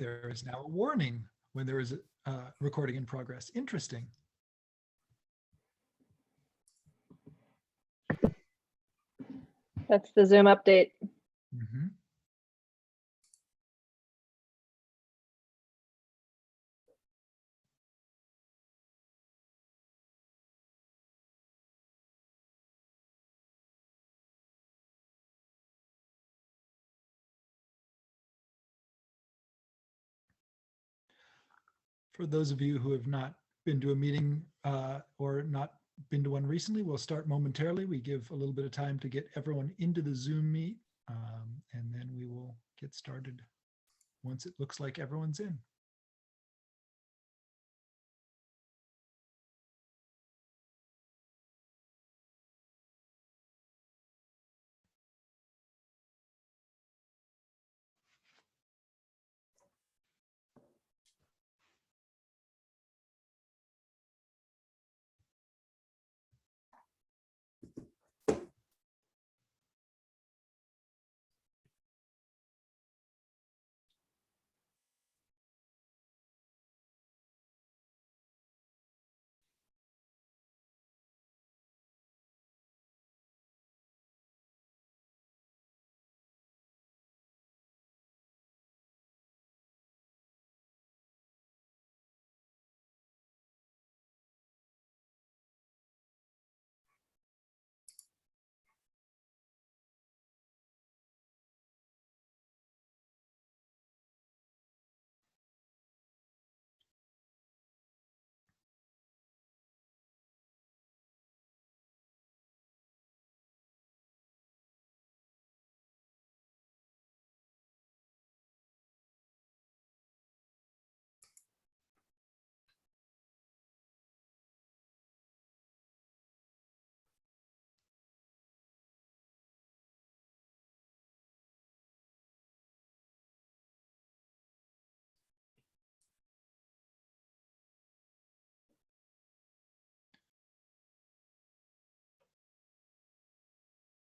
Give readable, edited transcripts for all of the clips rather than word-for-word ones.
There is now a warning when there is a recording in progress. Interesting. That's the Zoom update. Mm-hmm. For those of you who have not been to a meeting or not been to one recently, we'll start momentarily. We give a little bit of time to get everyone into the Zoom meet, and then we will get started once it looks like everyone's in.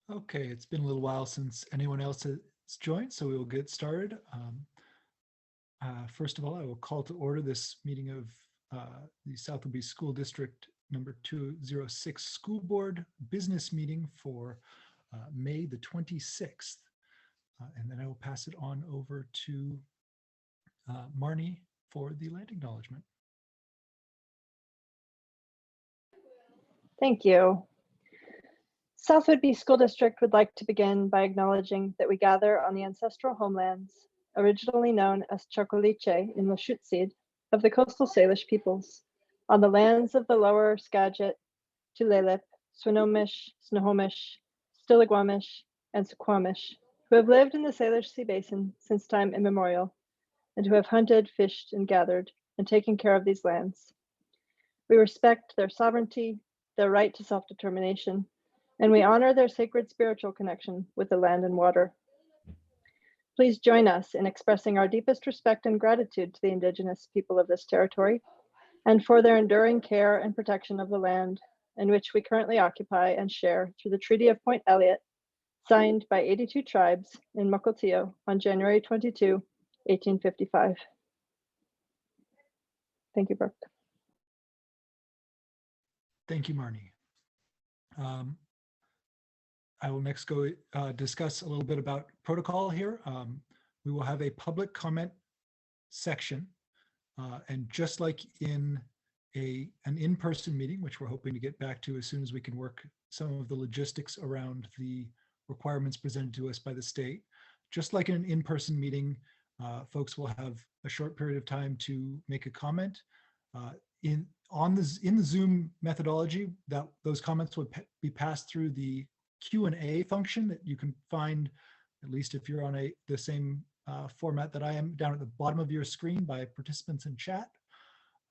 Okay, it's been a little while since anyone else has joined, so we will get started. First of all, I will call to order this meeting of the South Willoughby School District number 206 School Board Business Meeting for May the 26th. And then I will pass it on over to Marnie for the land acknowledgement. Thank you. South Willoughby School District would like to begin by acknowledging that we gather on the ancestral homelands, originally known as Chocoliche in Lushootseed, of the coastal Salish peoples, on the lands of the lower Skagit, Tulalip, Swinomish, Snohomish, Stillaguamish, and Suquamish, who have lived in the Salish Sea Basin since time immemorial, and who have hunted, fished, and gathered, and taken care of these lands. We respect their sovereignty, their right to self-determination, and we honor their sacred spiritual connection with the land and water. Please join us in expressing our deepest respect and gratitude to the Indigenous people of this territory and for their enduring care and protection of the land in which we currently occupy and share through the Treaty of Point Elliott, signed by 82 tribes in Mukilteo on January 22, 1855. Thank you, Brooke. Thank you, Marnie. I will next go discuss a little bit about protocol here. We will have a public comment section, and just like in an in-person meeting, which we're hoping to get back to as soon as we can work some of the logistics around the requirements presented to us by the state, just like in an in-person meeting, folks will have a short period of time to make a comment. In the Zoom methodology, that those comments would be passed through the Q&A function that you can find, at least if you're on the same format that I am, down at the bottom of your screen by participants in chat.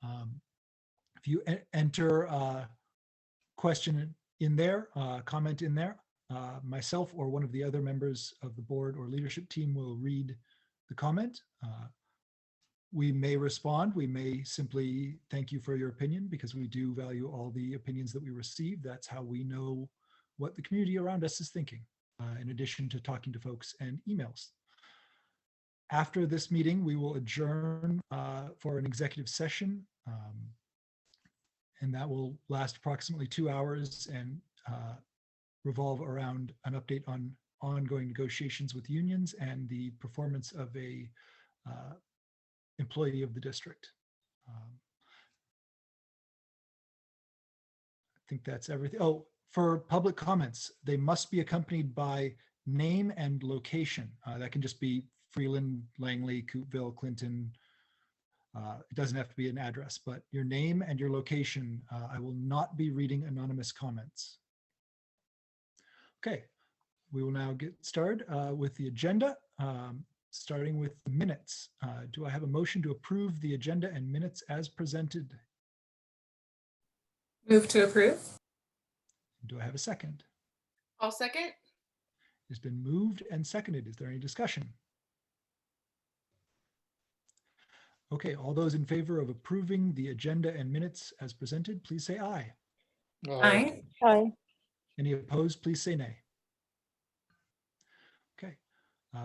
If you enter a question in there, comment in there, myself or one of the other members of the board or leadership team will read the comment. We may respond. We may simply thank you for your opinion, because we do value all the opinions that we receive. That's how we know what the community around us is thinking, in addition to talking to folks and emails. After this meeting, we will adjourn for an executive session. And that will last approximately 2 hours and revolve around an update on ongoing negotiations with unions and the performance of a employee of the district. I think that's everything. Oh, for public comments, they must be accompanied by name and location. That can just be Freeland, Langley, Coopville, Clinton. It doesn't have to be an address, but your name and your location. I will not be reading anonymous comments. Okay, we will now get started with the agenda, starting with the minutes. Do I have a motion to approve the agenda and minutes as presented? Move to approve. Do I have a second? I'll second. It's been moved and seconded. Is there any discussion? Okay, all those in favor of approving the agenda and minutes as presented, please say aye. Aye. Aye. Any opposed, please say nay. Okay,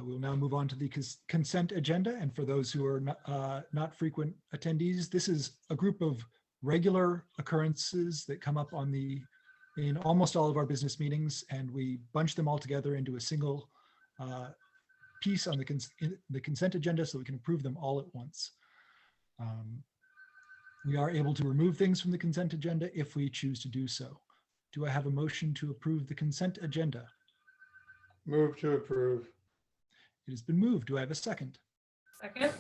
we'll now move on to the consent agenda. And for those who are not frequent attendees, this is a group of regular occurrences that come up in almost all of our business meetings, and we bunch them all together into a single piece on the consent agenda so we can approve them all at once. We are able to remove things from the consent agenda if we choose to do so. Do I have a motion to approve the consent agenda? Move to approve. It has been moved. Do I have a second? Second.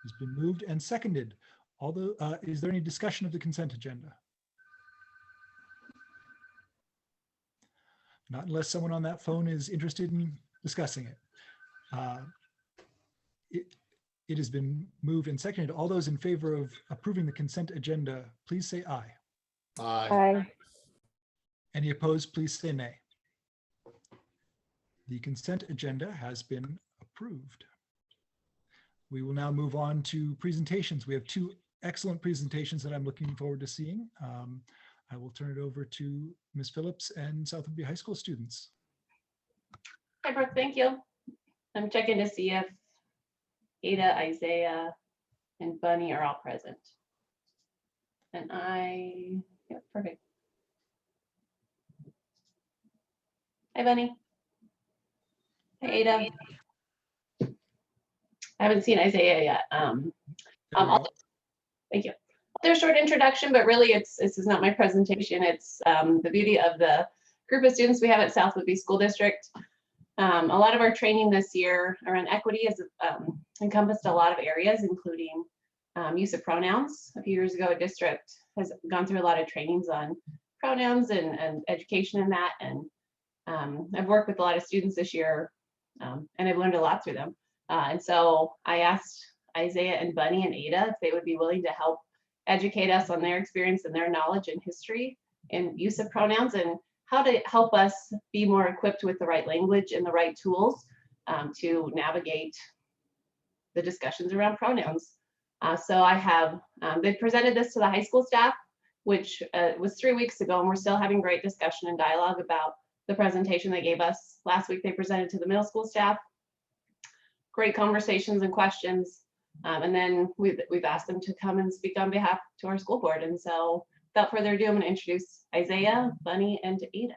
It's been moved and seconded. Although, is there any discussion of the consent agenda? Not unless someone on that phone is interested in discussing it. It has been moved and seconded. All those in favor of approving the consent agenda, please say aye. Aye. Aye. Any opposed, please say nay. The consent agenda has been approved. We will now move on to presentations. We have two excellent presentations that I'm looking forward to seeing. I will turn it over to Ms. Phillips and South Whitby High School students. Hi, Brooke, thank you. I'm checking to see if Ada, Isaiah, and Bunny are all present. And yeah, perfect. Hi, Bunny. Hi, Ada. I haven't seen Isaiah yet. Thank you. I'll do a short introduction, but really this is not my presentation. It's the beauty of the group of students we have at South Whitby School District. A lot of our training this year around equity has encompassed a lot of areas, including use of pronouns. A few years ago, a district has gone through a lot of trainings on pronouns and education in that. And I've worked with a lot of students this year, and I've learned a lot through them. And so I asked Isaiah and Bunny and Ada if they would be willing to help educate us on their experience and their knowledge and history and use of pronouns, and how to help us be more equipped with the right language and the right tools to navigate the discussions around pronouns. So I have, they presented this to the high school staff, which was 3 weeks ago, and we're still having great discussion and dialogue about the presentation they gave us. Last week they presented to the middle school staff. Great conversations and questions. And then we've asked them to come and speak on behalf to our school board. And so without further ado, I'm going to introduce Isaiah, Bunny, and Ada.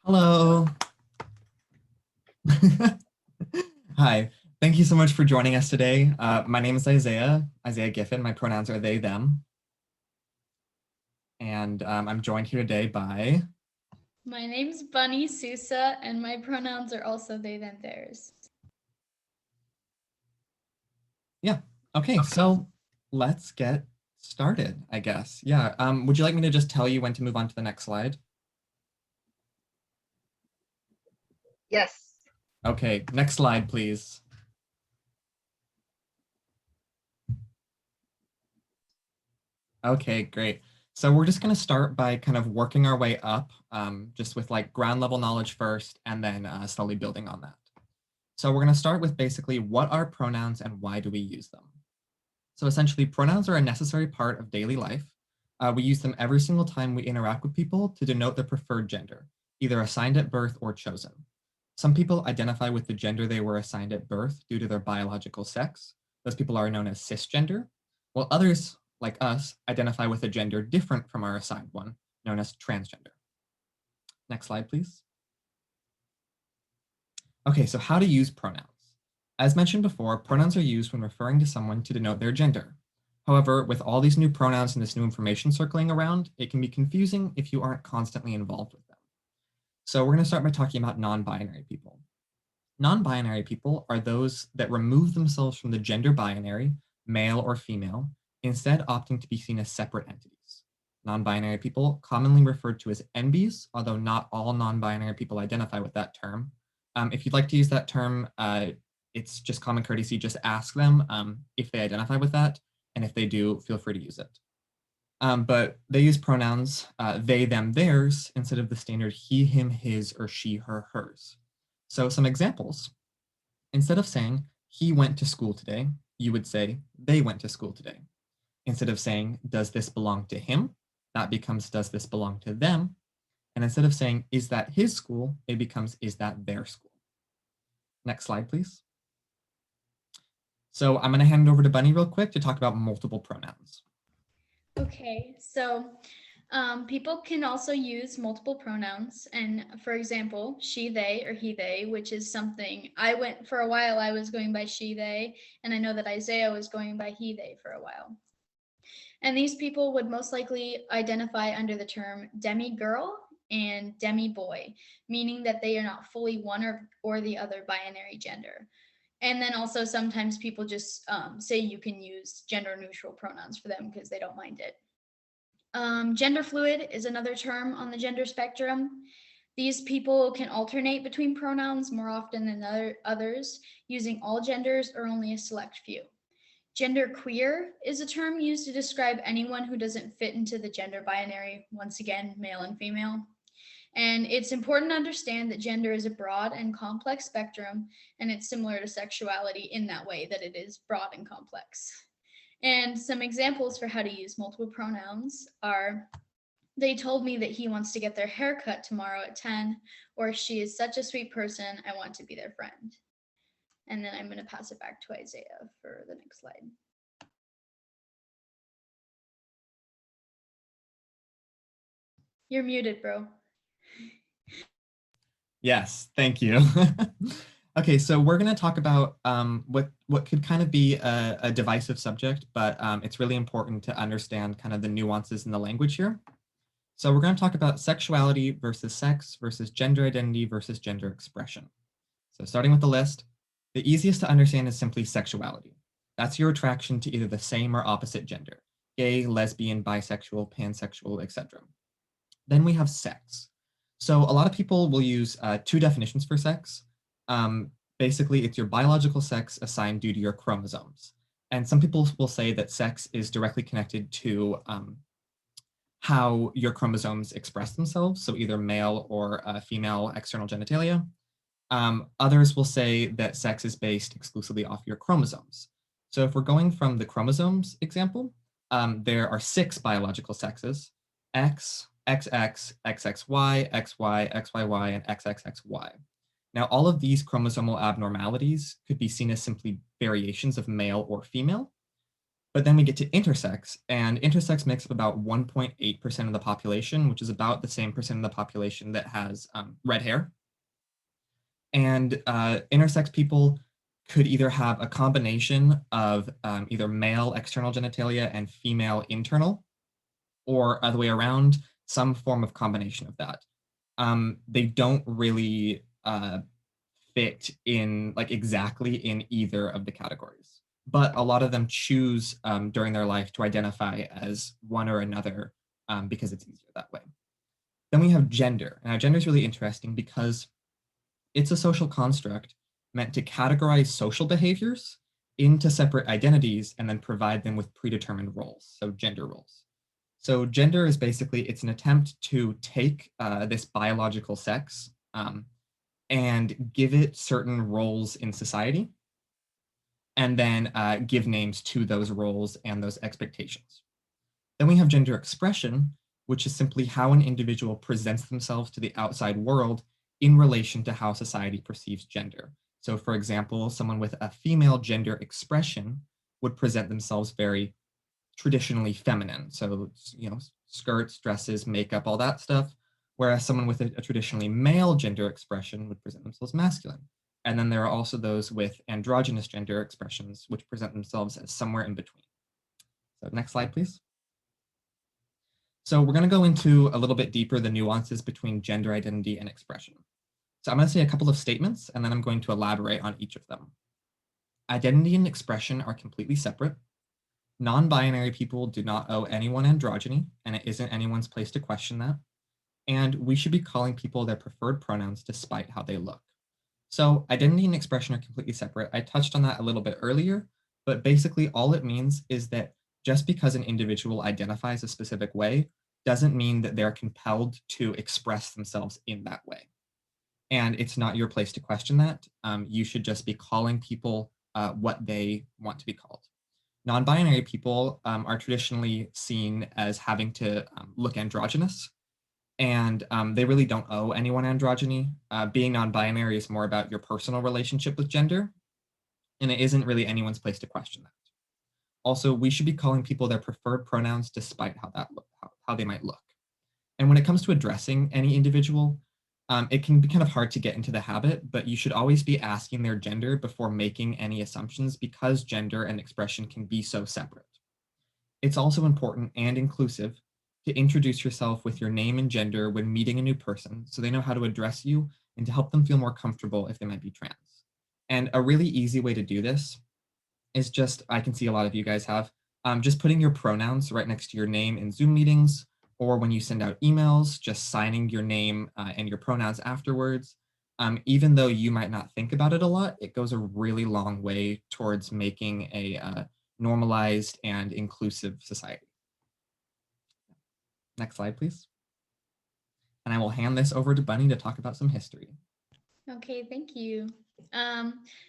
Hello. Hi, thank you so much for joining us today. My name is Isaiah Giffen. My pronouns are they, them. And I'm joined here today by... My name's Bunny Sousa, and my pronouns are also they, them, theirs. Yeah, okay, so let's get started, I guess. Yeah, would you like me to just tell you when to move on to the next slide? Yes. Okay, next slide, please. Okay, great. So we're just going to start by kind of working our way up, just with like ground level knowledge first, and then slowly building on that. So we're going to start with basically what are pronouns and why do we use them? So essentially, pronouns are a necessary part of daily life. We use them every single time we interact with people to denote their preferred gender, either assigned at birth or chosen. Some people identify with the gender they were assigned at birth due to their biological sex. Those people are known as cisgender, while others, like us, identify with a gender different from our assigned one, known as transgender. Next slide, please. Okay, so how to use pronouns. As mentioned before, pronouns are used when referring to someone to denote their gender. However, with all these new pronouns and this new information circling around, it can be confusing if you aren't constantly involved with them. So we're going to start by talking about non-binary people. Non-binary people are those that remove themselves from the gender binary, male or female, instead opting to be seen as separate entities. Non-binary people, commonly referred to as NBs, although not all non-binary people identify with that term. If you'd like to use that term, it's just common courtesy, just ask them if they identify with that, and if they do, feel free to use it. But they use pronouns they, them, theirs, instead of the standard he, him, his, or she, her, hers. So some examples. Instead of saying, he went to school today, you would say, they went to school today. Instead of saying, does this belong to him? That becomes, does this belong to them? And instead of saying, is that his school? It becomes, is that their school? Next slide, please. So I'm going to hand it over to Bunny real quick to talk about multiple pronouns. Okay, so people can also use multiple pronouns. And for example, she, they, or he, they, which is something for a while, I was going by she, they, and I know that Isaiah was going by he, they for a while. And these people would most likely identify under the term demi-girl and demi-boy, meaning that they are not fully one or the other binary gender. And then also sometimes people just say you can use gender neutral pronouns for them because they don't mind it. Gender fluid is another term on the gender spectrum. These people can alternate between pronouns more often than others, using all genders or only a select few. Gender queer is a term used to describe anyone who doesn't fit into the gender binary, once again, male and female. And it's important to understand that gender is a broad and complex spectrum, and it's similar to sexuality in that way, that it is broad and complex. And some examples for how to use multiple pronouns are, they told me that he wants to get their hair cut tomorrow at 10, or she is such a sweet person, I want to be their friend. And then I'm going to pass it back to Isaiah for the next slide. You're muted, bro. Yes, thank you. Okay, so we're going to talk about what could kind of be a divisive subject, but it's really important to understand kind of the nuances in the language here. So we're going to talk about sexuality versus sex versus gender identity versus gender expression. So starting with the list, the easiest to understand is simply sexuality. That's your attraction to either the same or opposite gender, gay, lesbian, bisexual, pansexual, etc. Then we have sex. So a lot of people will use two definitions for sex. Basically, it's your biological sex assigned due to your chromosomes. And some people will say that sex is directly connected to how your chromosomes express themselves, so either male or female external genitalia. Others will say that sex is based exclusively off your chromosomes. So if we're going from the chromosomes example, there are 6 biological sexes: X, XX, XXY, XY, XYY, and XXXY. Now, all of these chromosomal abnormalities could be seen as simply variations of male or female. But then we get to intersex, and intersex makes up about 1.8% of the population, which is about the same percent of the population that has red hair. And intersex people could either have a combination of either male external genitalia and female internal, or other way around, some form of combination of that. They don't really fit in exactly in either of the categories, but a lot of them choose during their life to identify as one or another because it's easier that way. Then we have gender. Now, gender is really interesting because it's a social construct meant to categorize social behaviors into separate identities and then provide them with predetermined roles, so gender roles. So gender is basically, it's an attempt to take this biological sex and give it certain roles in society, and then give names to those roles and those expectations. Then we have gender expression, which is simply how an individual presents themselves to the outside world in relation to how society perceives gender. So for example, someone with a female gender expression would present themselves very traditionally feminine. So, skirts, dresses, makeup, all that stuff. Whereas someone with a traditionally male gender expression would present themselves masculine. And then there are also those with androgynous gender expressions, which present themselves as somewhere in between. So next slide, please. So we're going to go into a little bit deeper the nuances between gender identity and expression. So I'm going to say a couple of statements, and then I'm going to elaborate on each of them. Identity and expression are completely separate. Non-binary people do not owe anyone androgyny, and it isn't anyone's place to question that. And we should be calling people their preferred pronouns despite how they look. So identity and expression are completely separate. I touched on that a little bit earlier, but basically all it means is that just because an individual identifies a specific way doesn't mean that they're compelled to express themselves in that way. And it's not your place to question that. You should just be calling people what they want to be called. Non-binary people are traditionally seen as having to look androgynous, and they really don't owe anyone androgyny. Being non-binary is more about your personal relationship with gender, and it isn't really anyone's place to question that. Also, we should be calling people their preferred pronouns despite how they might look. And when it comes to addressing any individual, it can be kind of hard to get into the habit, but you should always be asking their gender before making any assumptions because gender and expression can be so separate. It's also important and inclusive to introduce yourself with your name and gender when meeting a new person so they know how to address you and to help them feel more comfortable if they might be trans. And a really easy way to do this is just, I can see a lot of you guys have, just putting your pronouns right next to your name in Zoom meetings, or when you send out emails, just signing your name and your pronouns afterwards. Even though you might not think about it a lot, it goes a really long way towards making a normalized and inclusive society. Next slide, please. And I will hand this over to Bunny to talk about some history. Okay, thank you.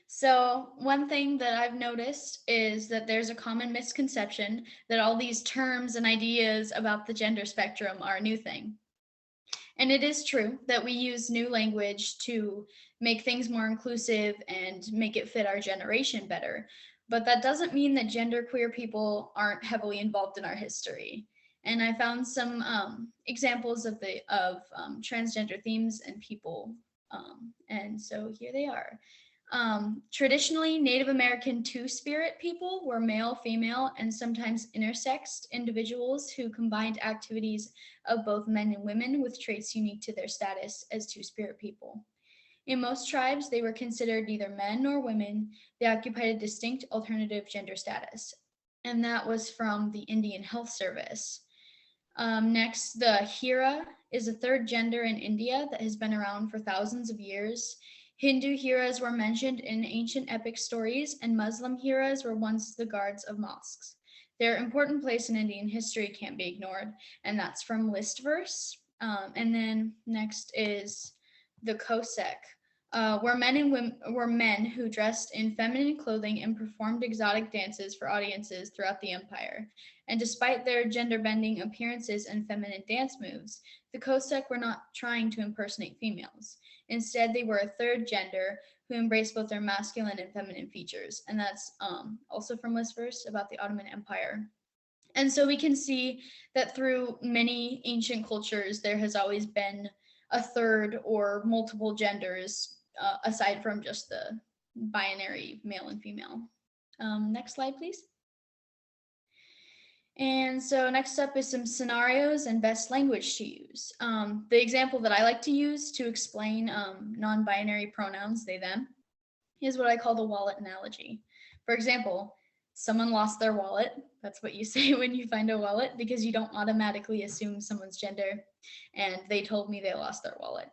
So one thing that I've noticed is that there's a common misconception that all these terms and ideas about the gender spectrum are a new thing. And it is true that we use new language to make things more inclusive and make it fit our generation better. But that doesn't mean that genderqueer people aren't heavily involved in our history. And I found some examples of transgender themes and people. And so here they are. Traditionally, Native American two-spirit people were male, female, and sometimes intersexed individuals who combined activities of both men and women with traits unique to their status as two-spirit people. In most tribes, they were considered neither men nor women. They occupied a distinct alternative gender status, and that was from the Indian Health Service. Next, the Hira is a third gender in India that has been around for thousands of years. Hindu Hiras were mentioned in ancient epic stories, and Muslim Hiras were once the guards of mosques. Their important place in Indian history can't be ignored, and that's from list verse. And then next is the Kosek, were men who dressed in feminine clothing and performed exotic dances for audiences throughout the empire. And despite their gender-bending appearances and feminine dance moves, the Kosek were not trying to impersonate females. Instead, they were a third gender who embraced both their masculine and feminine features. And that's also from list verse about the Ottoman Empire. And so we can see that through many ancient cultures, there has always been a third or multiple genders aside from just the binary male and female. Next slide, please. And so next up is some scenarios and best language to use. The example that I like to use to explain non-binary pronouns, they, them, is what I call the wallet analogy. For example, someone lost their wallet. That's what you say when you find a wallet, because you don't automatically assume someone's gender. And they told me they lost their wallet.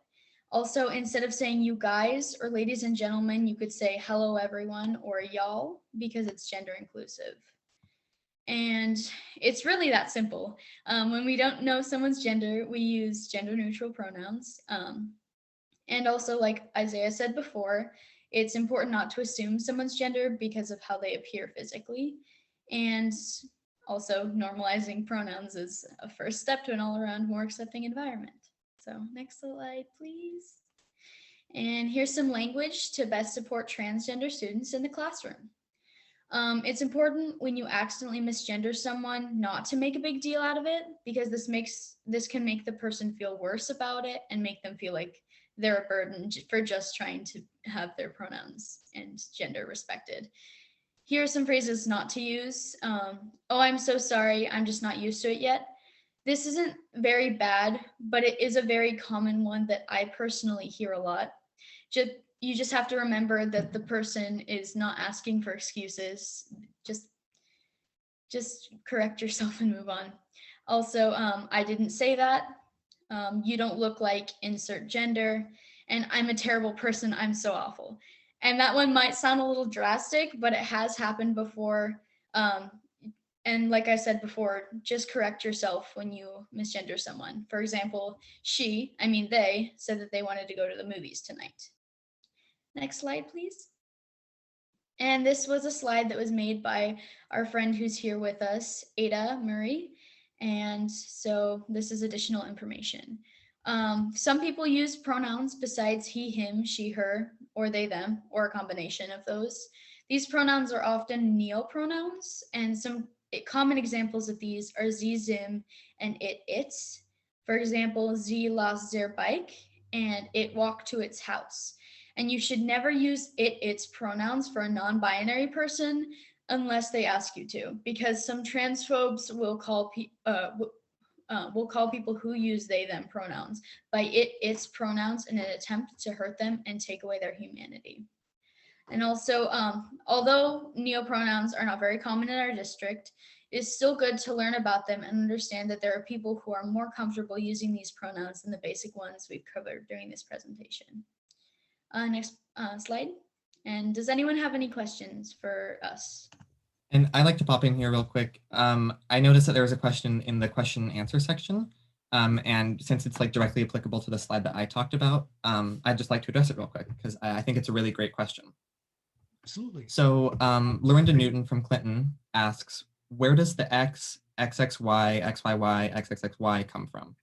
Also, instead of saying you guys or ladies and gentlemen, you could say hello everyone or y'all, because it's gender inclusive. And it's really that simple. When we don't know someone's gender, we use gender neutral pronouns. And also, like Isaiah said before, it's important not to assume someone's gender because of how they appear physically. And also, normalizing pronouns is a first step to an all-around more accepting environment. So next slide, please. And here's some language to best support transgender students in the classroom. It's important when you accidentally misgender someone not to make a big deal out of it, because this can make the person feel worse about it and make them feel like they're a burden for just trying to have their pronouns and gender respected. Here are some phrases not to use. Oh, I'm so sorry, I'm just not used to it yet. This isn't very bad, but it is a very common one that I personally hear a lot. You just have to remember that the person is not asking for excuses. Just correct yourself and move on. Also, I didn't say that. You don't look like insert gender. And I'm a terrible person. I'm so awful. And that one might sound a little drastic, but it has happened before. And like I said before, just correct yourself when you misgender someone. For example, they said that they wanted to go to the movies tonight. Next slide, please. And this was a slide that was made by our friend who's here with us, Ada Murray. And so this is additional information. Some people use pronouns besides he, him, she, her, or they, them, or a combination of those. These pronouns are often neopronouns, and some common examples of these are sie, zim, and it, its. For example, sie las their bike, and it walked to its house. And you should never use it, its pronouns for a non-binary person unless they ask you to, because some transphobes will call people who use they, them pronouns by it, its pronouns in an attempt to hurt them and take away their humanity. And also, although neopronouns are not very common in our district, it is still good to learn about them and understand that there are people who are more comfortable using these pronouns than the basic ones we've covered during this presentation. Next slide. And does anyone have any questions for us? And I'd like to pop in here real quick. I noticed that there was a question in the question and answer section. And since it's like directly applicable to the slide that I talked about, I'd just like to address it real quick because I think it's a really great question. Absolutely. So Lorinda Newton from Clinton asks, where does the X, XXY, XYY, XXXY come from?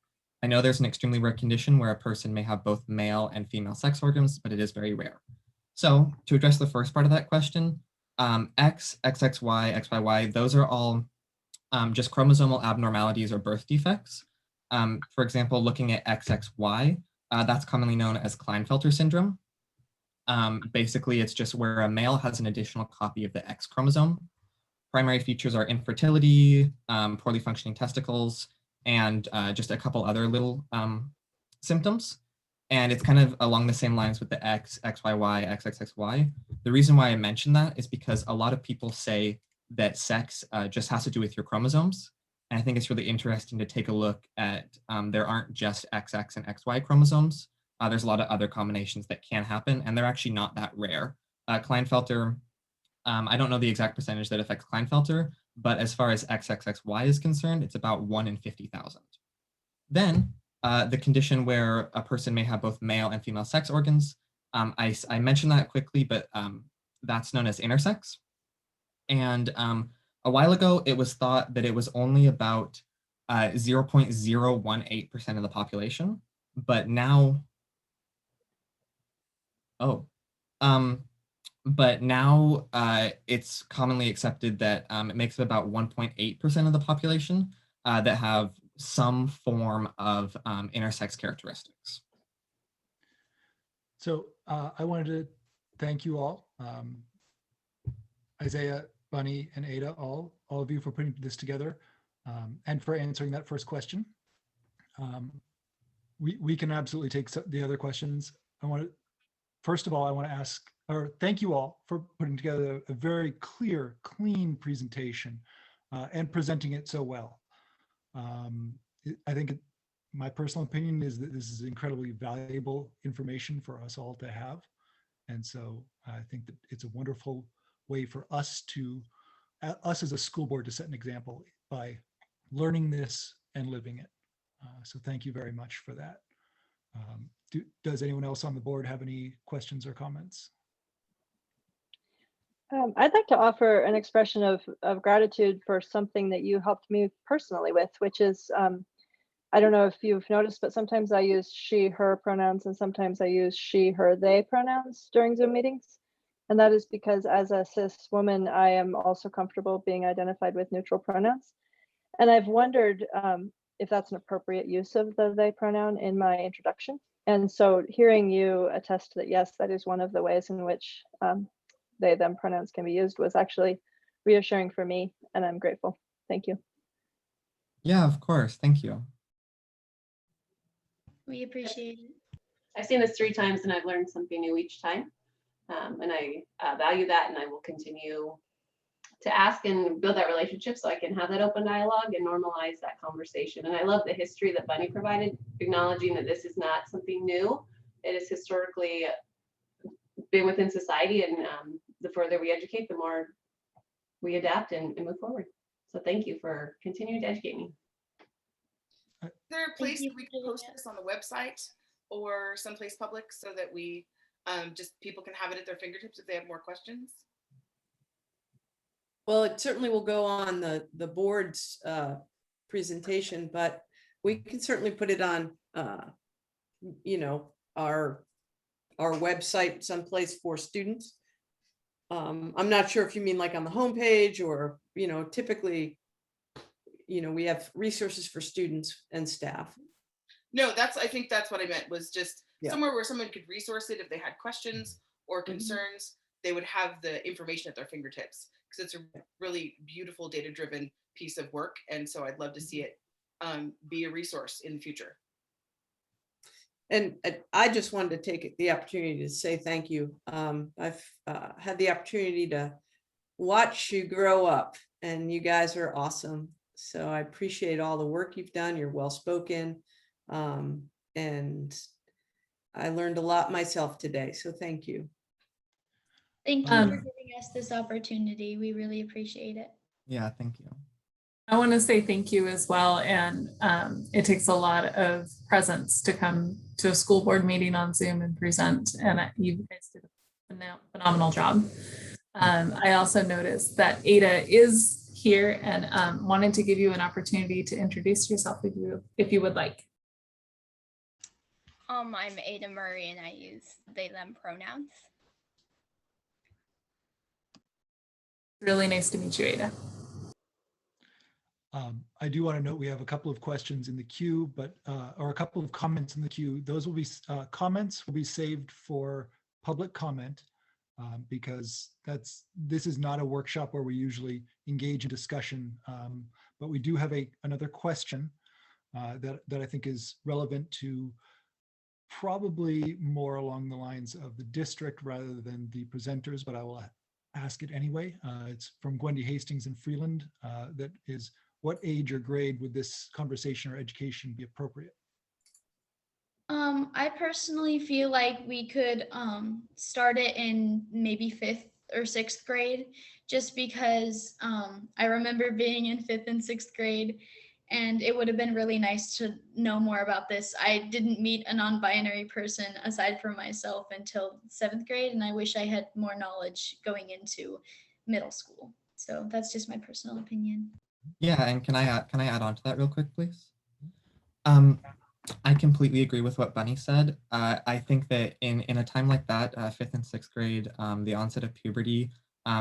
I know there's an extremely rare condition where a person may have both male and female sex organs, but it is very rare. So to address the first part of that question, X, XXY, XYY, those are all just chromosomal abnormalities or birth defects. For example, looking at XXY, that's commonly known as Klinefelter Syndrome. Basically, it's just where a male has an additional copy of the X chromosome. Primary features are infertility, poorly functioning testicles, and just a couple other little symptoms. And it's kind of along the same lines with the X, XYY, XXXY. The reason why I mention that is because a lot of people say that sex just has to do with your chromosomes. And I think it's really interesting to take a look at, there aren't just XX and XY chromosomes. There's a lot of other combinations that can happen, and they're actually not that rare. Klinefelter, I don't know the exact percentage that affects Klinefelter, but as far as XXXY is concerned, it's about 1 in 50,000. Then the condition where a person may have both male and female sex organs, I mentioned that quickly, but that's known as intersex. And a while ago, it was thought that it was only about 0.018% of the population, but now, it's commonly accepted that it makes about 1.8% of the population that have some form of intersex characteristics. So I wanted to thank you all, Isaiah, Bunny, and Ada, all of you for putting this together and for answering that first question. We can absolutely take the other questions. First of all, I want to ask, or thank you all for putting together a very clear, clean presentation and presenting it so well. I think my personal opinion is that this is incredibly valuable information for us all to have. And so I think that it's a wonderful way for us as a school board to set an example by learning this and living it. So thank you very much for that. Does anyone else on the board have any questions or comments? I'd like to offer an expression of gratitude for something that you helped me personally with, which is I don't know if you've noticed, but sometimes I use she, her pronouns, and sometimes I use she, her, they pronouns during Zoom meetings. And that is because as a cis woman, I am also comfortable being identified with neutral pronouns. And I've wondered if that's an appropriate use of the they pronoun in my introduction. And so hearing you attest that, yes, that is one of the ways in which they, them pronouns can be used was actually reassuring for me, and I'm grateful. Thank you. Yeah, of course. Thank you. We appreciate it. I've seen this 3 times and I've learned something new each time. And I value that, and I will continue to ask and build that relationship so I can have that open dialogue and normalize that conversation. And I love the history that Bunny provided, acknowledging that this is not something new. It has historically been within society, and the further we educate, the more we adapt and move forward. So thank you for continuing to educate me. Is there a place you that we for can doing post that. this on the website or someplace public so that we just people can have it at their fingertips if they have more questions? Well, it certainly will go on the board's presentation, but we can certainly put it on, you know, our website someplace for students. I'm not sure if you mean like on the homepage or, you know, typically, you know, we have resources for students and staff. No, I think that's what I meant, was just Yeah. somewhere where someone could resource it if they had questions or concerns. They would have the information at their fingertips, because it's a really beautiful data-driven piece of work. And so I'd love to see it be a resource in the future. And I just wanted to take the opportunity to say thank you. I've had the opportunity to watch you grow up, and you guys are awesome. So I appreciate all the work you've done. You're well-spoken. And I learned a lot myself today. So thank you. Thank you for giving us this opportunity. We really appreciate it. Yeah, thank you. I want to say thank you as well. And it takes a lot of presence to come to a school board meeting on Zoom and present. And you guys did a phenomenal job. I also noticed that Ada is here and wanted to give you an opportunity to introduce yourself if you would like. I'm Ada Murray and I use they, them pronouns. Really nice to meet you, Ada. I do want to note we have a couple of questions in the queue, or a couple of comments in the queue. Those will be comments will be saved for public comment because this is not a workshop where we usually engage in discussion, but we do have another question that I think is relevant to probably more along the lines of the district rather than the presenters, but I will ask it anyway. It's from Gwendy Hastings in Freeland. That is, what age or grade would this conversation or education be appropriate? I personally feel like we could start it in maybe 5th or 6th grade, just because I remember being in 5th and 6th grade, and it would have been really nice to know more about this. I didn't meet a non-binary person aside from myself until 7th grade, and I wish I had more knowledge going into middle school. So that's just my personal opinion. Yeah, and can I add on to that real quick, please? I completely agree with what Bunny said. I think that in a time like that, 5th and 6th grade, the onset of puberty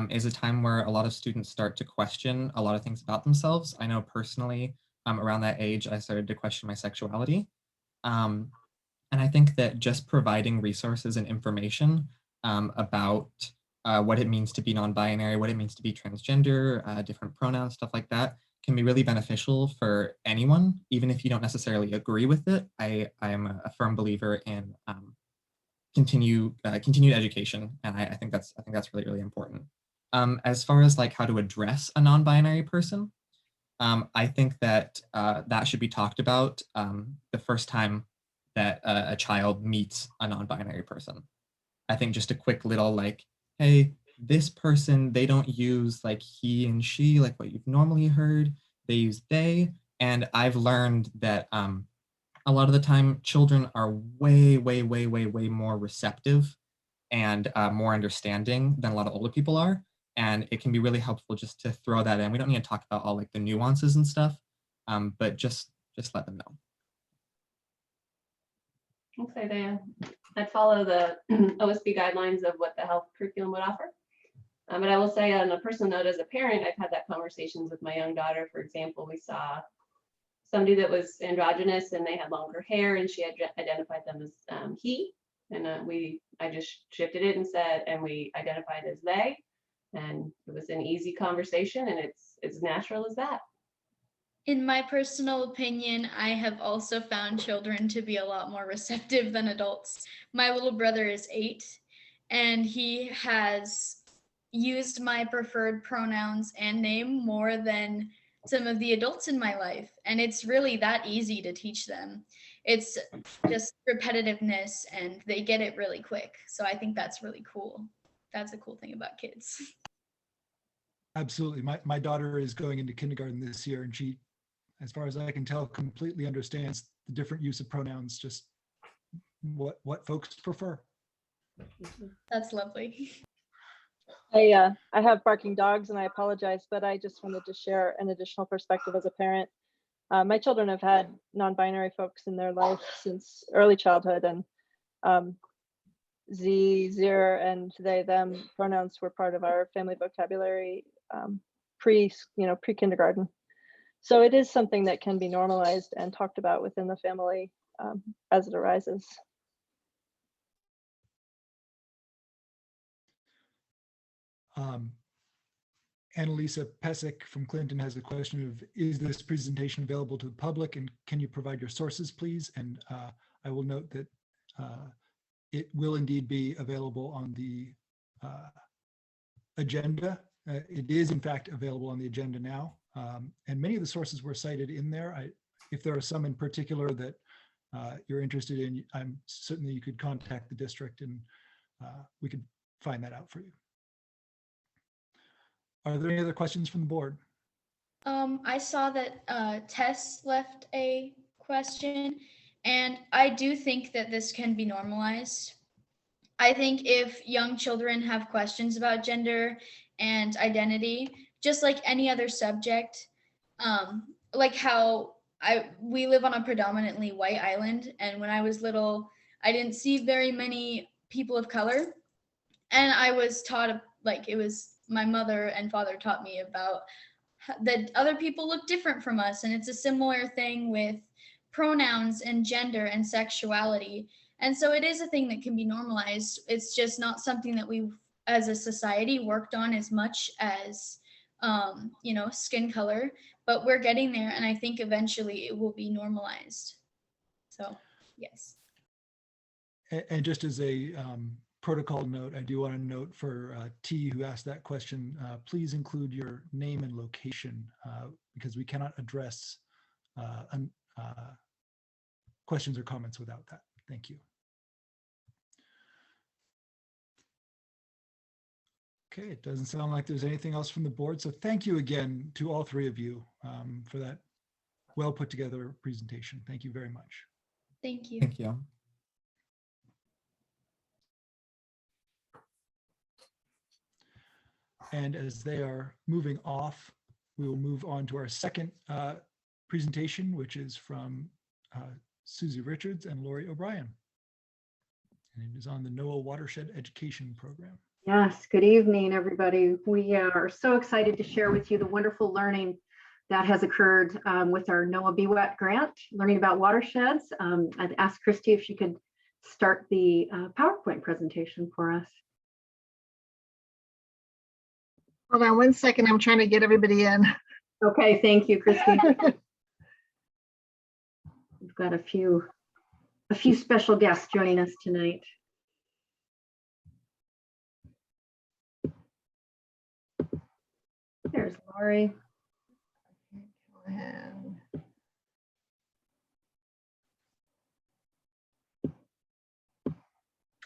is a time where a lot of students start to question a lot of things about themselves. I know personally, around that age, I started to question my sexuality. And I think that just providing resources and information about what it means to be non-binary, what it means to be transgender, different pronouns, stuff like that, can be really beneficial for anyone, even if you don't necessarily agree with it. I am a firm believer in continued education, and I think that's really, really important. As far as like how to address a non-binary person, I think that that should be talked about the first time that a child meets a non-binary person. I think just a quick little like, hey, this person, they don't use like he and she, like what you've normally heard. They use they. And I've learned that a lot of the time children are way, way, way, way, way more receptive and more understanding than a lot of older people are. And it can be really helpful just to throw that in. We don't need to talk about all like the nuances and stuff, but just let them know. I'll say I'd follow the OSB guidelines of what the health curriculum would offer. But I will say on a personal note, as a parent, I've had that conversations with my young daughter. For example, we saw somebody that was androgynous and they had longer hair, and she had identified them as he. And I just shifted it and said, and we identified as they. And it was an easy conversation, and it's as natural as that. In my personal opinion, I have also found children to be a lot more receptive than adults. My little brother is 8, and he has used my preferred pronouns and name more than some of the adults in my life. And it's really that easy to teach them. It's just repetitiveness, and they get it really quick. So I think that's really cool. That's a cool thing about kids. Absolutely. My daughter is going into kindergarten this year, and she, as far as I can tell, completely understands the different use of pronouns, just what folks prefer. That's lovely. I have barking dogs, and I apologize, but I just wanted to share an additional perspective as a parent. My children have had non-binary folks in their life since early childhood, and Z, zir, and they, them pronouns were part of our family vocabulary pre-kindergarten. So it is something that can be normalized and talked about within the family as it arises. Annalisa Pesic from Clinton has a question of, is this presentation available to the public, and can you provide your sources, please? And I will note that it will indeed be available on the agenda. It is in fact available on the agenda now. And many of the sources were cited in there. If there are some in particular that you're interested in, I'm certainly you could contact the district and we could find that out for you. Are there any other questions from the board? I saw that Tess left a question, and I do think that this can be normalized. I think if young children have questions about gender and identity, just like any other subject, like how we live on a predominantly white island, and when I was little, I didn't see very many people of color, and I was taught, like, it was my mother and father taught me about that other people look different from us, and it's a similar thing with pronouns and gender and sexuality. And so it is a thing that can be normalized. It's just not something that we've as a society worked on as much as skin color, but we're getting there, and I think eventually it will be normalized. So yes. And just as a protocol note, I do want to note for T, who asked that question, please include your name and location because we cannot address questions or comments without that. Thank you. Okay, it doesn't sound like there's anything else from the board. So thank you again to all three of you for that well put together presentation. Thank you very much. Thank you. Thank you. And as they are moving off, we will move on to our second presentation, which is from Susie Richards and Lori O'Brien. And it is on the Noaa Watershed Education Program. Yes, good evening, everybody. We are so excited to share with you the wonderful learning that has occurred with our Noaa BWET grant, learning about watersheds. I'd ask Christy if she could start the PowerPoint presentation for us. Hold on one second, I'm trying to get everybody in. Okay, thank you, Christy. We've got a few special guests joining us tonight. There's Lori.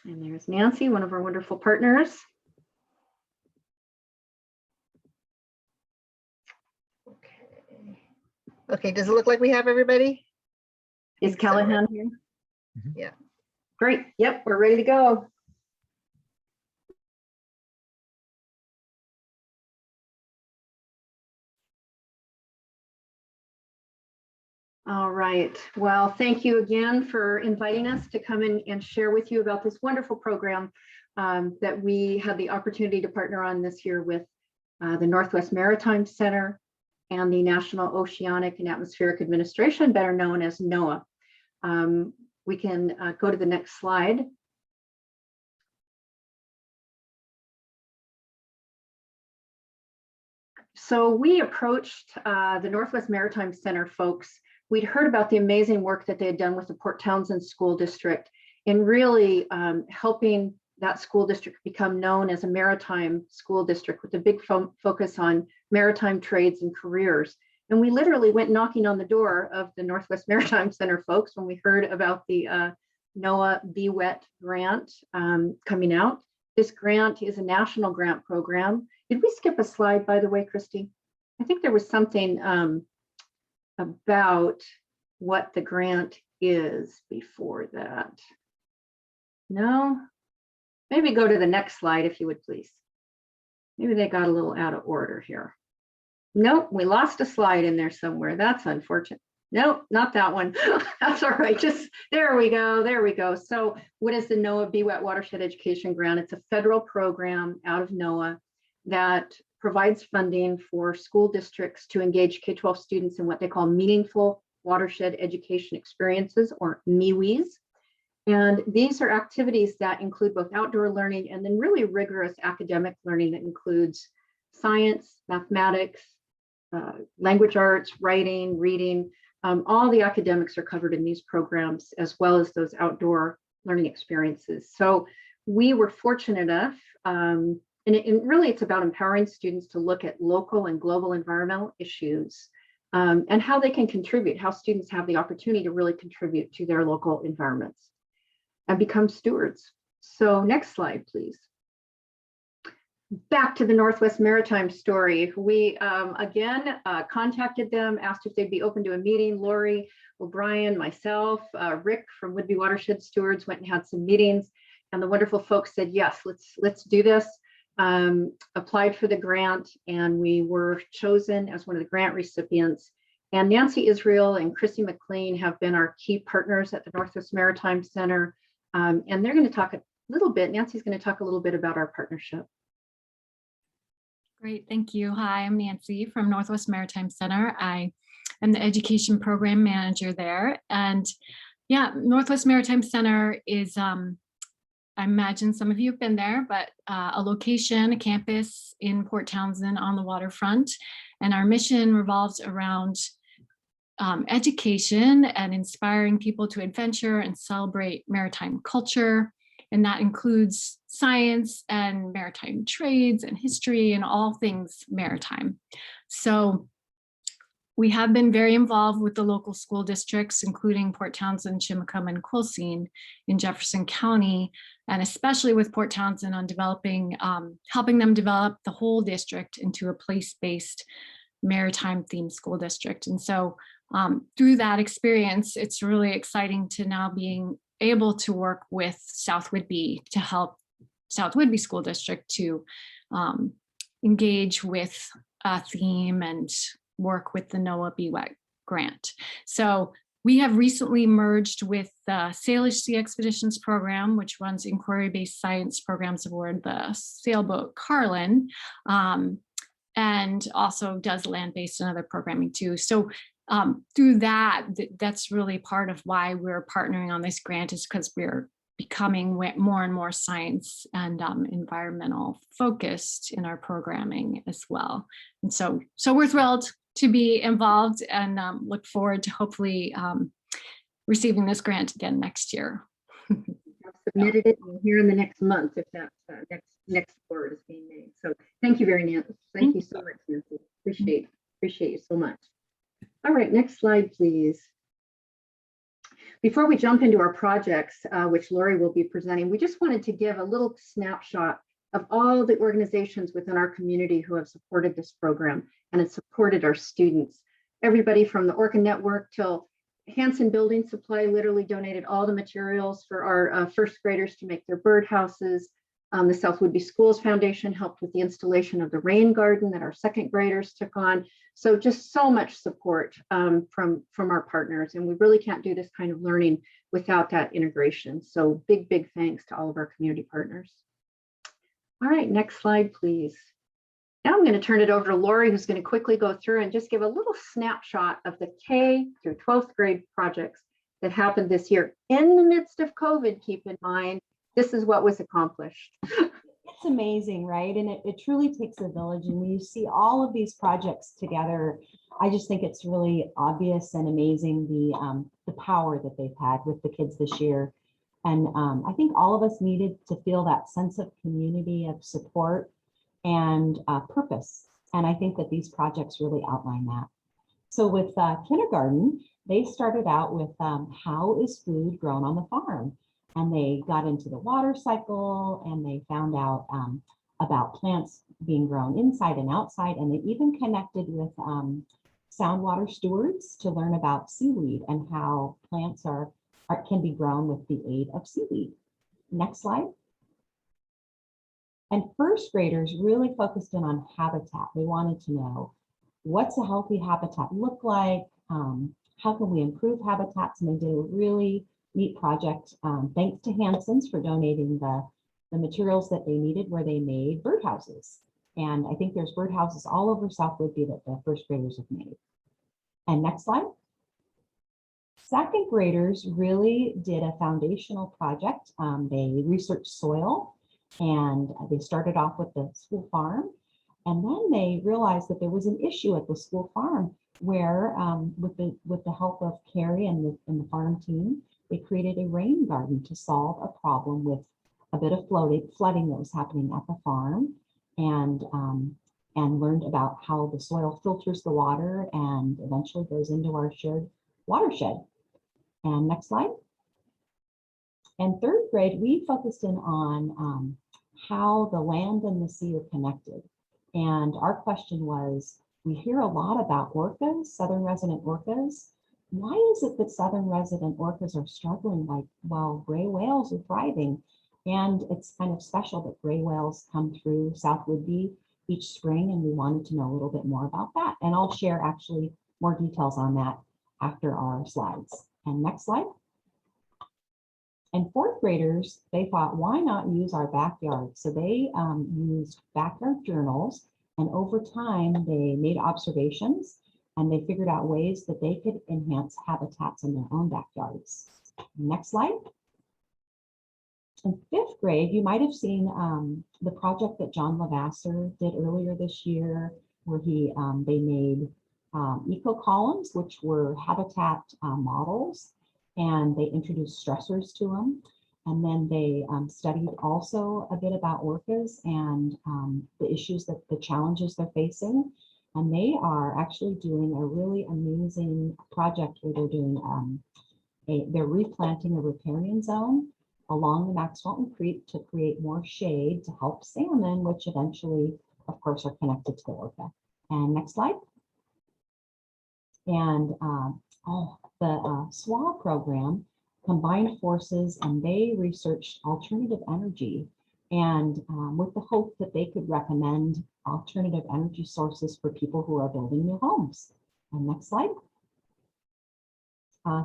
And there's Nancy, one of our wonderful partners. okay, does it look like we have everybody? Is Callahan here? Mm-hmm. Yeah. Great. Yep, we're ready to go. All right. Well, thank you again for inviting us to come in and share with you about this wonderful program that we had the opportunity to partner on this year with the Northwest Maritime Center and the National Oceanic and Atmospheric Administration, better known as NOAA. We can go to the next slide. So we approached the Northwest Maritime Center folks. We'd heard about the amazing work that they had done with the Port Townsend School District in really helping that school district become known as a maritime school district with a big focus on maritime trades and careers. And we literally went knocking on the door of the Northwest Maritime Center folks when we heard about the NOAA BWET grant coming out. This grant is a national grant program. Did we skip a slide, by the way, Christy? I think there was something about what the grant is before that. No? Maybe go to the next slide if you would, please. Maybe they got a little out of order here. Nope, we lost a slide in there somewhere. That's unfortunate. Nope, not that one. That's all right. Just there we go. There we go. So what is the NOAA BWET Watershed Education Grant? It's a federal program out of NOAA that provides funding for school districts to engage K-12 students in what they call meaningful watershed education experiences, or MWEs. And these are activities that include both outdoor learning and then really rigorous academic learning that includes science, mathematics, language arts, writing, reading. All the academics are covered in these programs, as well as those outdoor learning experiences. So we were fortunate enough, and really it's about empowering students to look at local and global environmental issues and how they can contribute, how students have the opportunity to really contribute to their local environments and become stewards. So next slide, please. Back to the Northwest Maritime story. We again contacted them, asked if they'd be open to a meeting. Lori, O'Brien, myself, Rick from Would-Be Watershed Stewards went and had some meetings, and the wonderful folks said, yes, let's do this. Applied for the grant, and we were chosen as one of the grant recipients. And Nancy Israel and Chrissy McLean have been our key partners at the Northwest Maritime Center. And they're going to talk a little bit, Nancy's going to talk a little bit about our partnership. Great, thank you. Hi, I'm Nancy from Northwest Maritime Center. I am the education program manager there. And yeah, Northwest Maritime Center is, I imagine some of you have been there, but a location, a campus in Port Townsend on the waterfront. And our mission revolves around education and inspiring people to adventure and celebrate maritime culture. And that includes science and maritime trades and history and all things maritime. So we have been very involved with the local school districts, including Port Townsend, Chimacum, and Quilcene in Jefferson County, and especially with Port Townsend on developing, helping them develop the whole district into a place-based maritime themed school district. And so through that experience, it's really exciting to now being able to work with South Whidbey to help South Whidbey School District to engage with a theme and work with the NOAA BWET grant. So we have recently merged with the Salish Sea Expeditions program, which runs inquiry-based science programs aboard the sailboat Carlin, and also does land-based and other programming too. So through that, that's really part of why we're partnering on this grant, is because we're becoming more and more science and environmental focused in our programming as well. And so we're thrilled to be involved and look forward to hopefully receiving this grant again next year. I've submitted it here in the next month if that next word is being made. So thank you Thank you so much, Nancy. Appreciate you so much. All right, next slide, please. Before we jump into our projects, which Lori will be presenting, we just wanted to give a little snapshot of all the organizations within our community who have supported this program and have supported our students. Everybody from the Orca Network till Hanson Building Supply literally donated all the materials for our first graders to make their birdhouses. The South Woodby Schools Foundation helped with the installation of the rain garden that our second graders took on. So just so much support from our partners. And we really can't do this kind of learning without that integration. So big, big thanks to all of our community partners. All right, next slide, please. Now I'm going to turn it over to Lori, who's going to quickly go through and just give a little snapshot of the K through 12th grade projects that happened this year. In the midst of COVID, keep in mind, this is what was accomplished. It's amazing, right? And it truly takes a village. And when you see all of these projects together, I just think it's really obvious and amazing the power that they've had with the kids this year. And I think all of us needed to feel that sense of community, of support and purpose. And I think that these projects really outline that. So with kindergarten, they started out with how is food grown on the farm? And they got into the water cycle and they found out about plants being grown inside and outside. And they even connected with sound water stewards to learn about seaweed and how plants can be grown with the aid of seaweed. Next slide. And first graders really focused in on habitat. They wanted to know, what's a healthy habitat look like? How can we improve habitats? And they did a really neat project. Thanks to Hanson's for donating the materials that they needed, where they made birdhouses. And I think there's birdhouses all over South Woodby that the first graders have made. And next slide. Second graders really did a foundational project. They researched soil and they started off with the school farm. And then they realized that there was an issue at the school farm where with the help of Carrie and the farm team, they created a rain garden to solve a problem with a bit of flooding that was happening at the farm, and learned about how the soil filters the water and eventually goes into our shared watershed. And next slide. And third grade, we focused in on how the land and the sea are connected. And our question was, we hear a lot about orcas, southern resident orcas. Why is it that southern resident orcas are struggling while gray whales are thriving? And it's kind of special that gray whales come through South Woodby each spring, and we wanted to know a little bit more about that. And I'll share actually more details on that after our slides. And next slide. And fourth graders, they thought, why not use our backyard? So they used backyard journals, and over time they made observations and they figured out ways that they could enhance habitats in their own backyards. Next slide. In fifth grade, you might have seen the project that John Lavasser did earlier this year, where they made eco columns, which were habitat models, and they introduced stressors to them. And then they studied also a bit about orcas and the issues, the challenges they're facing. And they are actually doing a really amazing project where they're doing they're replanting a riparian zone along the Maxwelton Creek to create more shade to help salmon, which eventually, of course, are connected to the orca. And next slide. And the SWA program combined forces, and they researched alternative energy, and with the hope that they could recommend alternative energy sources for people who are building new homes. And next slide.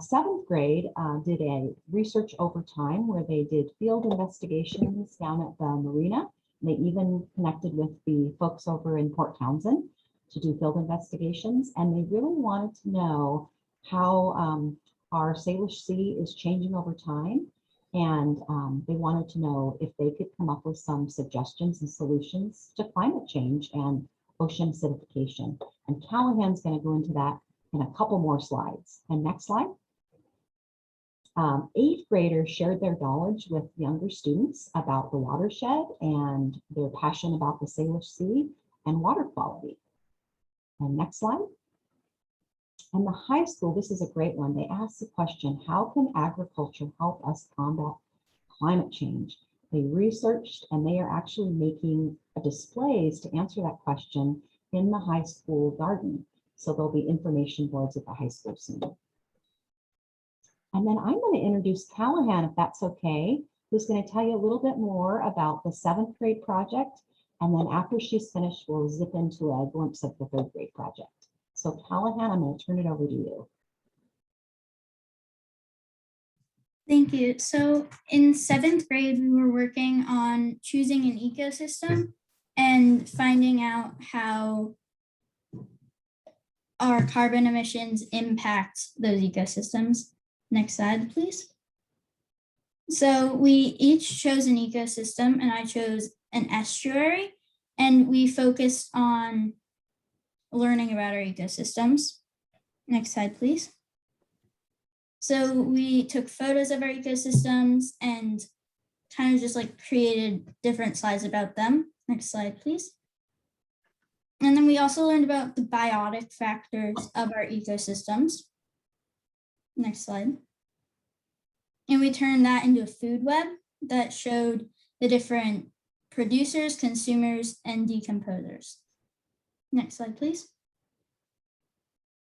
Seventh grade did a research over time where they did field investigations down at the marina. They even connected with the folks over in Port Townsend to do field investigations, and they really wanted to know how our Salish Sea is changing over time, and they wanted to know if they could come up with some suggestions and solutions to climate change and ocean acidification. And Callahan's going to go into that in a couple more slides. And next slide. Eighth graders shared their knowledge with younger students about the watershed and their passion about the Salish Sea and water quality. And next slide. And the high school, this is a great one. They asked the question, how can agriculture help us combat climate change? They researched, and they are actually making displays to answer that question in the high school garden. So there'll be information boards at the high school soon. And then I'm going to introduce Callahan, if that's okay, who's going to tell you a little bit more about the 7th grade project. And then after she's finished, we'll zip into a glimpse of the 3rd grade project. So Callahan, I'm going to turn it over to you. Thank you. So in 7th grade, we were working on choosing an ecosystem and finding out how our carbon emissions impact those ecosystems. Next slide, please. So we each chose an ecosystem, and I chose an estuary, and we focused on learning about our ecosystems. Next slide, please. So we took photos of our ecosystems and kind of just like created different slides about them. Next slide, please. And then we also learned about the biotic factors of our ecosystems. Next slide. And we turned that into a food web that showed the different producers, consumers, and decomposers. Next slide, please.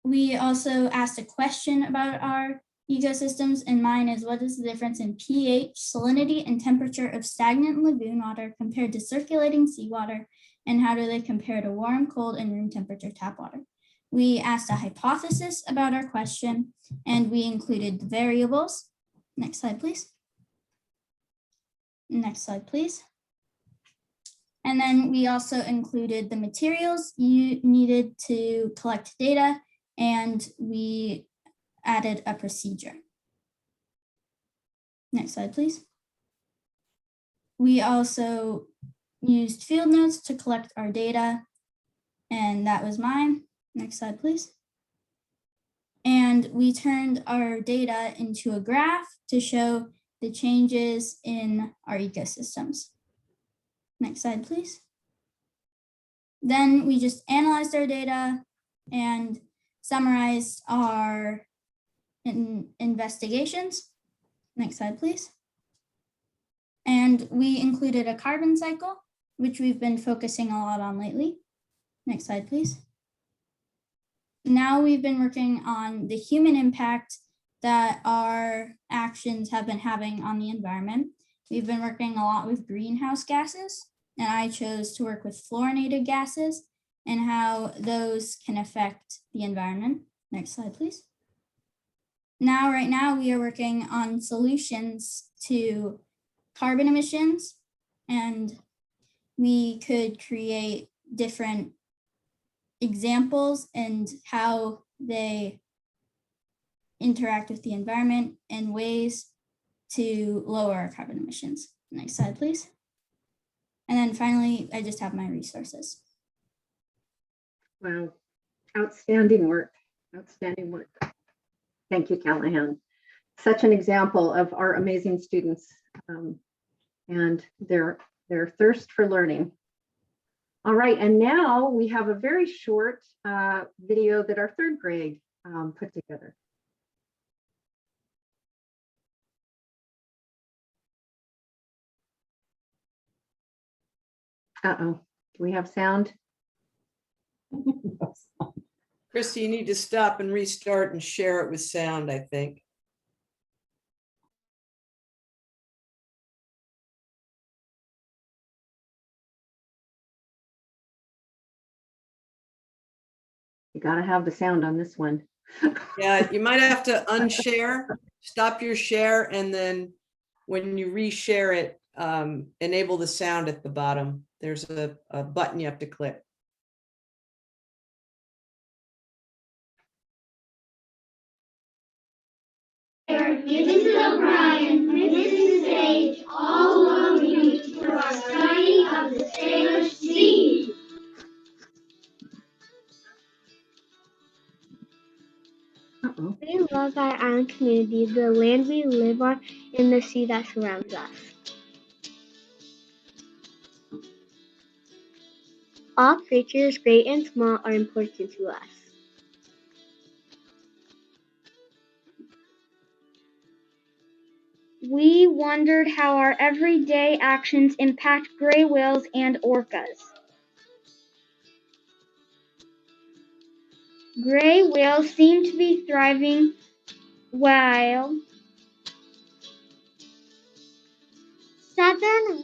We also asked a question about our ecosystems, and mine is, what is the difference in pH, salinity, and temperature of stagnant lagoon water compared to circulating seawater, and how do they compare to warm, cold, and room temperature tap water? We asked a hypothesis about our question, and we included the variables. Next slide, please. Next slide, please. And then we also included the materials you needed to collect data, and we added a procedure. Next slide, please. We also used field notes to collect our data, and that was mine. Next slide, please. And we turned our data into a graph to show the changes in our ecosystems. Next slide, please. Then we just analyzed our data and summarized our investigations. Next slide, please. And we included a carbon cycle, which we've been focusing a lot on lately. Next slide, please. Now we've been working on the human impact that our actions have been having on the environment. We've been working a lot with greenhouse gases, and I chose to work with fluorinated gases and how those can affect the environment. Next slide, please. Right now we are working on solutions to carbon emissions, and we could create different examples and how they interact with the environment and ways to lower our carbon emissions. Next slide, please. And then finally, I just have my resources. Wow, outstanding work, outstanding work. Thank you, Callahan. Such an example of our amazing students and their thirst for learning. All right, and now we have a very short video that our 3rd grade put together. Uh-oh, do we have sound? Christy, you need to stop and restart and share it with sound, I think. You gotta have the sound on this one. Yeah, you might have to unshare, stop your share, and then when you reshare it, enable the sound at the bottom. There's a button you have to click. This is O'Brien, this is Sage, all welcome you to our study of the Salish Sea. We love our island community, the land we live on, and the sea that surrounds us. All creatures, great and small, are important to us. We wondered how our everyday actions impact gray whales and orcas. Gray whales seem to be thriving while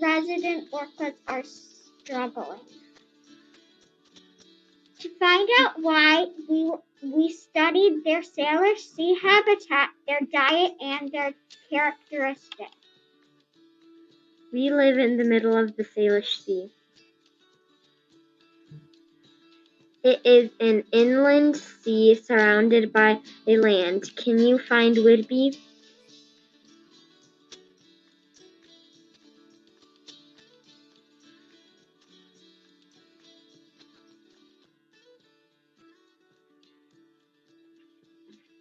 resident orcas are struggling. To find out why, we studied their Salish Sea habitat, their diet, and their characteristics. We live in the middle of the Salish Sea. It is an inland sea surrounded by a land. Can you find Whidbey?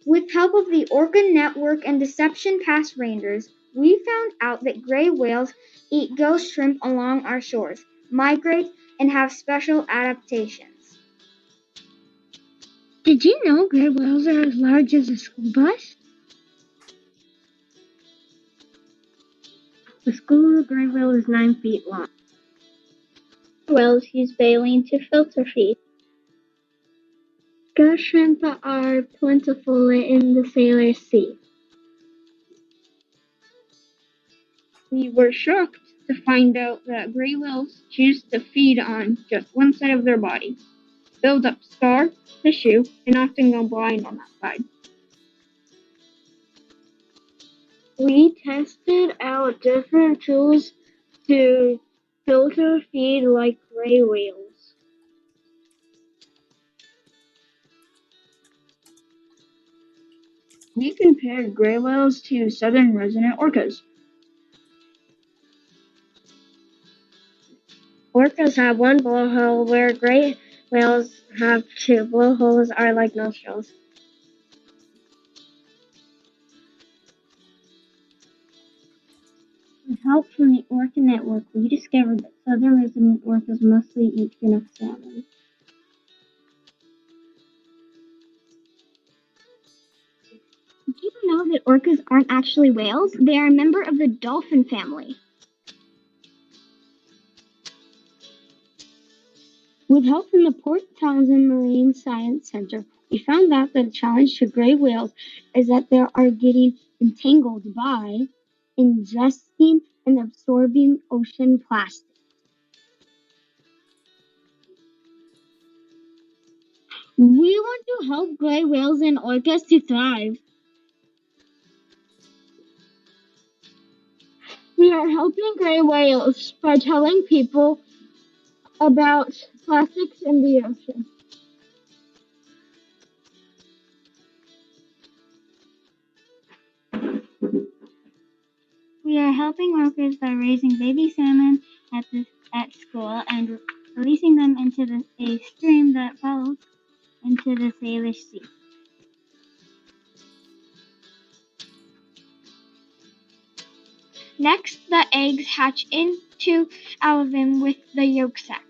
With help of the Orca Network and Deception Pass Rangers, we found out that gray whales eat ghost shrimp along our shores, migrate, and have special adaptations. Did you know gray whales are as large as a school bus? The skull of a gray whale is 9 feet long. Whales use baleen to filter feed. Ghost shrimp are plentiful in the Salish Sea. We were shocked to find out that gray whales choose to feed on just one side of their body, build up scar tissue, and often go blind on that side. We tested out different tools to filter feed like gray whales. We compared gray whales to southern resident orcas. Orcas have one blowhole where gray whales have two. Blowholes are like nostrils. With help from the Orca Network, we discovered that southern resident orcas mostly eat Chinook salmon. Did you know that orcas aren't actually whales? They are a member of the dolphin family. With help from the Port Townsend Marine Science Center, we found out that the challenge to gray whales is that they are getting entangled by ingesting and absorbing ocean plastic. We want to help gray whales and orcas to thrive. We are helping gray whales by telling people about plastics in the ocean. We are helping orcas by raising baby salmon at school and releasing them into a stream that falls into the Salish Sea. Next, the eggs hatch into ovum with the yolk sac.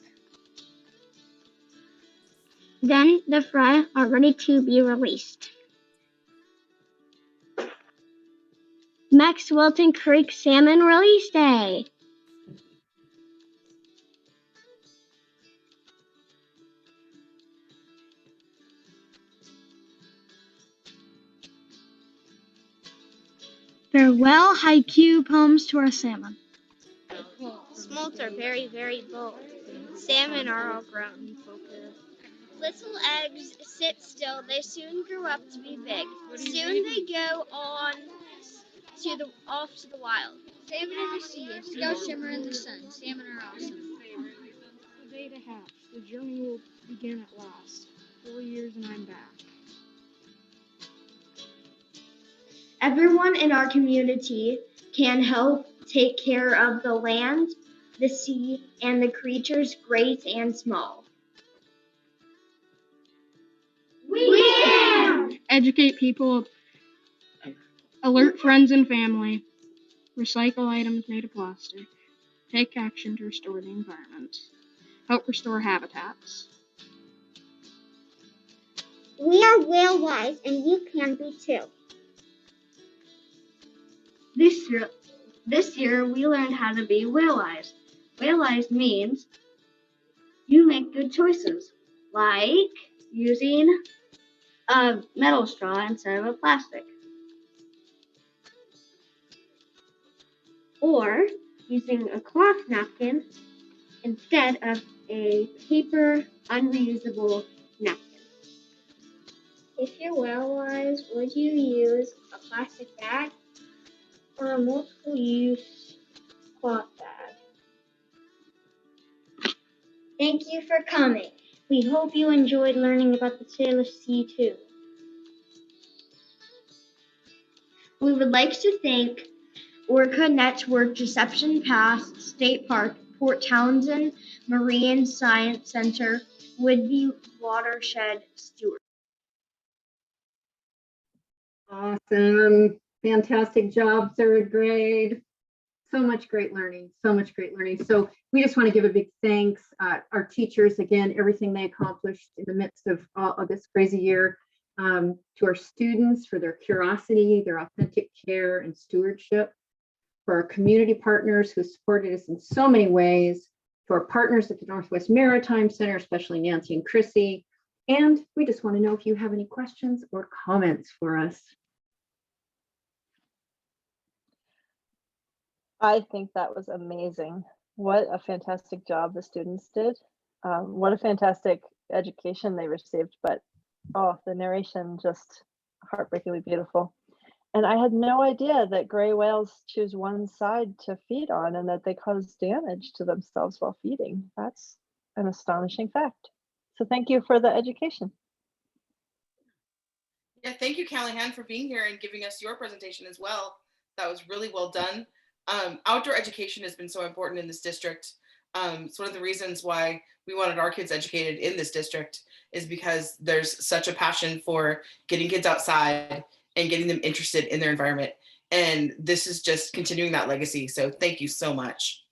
Then the fry are ready to be released. Max Wilton Creek Salmon Release Day. Farewell haiku poems to our salmon. Smolts are very, very bold. Salmon are all grown. Little eggs sit still. They soon grow up to be big. Soon they go off to the wild. Salmon in the sea, scales shimmer in the sun. Salmon are awesome. The day to hatch. The journey will begin at last. 4 years and I'm back. Everyone in our community can help take care of the land, the sea, and the creatures great and small. We can! Educate people, alert friends and family, recycle items made of plastic, take action to restore the environment, help restore habitats. We are whale wise and you can be too. This year we learned how to be whale-eyed. Whale-eyed means you make good choices, like using a metal straw instead of a plastic. Or using a cloth napkin instead of a paper unreusable napkin. If you're well-wise, would you use a plastic bag or a multiple-use cloth bag? Thank you for coming. We hope you enjoyed learning about the Salish Sea too. We would like to thank Orca Network, Deception Pass, State Park, Port Townsend, Marine Science Center, Whidbey Watershed, Stewart. Awesome. Fantastic job, third grade. So much great learning, so much great learning. So we just want to give a big thanks. Our teachers, again, everything they accomplished in the midst of all of this crazy year. To our students for their curiosity, their authentic care and stewardship. For our community partners who supported us in so many ways. To our partners at the Northwest Maritime Center, especially Nancy and Chrissy. And we just want to know if you have any questions or comments for us. I think that was amazing. What a fantastic job the students did. What a fantastic education they received, but oh, the narration just heartbreakingly beautiful. And I had no idea that gray whales choose one side to feed on and that they cause damage to themselves while feeding. That's an astonishing fact. So thank you for the education. Yeah, thank you, Callahan, for being here and giving us your presentation as well. That was really well done. Outdoor education has been so important in this district. It's one of the reasons why we wanted our kids educated in this district is because there's such a passion for getting kids outside and getting them interested in their environment. And this is just continuing that legacy. So thank you so much.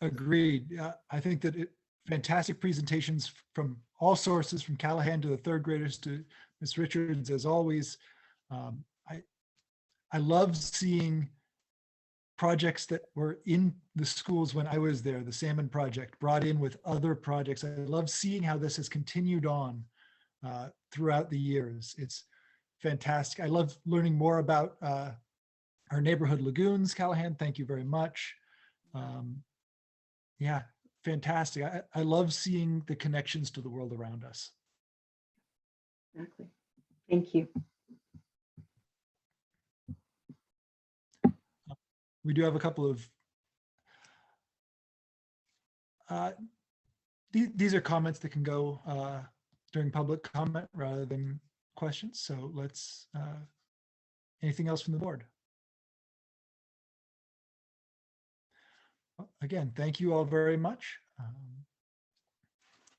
Agreed. I think that fantastic presentations from all sources, from Callahan to the third graders to Ms. Richards, as always. I love seeing projects that were in the schools when I was there, the Salmon Project, brought in with other projects. I love seeing how this has continued on throughout the years. It's fantastic. I love learning more about our neighborhood lagoons. Callahan, thank you very much. Yeah, fantastic. I love seeing the connections to the world around us. Exactly. Thank you. We do have a couple of, these are comments that can go during public comment rather than questions. So let's, anything else from the board? Again, thank you all very much.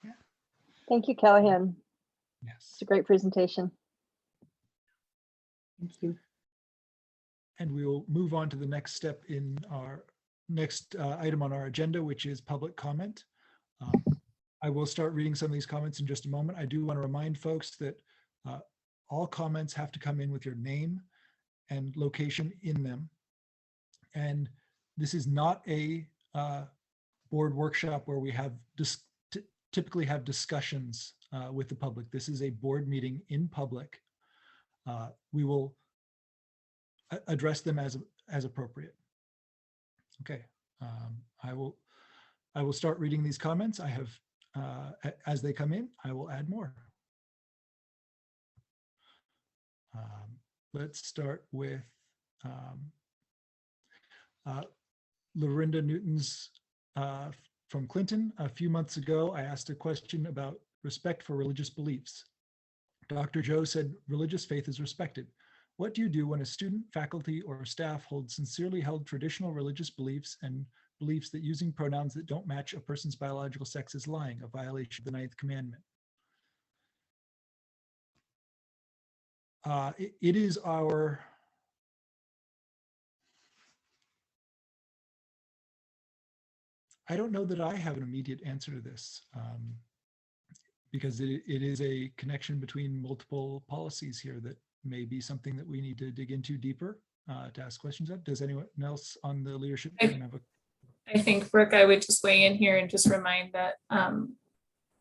Yeah. Thank you, Callahan. Yes. It's a great presentation. Thank you. And we will move on to the next step in our next item on our agenda, which is public comment. I will start reading some of these comments in just a moment. I do want to remind folks that all comments have to come in with your name and location in them. And this is not a board workshop where we have typically have discussions with the public. This is a board meeting in public. We will address them as appropriate. Okay, I will start reading these comments. I have, as they come in, I will add more. Let's start with Lorinda Newton's from Clinton. A few months ago, I asked a question about respect for religious beliefs. Dr. Joe said religious faith is respected. What do you do when a student, faculty, or staff holds sincerely held traditional religious beliefs and beliefs that using pronouns that don't match a person's biological sex is lying, a violation of the 9th commandment? It is our I don't know that I have an immediate answer to this because it is a connection between multiple policies here that may be something that we need to dig into deeper to ask questions of. Does anyone else on the leadership team have a? I think, Brooke, I would just weigh in here and just remind that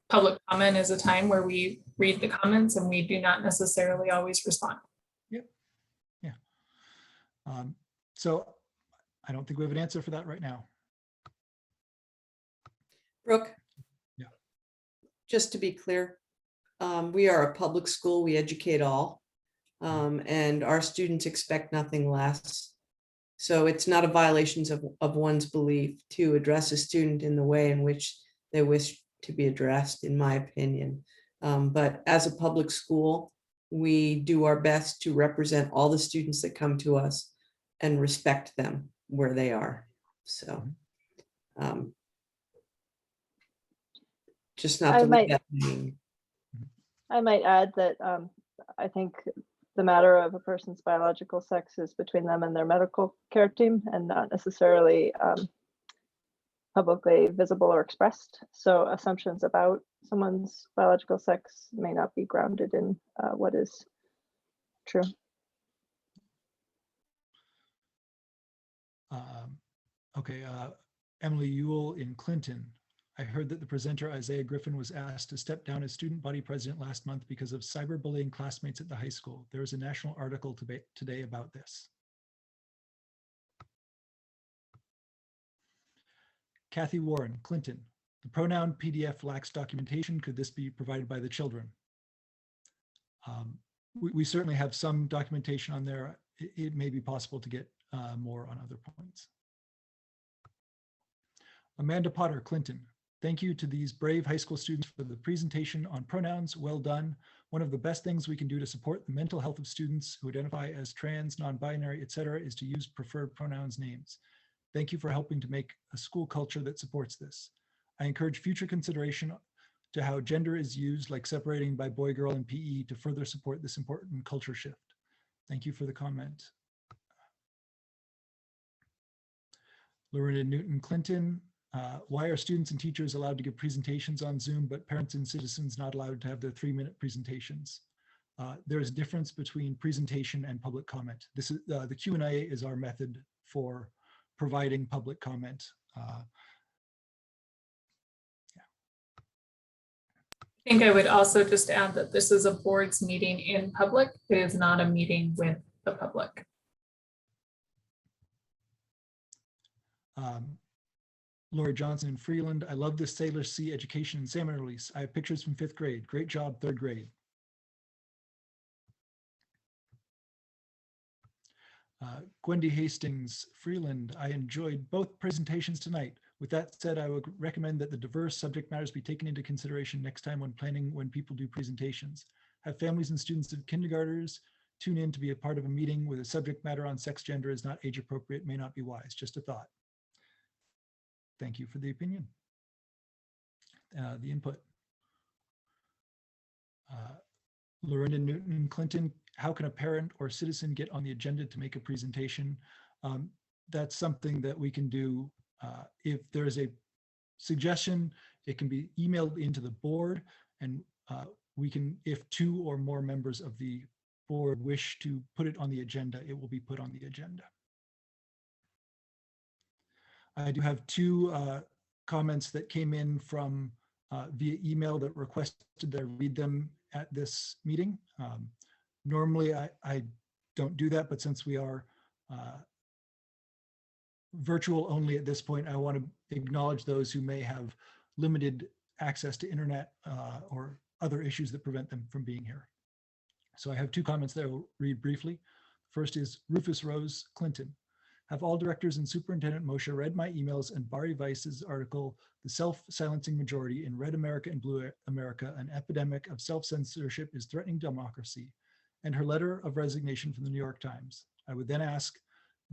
public comment is a time where we read the comments and we do not necessarily always respond. Yep. Yeah. So I don't think we have an answer for that right now. Brooke? Yeah. Just to be clear, we are a public school, we educate all, and our students expect nothing less. So it's not a violation of one's belief to address a student in the way in which they wish to be addressed, in my opinion. But as a public school, we do our best to represent all the students that come to us and respect them where they are. So just not I to leave might- that hanging. I might add that I think the matter of a person's biological sex is between them and their medical care team and not necessarily publicly visible or expressed. So assumptions about someone's biological sex may not be grounded in what is true. Okay, Emily Ewell in Clinton. I heard that the presenter Isaiah Griffin was asked to step down as student body president last month because of cyberbullying classmates at the high school. There is a national article today about this. Kathy Warren, Clinton. The pronoun PDF lacks documentation. Could this be provided by the children? We certainly have some documentation on there. It may be possible to get more on other points. Amanda Potter, Clinton. Thank you to these brave high school students for the presentation on pronouns. Well done. One of the best things we can do to support the mental health of students who identify as trans, non-binary, etc., is to use preferred pronouns names. Thank you for helping to make a school culture that supports this. I encourage future consideration to how gender is used, like separating by boy, girl, and PE, to further support this important culture shift. Thank you for the comment. Lorinda Newton Clinton. Why are students and teachers allowed to give presentations on Zoom, but parents and citizens not allowed to have their 3-minute presentations? There is a difference between presentation and public comment. This is the Q&A is our method for providing public comment. I think I would also just add that this is a board's meeting in public. It is not a meeting with the public. Lori Johnson in Freeland. I love this Sailor Sea Education and Salmon release. I have pictures from 5th grade. Great job, 3rd grade. Gwendy Hastings, Freeland. I enjoyed both presentations tonight. With that said, I would recommend that the diverse subject matters be taken into consideration next time when planning when people do presentations. Have families and students of kindergartners tune in to be a part of a meeting with a subject matter on sex, gender is not age appropriate, may not be wise. Just a thought. Thank you for the opinion, the input. Lorinda Newton Clinton, how can a parent or citizen get on the agenda to make a presentation? That's something that we can do. If there is a suggestion, it can be emailed into the board, and we can, if 2 or more members of the board wish to put it on the agenda, it will be put on the agenda. I do have 2 comments that came in from via email that requested that I read them at this meeting. Normally I don't do that, but since we are virtual only at this point, I want to acknowledge those who may have limited access to internet or other issues that prevent them from being here. So I have 2 comments that I will read briefly. First is Rufus Rose Clinton. Have all directors and Superintendent Moshe read my emails and Bari Weiss's article, The Self-Silencing Majority in Red America and Blue America, an epidemic of self-censorship is threatening democracy, and her letter of resignation from the New York Times? I would then ask,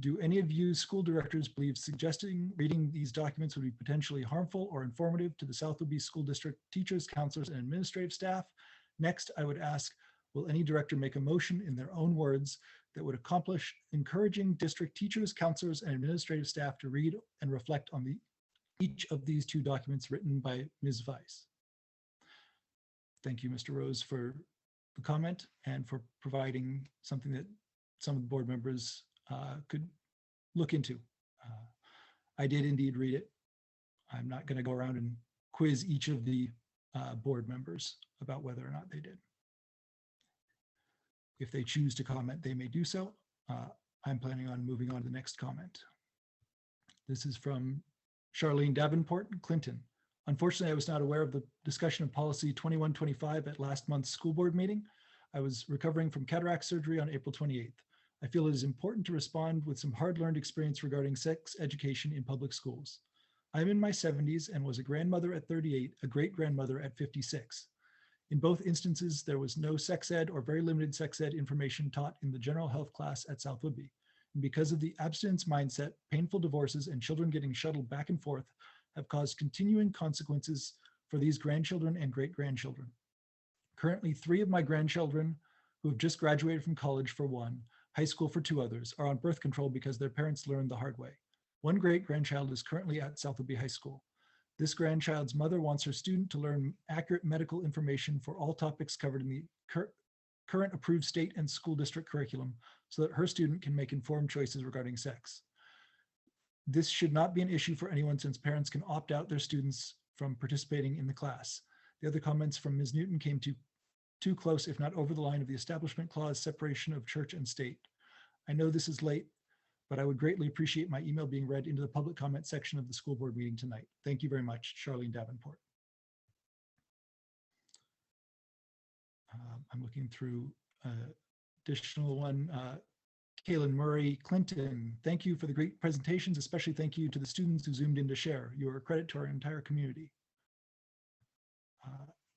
do any of you school directors believe suggesting reading these documents would be potentially harmful or informative to the South Woodby School District teachers, counselors, and administrative staff? Next, I would ask, will any director make a motion in their own words that would accomplish encouraging district teachers, counselors, and administrative staff to read and reflect on each of these 2 documents written by Ms. Weiss? Thank you, Mr. Rose, for the comment and for providing something that some of the board members could look into. I did indeed read it. I'm not going to go around and quiz each of the board members about whether or not they did. If they choose to comment, they may do so. I'm planning on moving on to the next comment. This is from Charlene Davenport, Clinton. Unfortunately, I was not aware of the discussion of policy 2125 at last month's school board meeting. I was recovering from cataract surgery on April 28th. I feel it is important to respond with some hard-learned experience regarding sex education in public schools. I'm in my 70s and was a grandmother at 38, a great-grandmother at 56. In both instances, there was no sex ed or very limited sex ed information taught in the general health class at South Whitby. And because of the abstinence mindset, painful divorces and children getting shuttled back and forth have caused continuing consequences for these grandchildren and great-grandchildren. Currently, 3 of my grandchildren who have just graduated from college for one, high school for 2 others, are on birth control because their parents learned the hard way. One great-grandchild is currently at South Whitby High School. This grandchild's mother wants her student to learn accurate medical information for all topics covered in the current approved state and school district curriculum so that her student can make informed choices regarding sex. This should not be an issue for anyone since parents can opt out their students from participating in the class. The other comments from Ms. Newton came too close, if not over the line of the Establishment Clause separation of church and state. I know this is late, but I would greatly appreciate my email being read into the public comment section of the school board meeting tonight. Thank you very much, Charlene Davenport. I'm looking through additional one. Kaylin Murray, Clinton, thank you for the great presentations, especially thank you to the students who zoomed in to share. You are a credit to our entire community.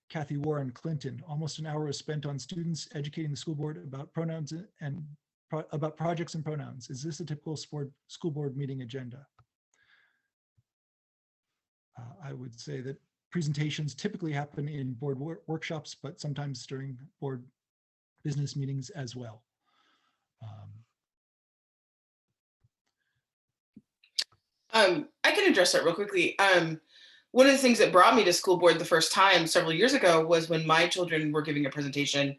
Kathy Warren, Clinton, almost an hour was spent on students educating the school board about pronouns and about projects and pronouns. Is this a typical school board meeting agenda? I would say that presentations typically happen in board workshops, but sometimes during board business meetings as well. I can address that real quickly. One of the things that brought me to school board the first time several years ago was when my children were giving a presentation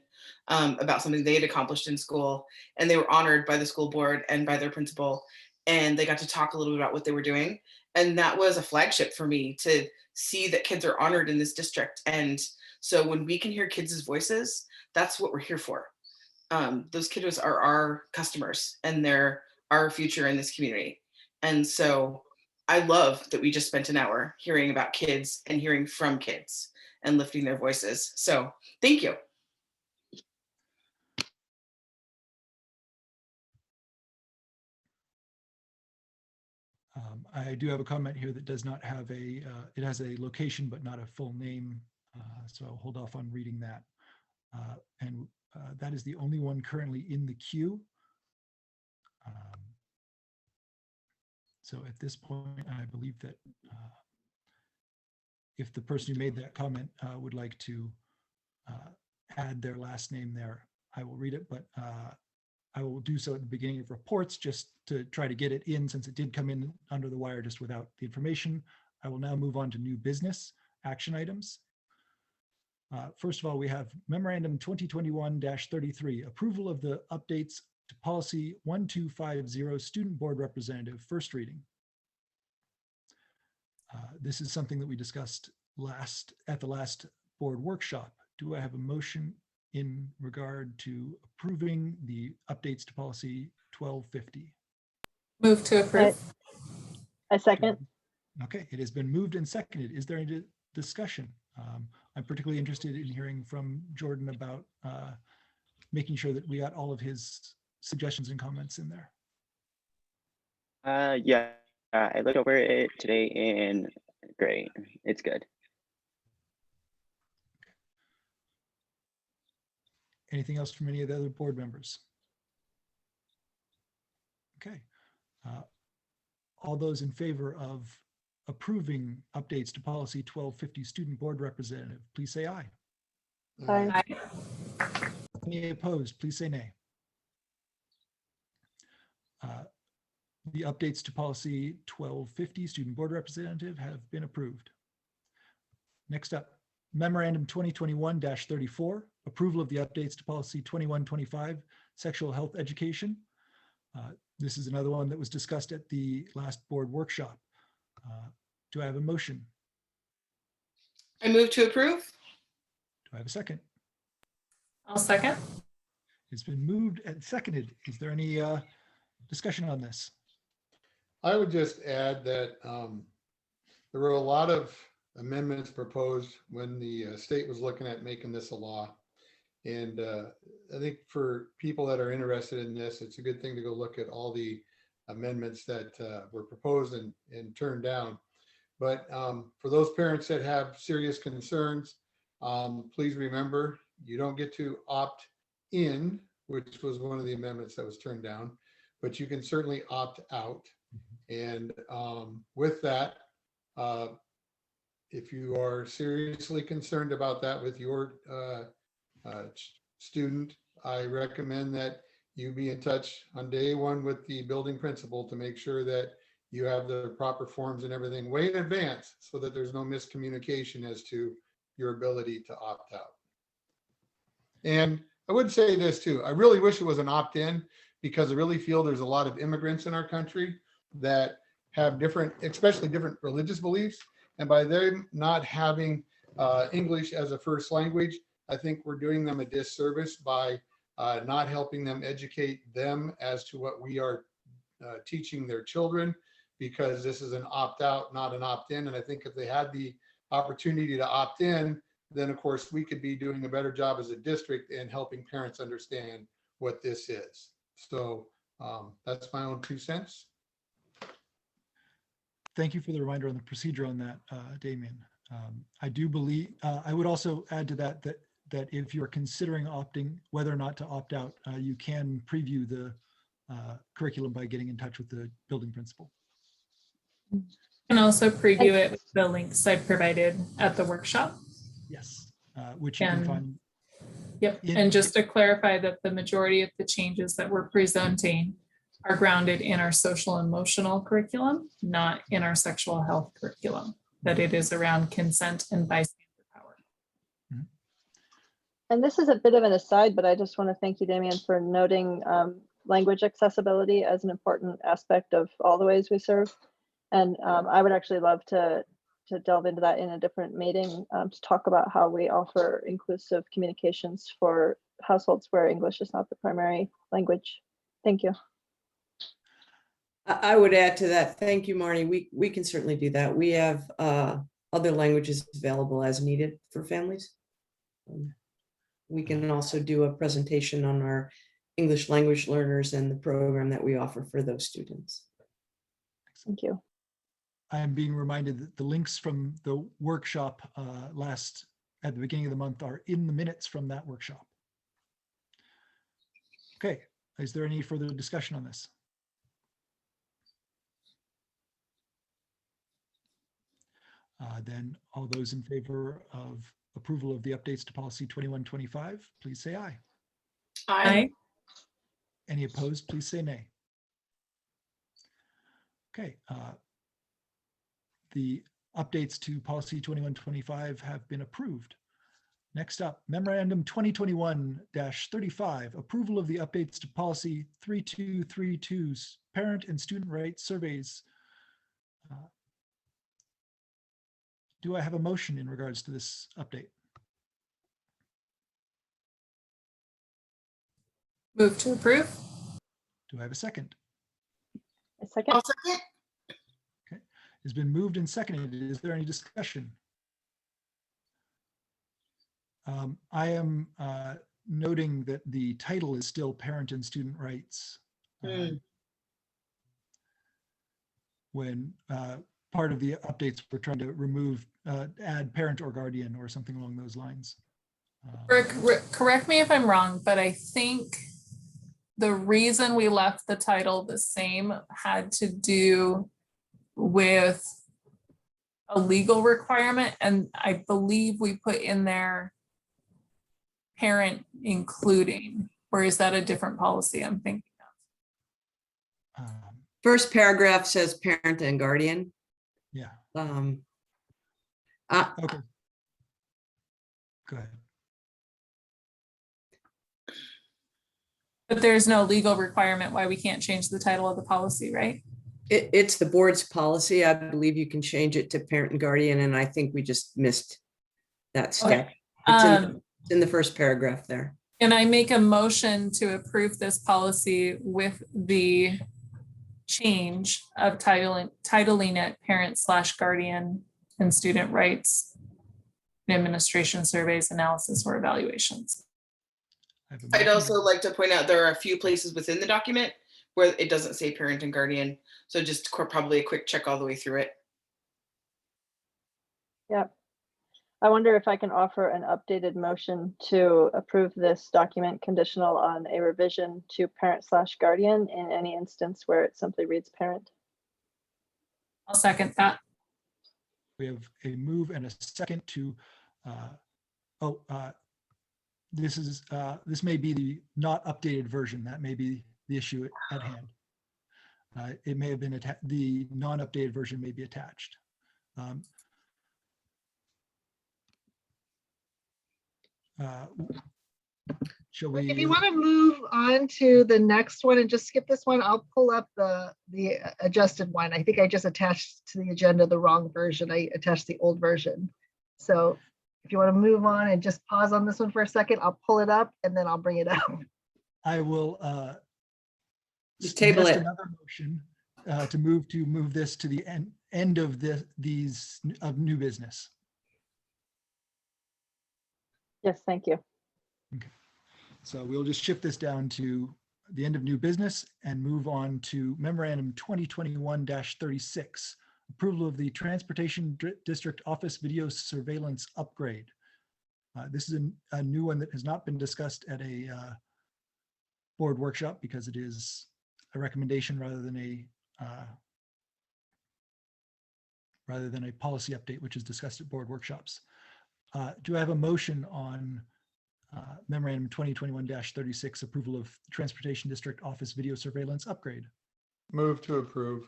about something they had accomplished in school, and they were honored by the school board and by their principal, and they got to talk a little bit about what they were doing. And that was a flagship for me to see that kids are honored in this district. And so when we can hear kids' voices, that's what we're here for. Those kiddos are our customers and they're our future in this community. And so I love that we just spent an hour hearing about kids and hearing from kids and lifting their voices. So thank you. I do have a comment here that does not have a, it has a location, but not a full name. So I'll hold off on reading that. And that is the only one currently in the queue. So at this point, I believe that if the person who made that comment would like to add their last name there, I will read it, but I will do so at the beginning of reports just to try to get it in since it did come in under the wire just without the information. I will now move on to new business action items. First of all, we have Memorandum 2021-33, approval of the updates to policy 1250, student board representative, first reading. This is something that we discussed at the last board workshop. Do I have a motion in regard to approving the updates to policy 1250? Move to approve. I second. Okay, it has been moved and seconded. Is there any discussion? I'm particularly interested in hearing from Jordan about making sure that we got all of his suggestions and comments in there. Yeah, I looked over it today and great, it's good. Anything else from any of the other board members? Okay. All those in favor of approving updates to policy 1250 student board representative, please say aye. Aye. Any opposed, please say nay. The updates to policy 1250 student board representative have been approved. Next up, Memorandum 2021-34, approval of the updates to policy 2125, sexual health education. This is another one that was discussed at the last board workshop. Do I have a motion? I move to approve. Do I have a second? I'll second. It's been moved and seconded. Is there any discussion on this? I would just add that there were a lot of amendments proposed when the state was looking at making this a law. And I think for people that are interested in this, it's a good thing to go look at all the amendments that were proposed and turned down. But for those parents that have serious concerns, please remember, you don't get to opt in, which was one of the amendments that was turned down, but you can certainly opt out. And with that, if you are seriously concerned about that with your student, I recommend that you be in touch on day one with the building principal to make sure that you have the proper forms and everything way in advance so that there's no miscommunication as to your ability to opt out. And I would say this too, I really wish it was an opt-in because I really feel there's a lot of immigrants in our country that have different, especially different religious beliefs. And by them not having English as a first language, I think we're doing them a disservice by not helping them educate them as to what we are teaching their children, because this is an opt-out, not an opt-in. And I think if they had the opportunity to opt in, then of course we could be doing a better job as a district in helping parents understand what this is. So that's my own 2 cents. Thank you for the reminder on the procedure on that, Damien. I do believe, I would also add to that, that if you're considering opting, whether or not to opt out, you can preview the curriculum by getting in touch with the building principal. You can also preview it with the links I provided at the workshop. Yes, which you can find. Yep, and just to clarify that the majority of the changes that we're presenting are grounded in our social emotional curriculum, not in our sexual health curriculum, that it is around consent and bystander power. And this is a bit of an aside, but I just want to thank you, Damien, for noting language accessibility as an important aspect of all the ways we serve. And I would actually love to delve into that in a different meeting to talk about how we offer inclusive communications for households where English is not the primary language. Thank you. I would add to that. Thank you, Marnie. We can certainly do that. We have other languages available as needed for families. We can also do a presentation on our English language learners and the program that we offer for those students. Thank you. I am being reminded that the links from the workshop at the beginning of the month are in the minutes from that workshop. Okay, is there any further discussion on this? Then all those in favor of approval of the updates to policy 2125, please say aye. Aye. Any opposed, please say nay. Okay. The updates to policy 2125 have been approved. Next up, Memorandum 2021-35, approval of the updates to policy 3232's parent and student rights surveys. Do I have a motion in regards to this update? Move to approve. Do I have a second? A second. I'll second. Okay, it's been moved and seconded. Is there any discussion? I am noting that the title is still Parent and Student Rights. When part of the updates we're trying to remove, add parent or guardian or something along those lines. Correct me if I'm wrong, but I think the reason we left the title the same had to do with a legal requirement. And I believe we put in there parent including, or is that a different policy I'm thinking of? First paragraph says parent and guardian. Yeah. Okay. Go ahead. But there's no legal requirement why we can't change the title of the policy, right? It's the board's policy. I believe you can change it to parent and guardian, and I think we just missed that step. Okay. It's in the first paragraph there. And I make a motion to approve this policy with the change of titling it parent/guardian and student rights, administration surveys, analysis, or evaluations. I'd also like to point out there are a few places within the document where it doesn't say parent and guardian. So just probably a quick check all the way through it. Yep. I wonder if I can offer an updated motion to approve this document conditional on a revision to parent/guardian in any instance where it simply reads parent. I'll second that. We have a move and a second to, this may be the not updated version. That may be the issue at hand. It may have been the non-updated version may be attached. Shall we? If you want to move on to the next one and just skip this one, I'll pull up the adjusted one. I think I just attached to the agenda the wrong version. I attached the old version. So if you want to move on and just pause on this one for a second, I'll pull it up and then I'll bring it up. I will Just table it. Another motion to move this to the end of these new business. Yes, thank you. Okay. So we'll just shift this down to the end of new business and move on to Memorandum 2021-36, approval of the Transportation District Office Video Surveillance Upgrade. This is a new one that has not been discussed at a board workshop because it is a recommendation rather than a policy update, which is discussed at board workshops. Do I have a motion on Memorandum 2021-36, approval of Transportation District Office Video Surveillance Upgrade? Move to approve.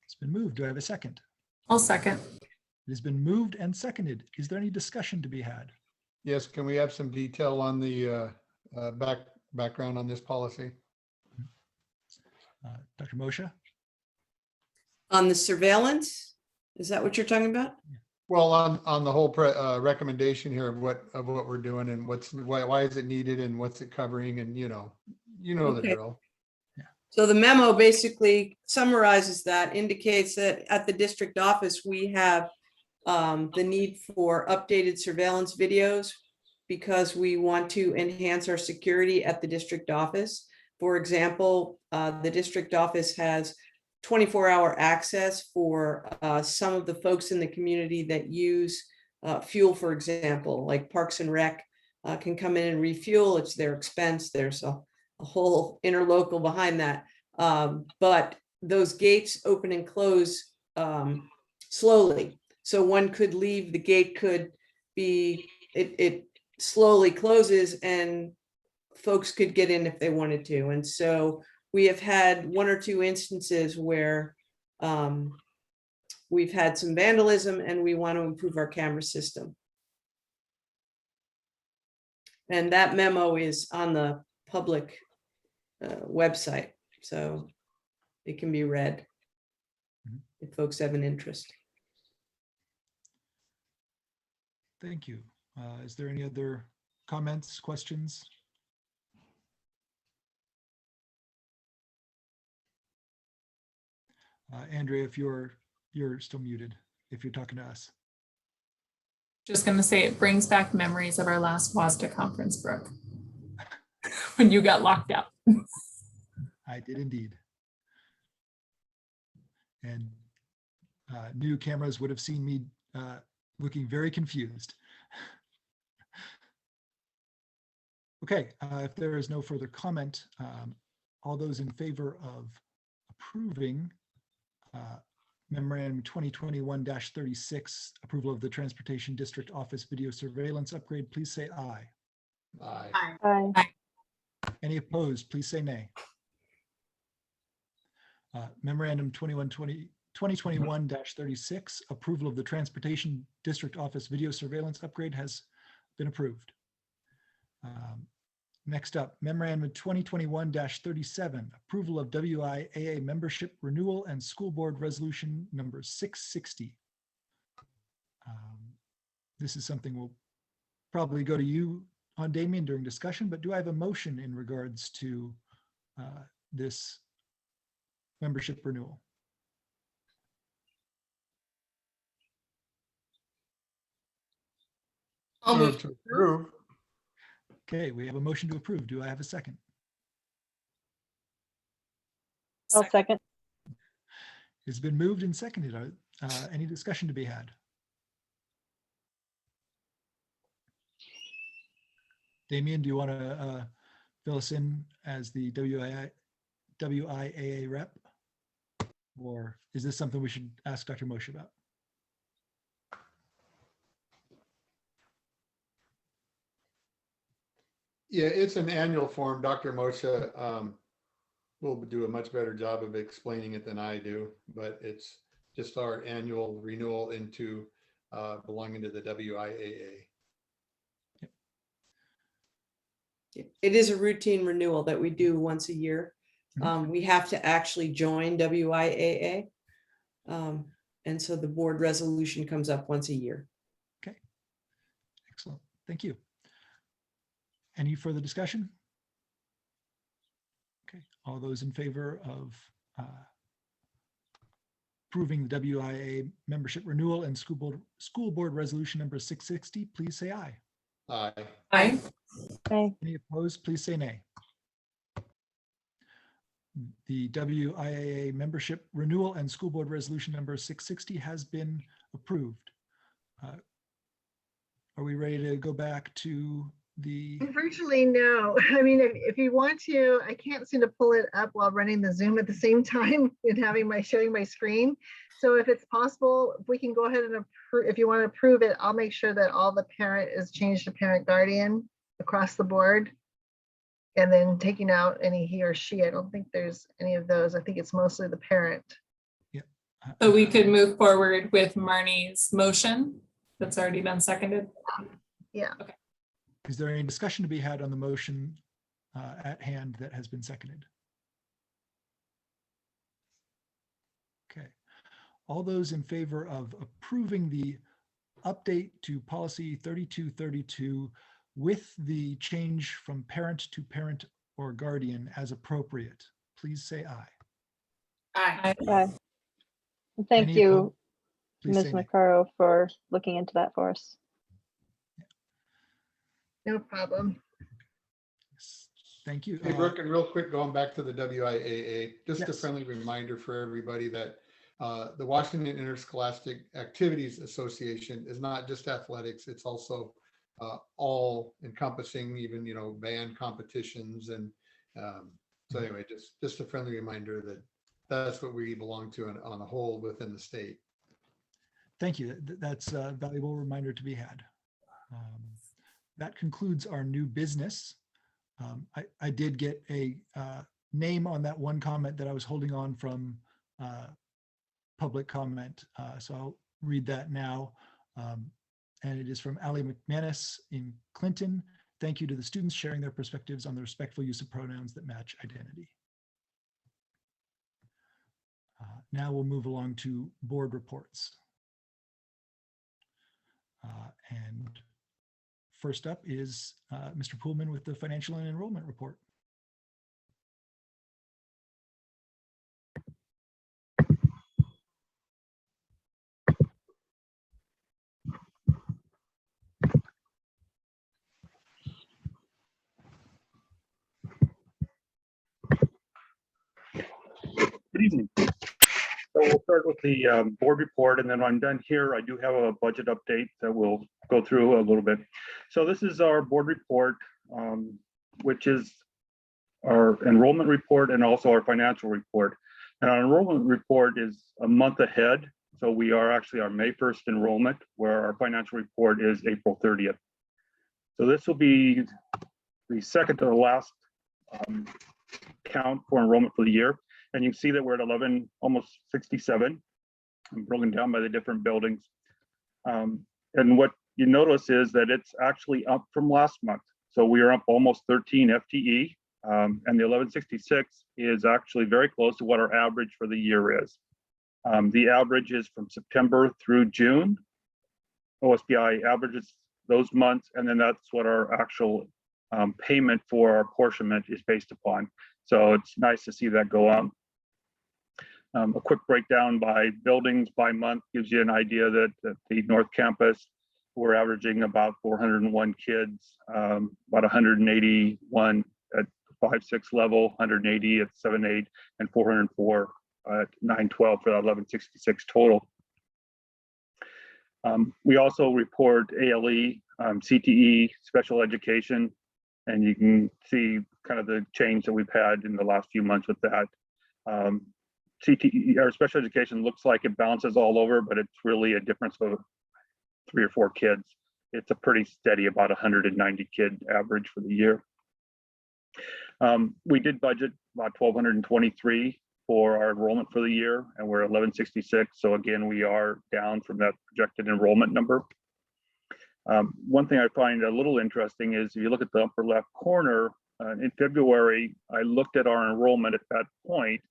It's been moved. Do I have a second? I'll second. It has been moved and seconded. Is there any discussion to be had? Yes, can we have some detail on the background on this policy? Dr. Moshe? On the surveillance, is that what you're talking about? Well, on the whole recommendation here of what we're doing and why is it needed and what's it covering, and you know the drill. So the memo basically summarizes that, indicates that at the district office, we have the need for updated surveillance videos because we want to enhance our security at the district office. For example, the district office has 24-hour access for some of the folks in the community that use fuel, for example, like Parks and Rec can come in and refuel. It's their expense. There's a whole interlocal behind that. But those gates open and close slowly. So one could leave, the gate could be, it slowly closes and folks could get in if they wanted to. And so we have had one or two instances where we've had some vandalism and we want to improve our camera system. And that memo is on the public website, so it can be read if folks have an interest. Thank you. Is there any other comments, questions? Andrea, if you're still muted, if you're talking to us. Just going to say it brings back memories of our last WASDA conference, Brooke, when you got locked out. I did indeed. And new cameras would have seen me looking very confused. Okay, if there is no further comment, all those in favor of approving Memorandum 2021-36, approval of the Transportation District Office Video Surveillance Upgrade, please say aye. Aye. Aye. Any opposed, please say nay. Memorandum 2021-36, approval of the Transportation District Office Video Surveillance Upgrade has been approved. Next up, Memorandum 2021-37, approval of WIAA membership renewal and school board resolution number 660. This is something we'll probably go to you on, Damien, during discussion, but do I have a motion in regards to this membership renewal? I'll move to approve. Okay, we have a motion to approve. Do I have a second? I'll second. It's been moved and seconded. Any discussion to be had? Damien, do you want to fill us in as the WIAA rep? Or is this something we should ask Dr. Moshe about? Yeah, it's an annual form. Dr. Moshe will do a much better job of explaining it than I do, but it's just our annual renewal into belonging to the WIAA. It is a routine renewal that we do once a year. We have to actually join WIAA. And so the board resolution comes up once a year. Okay, excellent. Thank you. Any further discussion? Okay, all those in favor of approving the WIA membership renewal and school board resolution number 660, please say aye. Aye. Aye. Aye. Any opposed, please say nay. The WIAA membership renewal and school board resolution number 660 has been approved. Are we ready to go back to the? Unfortunately, no. I mean, if you want to, I can't seem to pull it up while running the Zoom at the same time and having sharing my screen. So if it's possible, if we can go ahead and approve, if you want to approve it, I'll make sure that all the parent is changed to parent guardian across the board. And then taking out any he or she. I don't think there's any of those. I think it's mostly the parent. Yeah. So we could move forward with Marnie's motion that's already been seconded. Yeah. Okay. Is there any discussion to be had on the motion at hand that has been seconded? Okay. All those in favor of approving the update to policy 3232 with the change from parent to parent or guardian as appropriate, please say aye. Aye. Aye. And thank Any you, opposed? Please Ms. say nay. Macaro, for looking into that for us. No problem. Thank you. Hey, Brooke, and real quick, going back to the WIAA, just a Yes. friendly reminder for everybody that the Washington Interscholastic Activities Association is not just athletics, it's also all encompassing, even, band competitions. And so anyway, just a friendly reminder that that's what we belong to on the whole within the state. Thank you. That's a valuable reminder to be had. That concludes our new business. I did get a name on that one comment that I was holding on from public comment. So I'll read that now. And it is from Allie McManus in Clinton. Thank you to the students sharing their perspectives on the respectful use of pronouns that match identity. Now we'll move along to board reports. And first up is Mr. Poolman with the financial and enrollment report. Good evening. So we'll start with the board report, and then when I'm done here, I do have a budget update that we'll go through a little bit. So this is our board report, which is our enrollment report and also our financial report. And our enrollment report is a month ahead. So we are actually our May 1st enrollment, where our financial report is April 30th. So this will be the second to the last count for enrollment for the year. And you can see that we're at 11, almost 67, broken down by the different buildings. And what you notice is that it's actually up from last month. So we are up almost 13 FTE, and the 1166 is actually very close to what our average for the year is. The average is from September through June. OSBI averages those months, and then that's what our actual payment for our apportionment is based upon. So it's nice to see that go up. A quick breakdown by buildings by month gives you an idea that at the North Campus, we're averaging about 401 kids, about 181 at 5-6 level, 180 at 7-8, and 404 at 9-12 for that 1166 total. We also report ALE, CTE, special education, and you can see kind of the change that we've had in the last few months with that. CTE or special education looks like it bounces all over, but it's really a difference of 3 or 4 kids. It's a pretty steady, about 190 kid average for the year. We did budget about 1,223 for our enrollment for the year, and we're 1166. So again, we are down from that projected enrollment number. One thing I find a little interesting is if you look at the upper left corner, in February, I looked at our enrollment at that point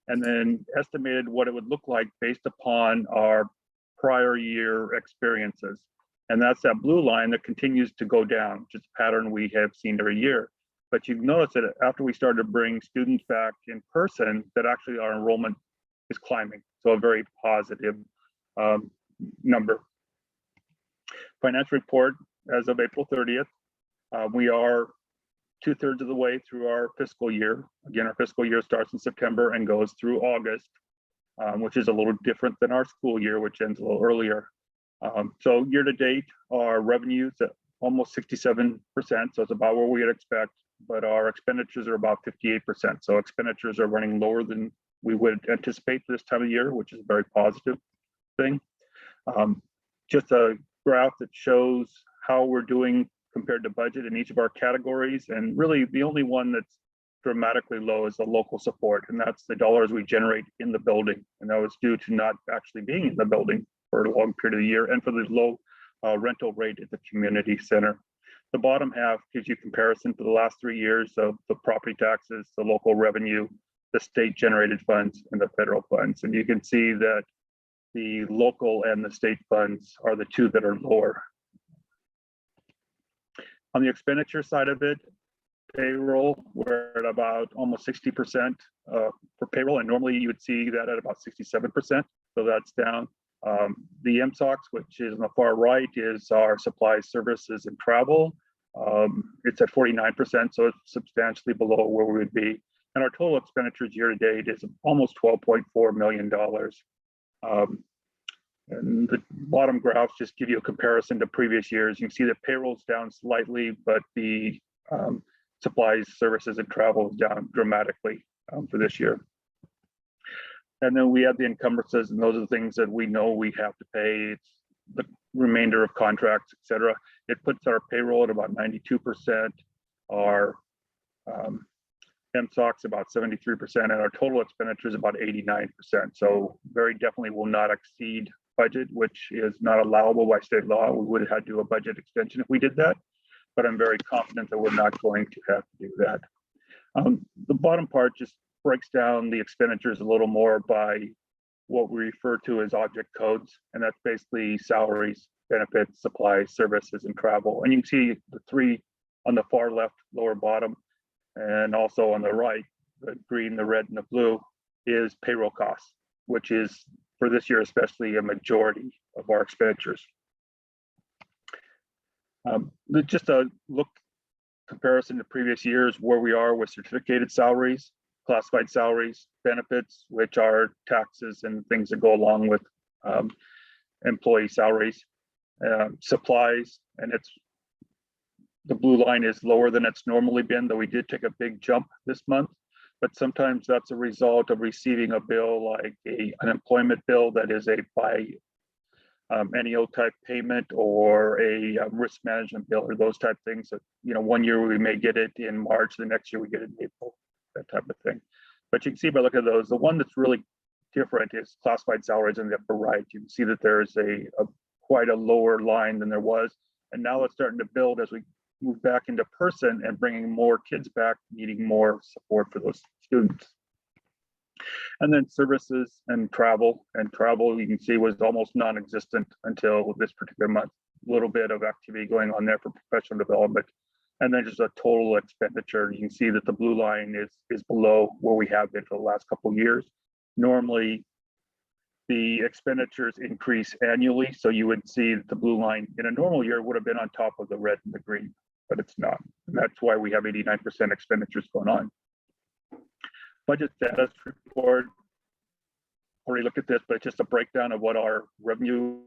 and then estimated what it would look like based upon our prior year experiences. And that's that blue line that continues to go down, just a pattern we have seen every year. But you've noticed that after we started to bring students back in person, that actually our enrollment is climbing. So a very positive number. Financial report as of April 30th. We are 2/3 of the way through our fiscal year. Again, our fiscal year starts in September and goes through August, which is a little different than our school year, which ends a little earlier. So year to date, our revenues at almost 67%. So it's about where we'd expect, but our expenditures are about 58%. So expenditures are running lower than we would anticipate this time of year, which is a very positive thing. Just a graph that shows how we're doing compared to budget in each of our categories. And really the only one that's dramatically low is the local support. And that's the dollars we generate in the building. And that was due to not actually being in the building for a long period of the year and for the low rental rate at the community center. The bottom half gives you comparison for the last 3 years of the property taxes, the local revenue, the state generated funds, and the federal funds. And you can see that the local and the state funds are the two that are lower. On the expenditure side of it, payroll, we're at about almost 60% for payroll, and normally you would see that at about 67%, so that's down. The MSOCs, which is on the far right, is our supplies, services, and travel. It's at 49%, so it's substantially below where we would be. And our total expenditures year to date is almost $12.4 million. And the bottom graphs just give you a comparison to previous years. You can see that payroll's down slightly, but the supplies, services, and travel is down dramatically for this year. And then we have the encumbrances, and those are the things that we know we have to pay. It's the remainder of contracts, et cetera. It puts our payroll at about 92%, our MSOCs about 73%, and our total expenditures about 89%. So very definitely will not exceed budget, which is not allowable by state law. We would have had to do a budget extension if we did that, but I'm very confident that we're not going to have to do that. The bottom part just breaks down the expenditures a little more by what we refer to as object codes, and that's basically salaries, benefits, supplies, services, and travel. And you can see the 3 on the far left, lower bottom, and also on the right, the green, the red, and the blue is payroll costs, which is for this year especially a majority of our expenditures. Just a look comparison to previous years where we are with certificated salaries, classified salaries, benefits, which are taxes and things that go along with employee salaries, supplies, and it's the blue line is lower than it's normally been, though we did take a big jump this month. But sometimes that's a result of receiving a bill like an unemployment bill that is a biennial type payment, or a risk management bill, or those type things that, you know, one year we may get it in March, the next year we get it in April, that type of thing. But you can see by looking at those, the one that's really different is classified salaries in the upper right. You can see that there's quite a lower line than there was, and now it's starting to build as we move back into person and bringing more kids back, needing more support for those students. And then services and travel you can see was almost non-existent until this particular month. A little bit of activity going on there for professional development, and then just a total expenditure. You can see that the blue line is below where we have been for the last couple of years, normally the expenditures increase annually. So you would see that the blue line in a normal year would have been on top of the red and the green, but it's not. And that's why we have 89% expenditures going on. Budget status report. Already looked at this, but it's just a breakdown of what our revenue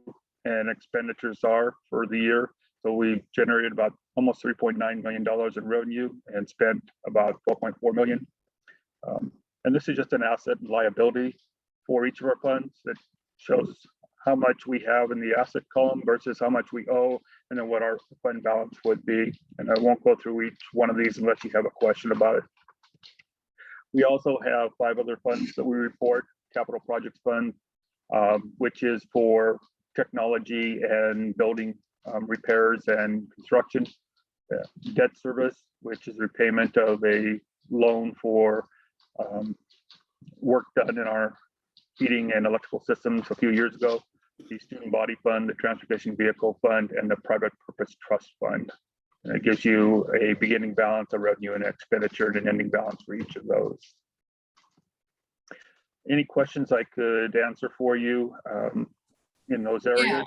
and expenditures are for the year. So we generated about almost $3.9 million in revenue and spent about $12.4 million. And this is just an asset and liability for each of our funds that shows how much we have in the asset column versus how much we owe, and then what our fund balance would be. And I won't go through each one of these unless you have a question about it. We also have 5 other funds that we report. Capital Projects Fund, which is for technology and building repairs and construction. Debt service, which is repayment of a loan for work done in our heating and electrical systems a few years ago. The Student Body Fund, the Transportation Vehicle Fund, and the Private Purpose Trust Fund. And it gives you a beginning balance of revenue and expenditure and an ending balance for each of those. Any questions I could answer for you in those areas?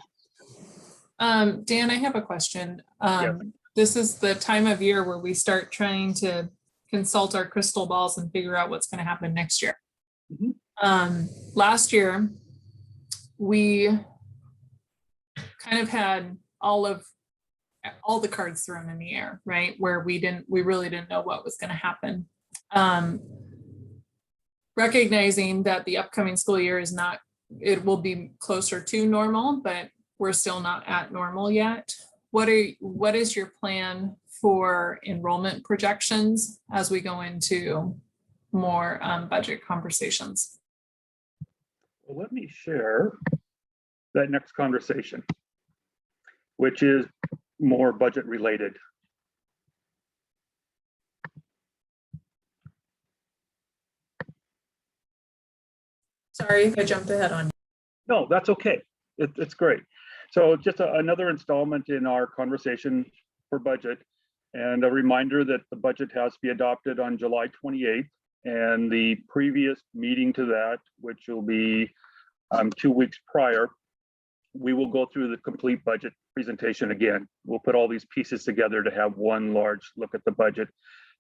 Yeah. Dan, I have a question. Yes. This is the time of year where we start trying to consult our crystal balls and figure out what's going to happen next year. Mm-hmm. Last year, we kind of had all the cards thrown in the air, right? Where we really didn't know what was going to happen. Recognizing that the upcoming school year is not, it will be closer to normal, but we're still not at normal yet. What is your plan for enrollment projections as we go into more budget conversations? Well, let me share that next conversation, which is more budget related. Sorry if I jumped ahead on you. No, that's okay. It's great. So just another installment in our conversation for budget, and a reminder that the budget has to be adopted on July 28th, and the previous meeting to that, which will be 2 weeks prior, we will go through the complete budget presentation again. We'll put all these pieces together to have one large look at the budget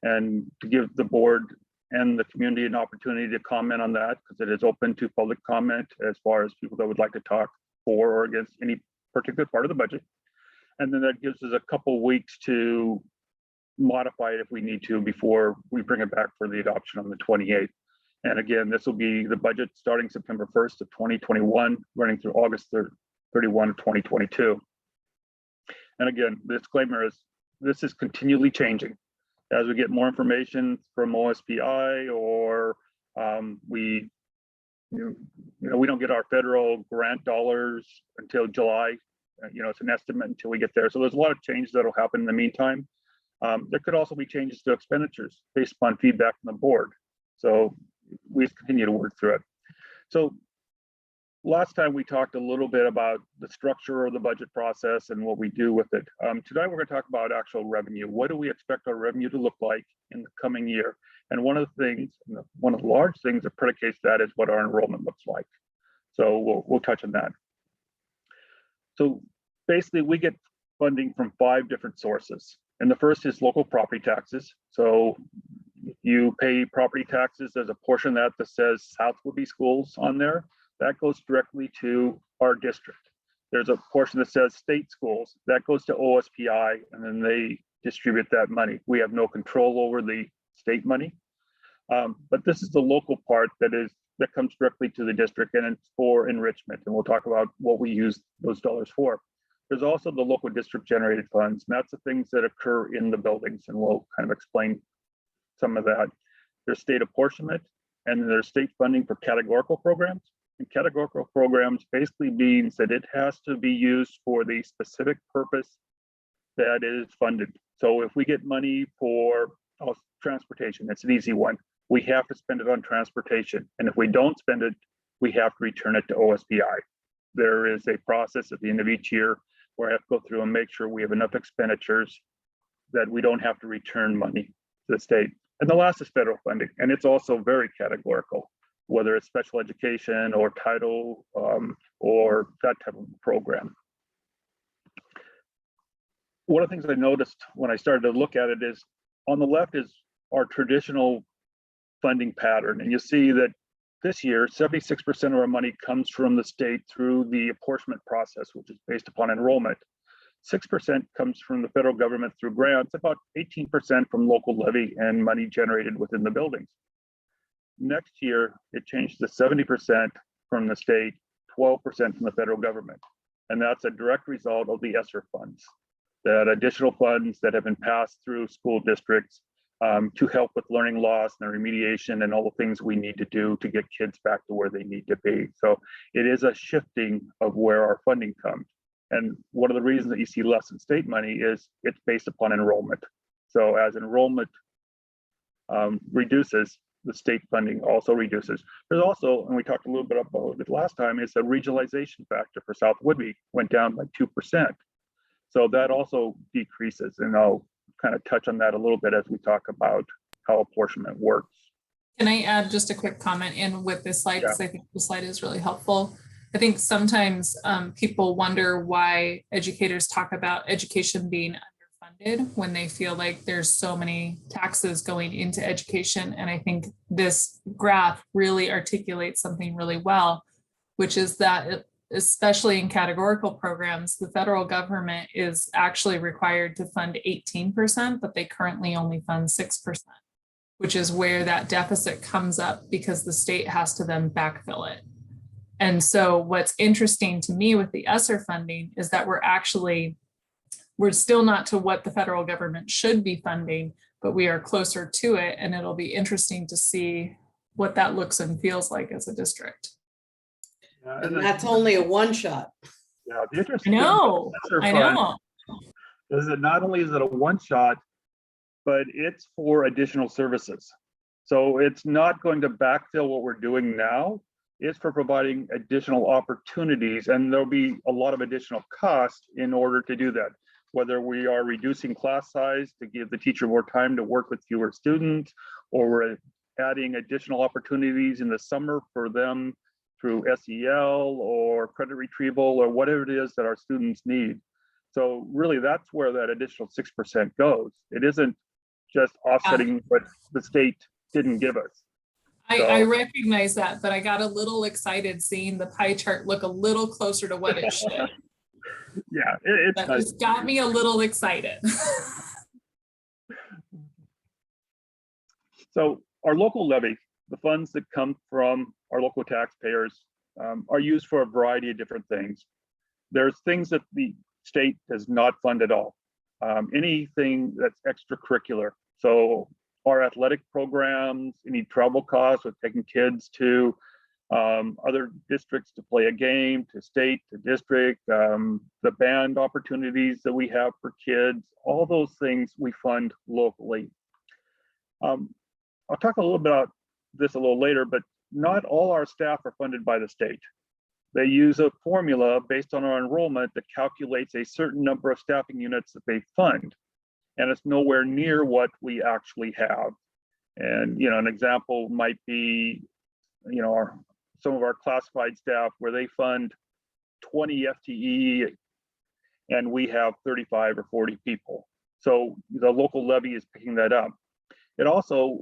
and to give the board and the community an opportunity to comment on that, because it is open to public comment as far as people that would like to talk for or against any particular part of the budget. And then that gives us a couple weeks to modify it if we need to before we bring it back for the adoption on the 28th. And again, this will be the budget starting September 1st of 2021, running through August 31 of 2022. And again, the disclaimer is this is continually changing. As we get more information from OSPI, or we don't get our federal grant dollars until July. It's an estimate until we get there. So there's a lot of changes that will happen in the meantime. There could also be changes to expenditures based upon feedback from the board. So we continue to work through it. So last time we talked a little bit about the structure of the budget process and what we do with it. Today we're going to talk about actual revenue. What do we expect our revenue to look like in the coming year? And one of the large things that predicates that is what our enrollment looks like. So we'll touch on that. So basically we get funding from 5 different sources. And the first is local property taxes. So you pay property taxes. There's a portion that says South Woodby Schools on there. That goes directly to our district. There's a portion that says state schools. That goes to OSPI, and then they distribute that money. We have no control over the state money. But this is the local part that comes directly to the district, and it's for enrichment. And we'll talk about what we use those dollars for. There's also the local district generated funds, and that's the things that occur in the buildings, and we'll kind of explain some of that. There's state apportionment, and then there's state funding for categorical programs. And categorical programs basically means that it has to be used for the specific purpose that is funded. So if we get money for transportation, it's an easy one. We have to spend it on transportation. And if we don't spend it, we have to return it to OSPI. There is a process at the end of each year where I have to go through and make sure we have enough expenditures that we don't have to return money to the state. And the last is federal funding, and it's also very categorical. whether it's special education or title or that type of program. One of the things I noticed when I started to look at it is on the left is our traditional funding pattern. And you see that this year, 76% of our money comes from the state through the apportionment process, which is based upon enrollment. 6% comes from the federal government through grants, about 18% from local levy and money generated within the buildings. Next year, it changed to 70% from the state, 12% from the federal government. And that's a direct result of the Esser Funds, that additional funds that have been passed through school districts to help with learning loss and remediation and all the things we need to do to get kids back to where they need to be. So it is a shifting of where our funding comes. And one of the reasons that you see less in state money is it's based upon enrollment. So as enrollment reduces, the state funding also reduces. There's also, and we talked a little bit about it last time, is a regionalization factor for South Whidbey went down by 2%. So that also decreases, and I'll kind of touch on that a little bit as we talk about how apportionment works. Can I add just a quick comment in with this slide? Because I think the slide is really helpful. I think sometimes people wonder why educators talk about education being underfunded when they feel like there's so many taxes going into education. And I think this graph really articulates something really well, which is that especially in categorical programs, the federal government is actually required to fund 18%, but they currently only fund 6%, which is where that deficit comes up because the state has to then backfill it. And so what's interesting to me with the Esser funding is that we're still not to what the federal government should be funding, but we are closer to it. And it'll be interesting to see what that looks and feels like as a district. And that's only a one shot. Yeah, the interesting I know. Is that not only is it a one shot, but it's for additional services. So it's not going to backfill what we're doing now. It's for providing additional opportunities, and there'll be a lot of additional cost in order to do that. Whether we are reducing class size to give the teacher more time to work with fewer students, or we're adding additional opportunities in the summer for them through SEL or credit retrieval or whatever it is that our students need. So really that's where that additional 6% goes. It isn't just offsetting what the state didn't give us. I recognize that, but I got a little excited seeing the pie chart look a little closer to what it should. Yeah, it's that nice. just got me a little excited. So our local levy, the funds that come from our local taxpayers are used for a variety of different things. There's things that the state does not fund at all. Anything that's extracurricular. So our athletic programs, any travel costs with taking kids to other districts to play a game, to state, to district, the band opportunities that we have for kids, all those things we fund locally. I'll talk a little bit about this a little later, but not all our staff are funded by the state. They use a formula based on our enrollment that calculates a certain number of staffing units that they fund. And it's nowhere near what we actually have. And, an example might be, some of our classified staff where they fund 20 FTE and we have 35 or 40 people. So the local levy is picking that up. It also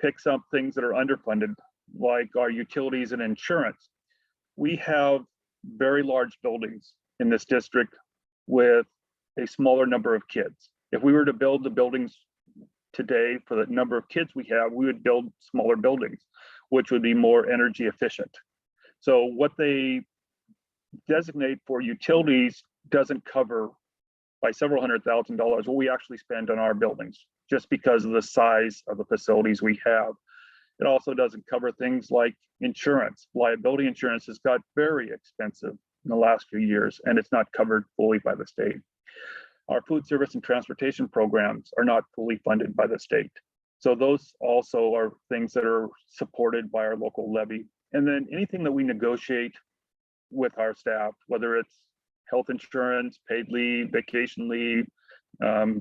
picks up things that are underfunded, like our utilities and insurance. We have very large buildings in this district with a smaller number of kids. If we were to build the buildings today for the number of kids we have, we would build smaller buildings, which would be more energy efficient. So what they designate for utilities doesn't cover by several $100,000 what we actually spend on our buildings, just because of the size of the facilities we have. It also doesn't cover things like insurance. Liability insurance has got very expensive in the last few years, and it's not covered fully by the state. Our food service and transportation programs are not fully funded by the state. So those also are things that are supported by our local levy. And then anything that we negotiate with our staff, whether it's health insurance, paid leave, vacation leave,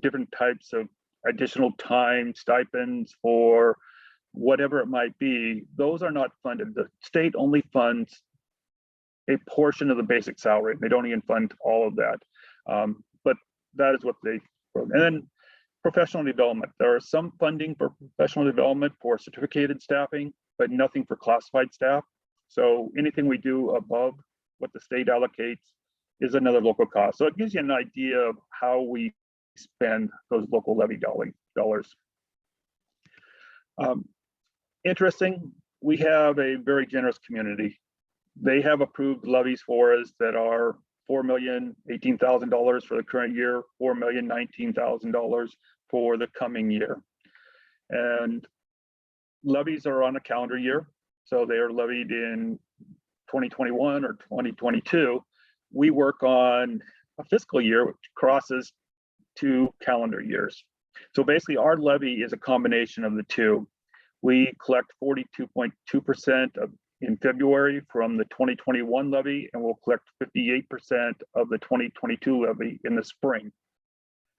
different types of additional time, stipends for whatever it might be, those are not funded. The state only funds a portion of the basic salary. They don't even fund all of that. But that is what they, and then professional development. There are some funding for professional development for certificated staffing, but nothing for classified staff. So anything we do above what the state allocates is another local cost. So it gives you an idea of how we spend those local levy dollars. Interesting, we have a very generous community. They have approved levies for us that are $4,018,000 for the current year, $4,019,000 for the coming year. And levies are on a calendar year, so they are levied in 2021 or 2022. We work on a fiscal year, which crosses 2 calendar years. So basically our levy is a combination of the two. We collect 42.2% in February from the 2021 levy, and we'll collect 58% of the 2022 levy in the spring.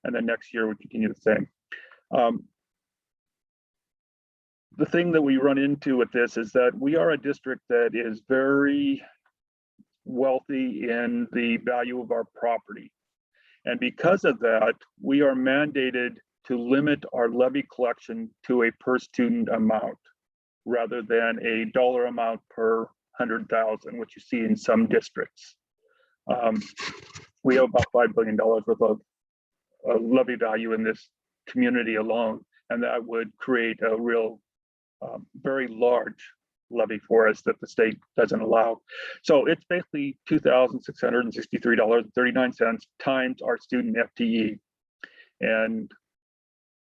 And then next year we continue the same. The thing that we run into with this is that we are a district that is very wealthy in the value of our property. And because of that, we are mandated to limit our levy collection to a per student amount rather than a dollar amount per 100,000, which you see in some districts. We have about $5 billion worth of levy value in this community alone, and that would create a real very large levy for us that the state doesn't allow. So it's basically $2,663.39 times our student FTE. And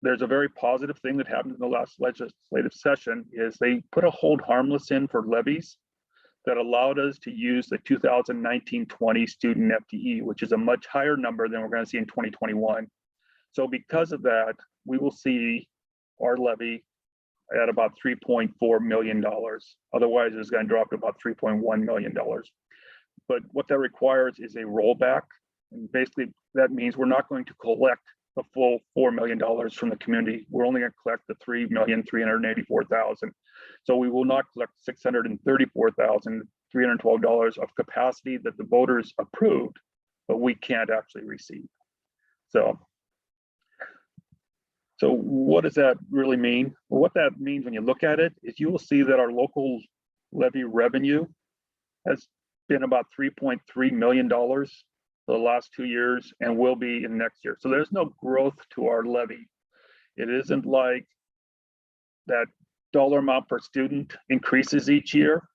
there's a very positive thing that happened in the last legislative session is they put a hold harmless in for levies that allowed us to use the 2019-20 student FTE, which is a much higher number than we're going to see in 2021. So because of that, we will see our levy at about $3.4 million. Otherwise, it's going to drop to about $3.1 million. But what that requires is a rollback. And basically, that means we're not going to collect the full $4 million from the community. We're only going to collect the $3,384,000. So we will not collect $634,312 of capacity that the voters approved, but we can't actually receive. So what does that really mean? Well, what that means when you look at it is you will see that our local levy revenue has been about $3.3 million for the last 2 years and will be in next year. So there's no growth to our levy. It isn't like that dollar amount per student increases each year,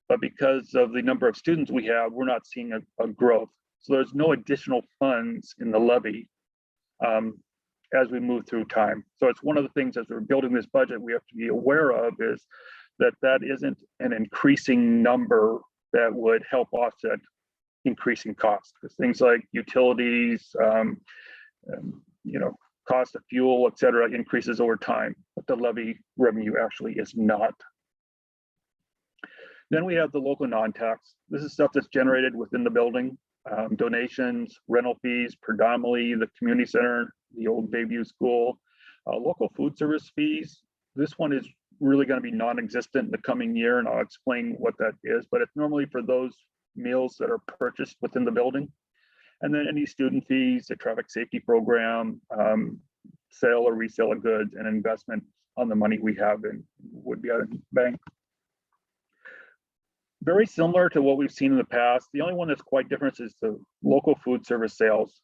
but because of the number of students we have, we're not seeing a growth. So there's no additional funds in the levy as we move through time. So it's one of the things as we're building this budget we have to be aware of is that that isn't an increasing number that would help offset increasing costs. Because things like utilities, cost of fuel, et cetera, increases over time, but the levy revenue actually is not. Then we have the local non-tax. This is stuff that's generated within the building. Donations, rental fees, predominantly the community center, the old Bayview School, local food service fees. This one is really going to be non-existent in the coming year, and I'll explain what that is, but it's normally for those meals that are purchased within the building. And then any student fees, the traffic safety program, sale or resale of goods, and investment on the money we have in would be out of the bank. Very similar to what we've seen in the past. The only one that's quite different is the local food service sales.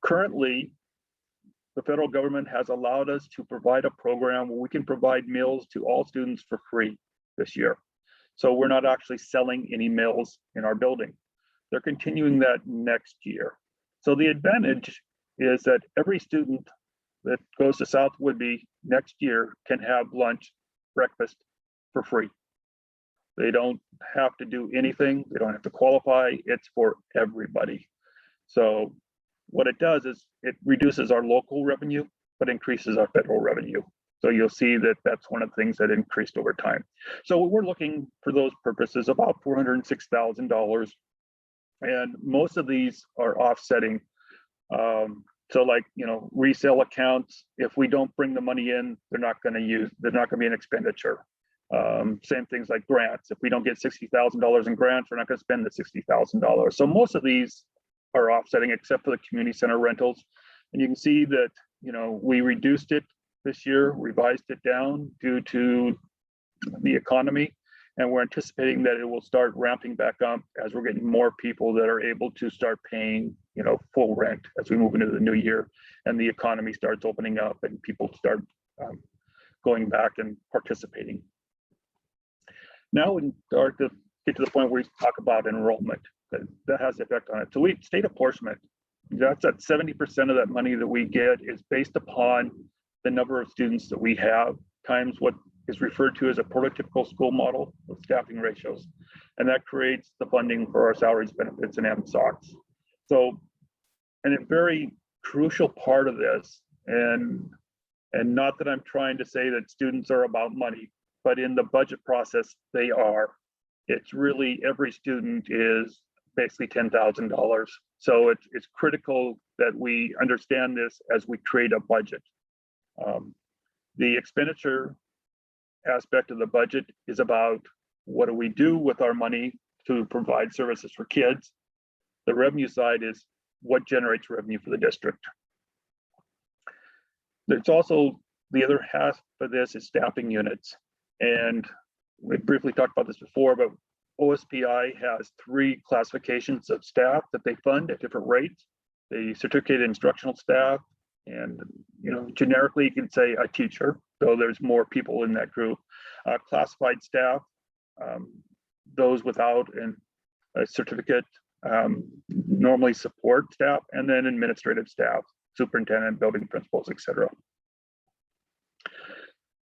Currently, the federal government has allowed us to provide a program where we can provide meals to all students for free this year. So we're not actually selling any meals in our building. They're continuing that next year. So the advantage is that every student that goes to South Woodby next year can have lunch, breakfast for free. They don't have to do anything. They don't have to qualify. It's for everybody. So what it does is it reduces our local revenue, but increases our federal revenue. So you'll see that that's one of the things that increased over time. So we're looking for those purposes about $406,000. And most of these are offsetting So like, resale accounts, if we don't bring the money in, they're not going to be an expenditure. Same things like grants. If we don't get $60,000 in grants, we're not going to spend the $60,000. So most of these are offsetting except for the community center rentals. And you can see that, we reduced it this year, revised it down due to the economy. And we're anticipating that it will start ramping back up as we're getting more people that are able to start paying, full rent as we move into the new year and the economy starts opening up and people start going back and participating. Now we start to get to the point where we talk about enrollment. That has the effect on it. So state apportionment, that's at 70% of that money that we get is based upon the number of students that we have times what is referred to as a prototypical school model with staffing ratios. And that creates the funding for our salaries, benefits, and MSOCs. So, and a very crucial part of this, and not that I'm trying to say that students are about money, but in the budget process, they are. It's really every student is basically $10,000. So it's critical that we understand this as we create a budget. The expenditure aspect of the budget is about what do we do with our money to provide services for kids. The revenue side is what generates revenue for the district. There's also the other half of this is staffing units. And we briefly talked about this before, but OSPI has 3 classifications of staff that they fund at different rates. The certificated instructional staff, and generically you can say a teacher, though there's more people in that group. Classified staff, those without a certificate, normally support staff, and then administrative staff, superintendent, building principals, etc.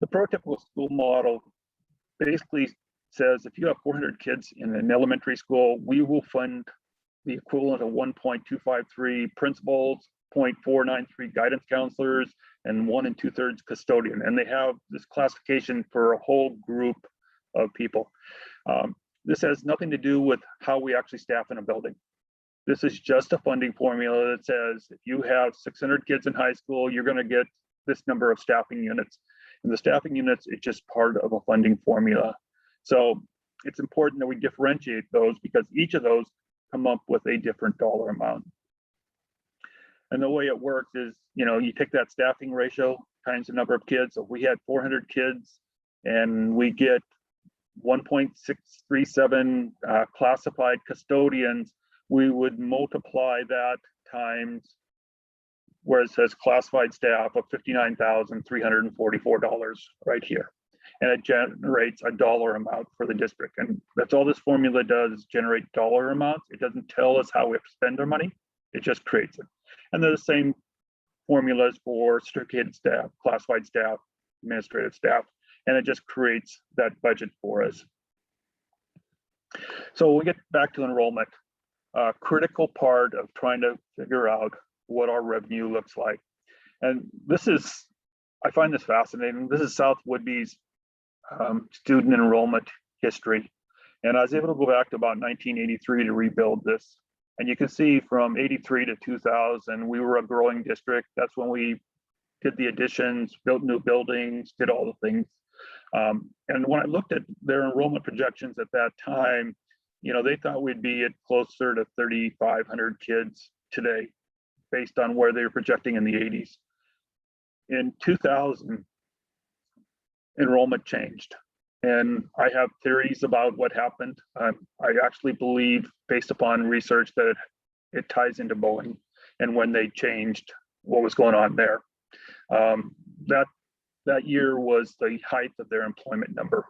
The prototypical school model basically says if you have 400 kids in an elementary school, we will fund the equivalent of 1.253 principals, 0.493 guidance counselors, and 1 2/3 custodian. And they have this classification for a whole group of people. This has nothing to do with how we actually staff in a building. This is just a funding formula that says if you have 600 kids in high school, you're going to get this number of staffing units. And the staffing units, it's just part of a funding formula. So it's important that we differentiate those because each of those come up with a different dollar amount. And the way it works is, you take that staffing ratio times the number of kids. So if we had 400 kids and we get 1.637 classified custodians, we would multiply that times where it says classified staff of $59,344 right here. And it generates a dollar amount for the district. And that's all this formula does is generate dollar amounts. It doesn't tell us how we have to spend our money. It just creates it. And they're the same formulas for certificated staff, classified staff, administrative staff, and it just creates that budget for us. So we get back to enrollment. A critical part of trying to figure out what our revenue looks like. And this is, I find this fascinating. This is South Woodby's student enrollment history. And I was able to go back to about 1983 to rebuild this. And you can see from 83 to 2000, we were a growing district. That's when we did the additions, built new buildings, did all the things. And when I looked at their enrollment projections at that time, they thought we'd be at closer to 3,500 kids today, based on where they were projecting in the 80s. In 2000, enrollment changed. And I have theories about what happened. I actually believe, based upon research, that it ties into Boeing and when they changed what was going on there. That year was the height of their employment number.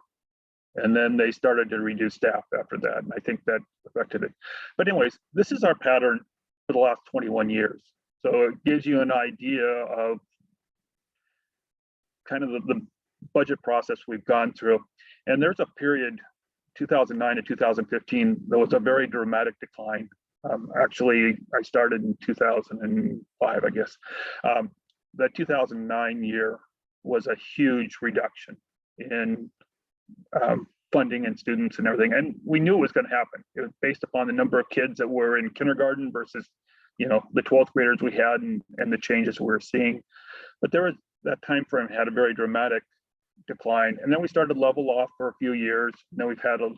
And then they started to reduce staff after that. And I think that affected it. But anyways, this is our pattern for the last 21 years. So it gives you an idea of kind of the budget process we've gone through. And there's a period, 2009 to 2015, there was a very dramatic decline. Actually, I started in 2005, I guess. The 2009 year was a huge reduction in funding and students and everything. And we knew it was going to happen. It was based upon the number of kids that were in kindergarten versus the 12th graders we had and the changes we were seeing. But there was that time frame had a very dramatic decline, and then we started to level off for a few years. And then we've had a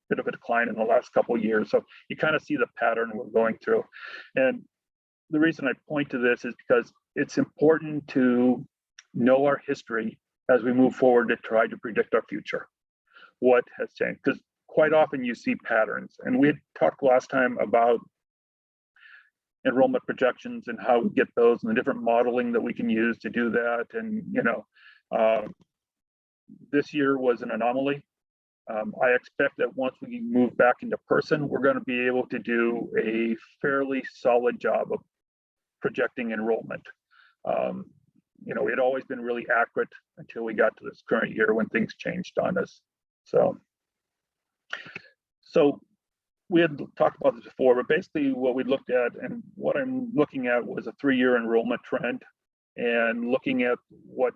bit of a decline in the last couple of years. So you kind of see the pattern we're going through. And the reason I point to this is because it's important to know our history as we move forward to try to predict our future. What has changed? Because quite often you see patterns. And we had talked last time about enrollment projections and how we get those and the different modeling that we can use to do that. And, this year was an anomaly. I expect that once we move back into person, we're going to be able to do a fairly solid job of projecting enrollment. We had always been really accurate until we got to this current year when things changed on us. So we had talked about this before, but basically what we looked at and what I'm looking at was a 3-year enrollment trend and looking at what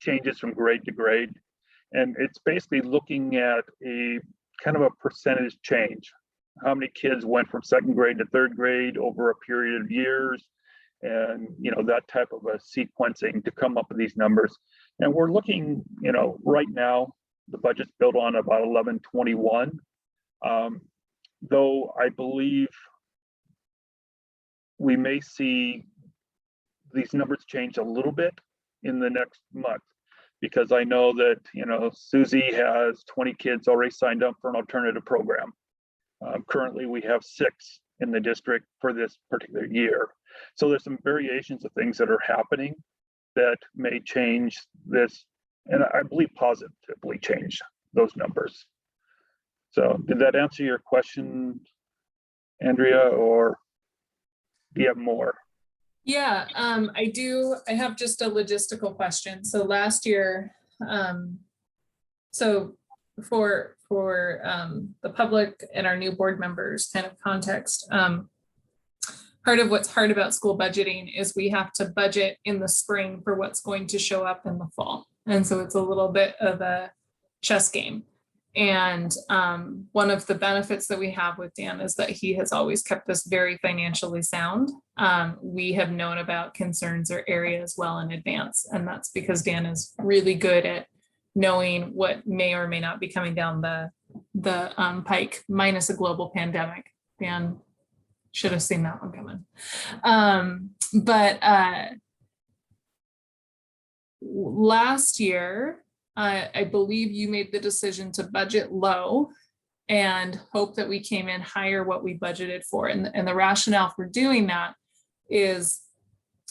changes from grade to grade. And it's basically looking at a kind of a percentage change. How many kids went from 2nd grade to 3rd grade over a period of years, and that type of a sequencing to come up with these numbers. And we're looking, right now, the budget's built on about 1121. Though I believe we may see these numbers change a little bit in the next month, because I know that, Susie has 20 kids already signed up for an alternative program. Currently, we have 6 in the district for this particular year. So there's some variations of things that are happening that may change this, and I believe positively change those numbers. So did that answer your question, Andrea, or do you have more? Yeah, I do. I have just a logistical question. So last year, so for the public and our new board members kind of context, part of what's hard about school budgeting is we have to budget in the spring for what's going to show up in the fall. And so it's a little bit of a chess game. And one of the benefits that we have with Dan is that he has always kept us very financially sound. We have known about concerns or areas well in advance. And that's because Dan is really good at knowing what may or may not be coming down the pike, minus a global pandemic. Dan should have seen that one coming. Last year, I believe you made the decision to budget low and hope that we came in higher what we budgeted for. And the rationale for doing that is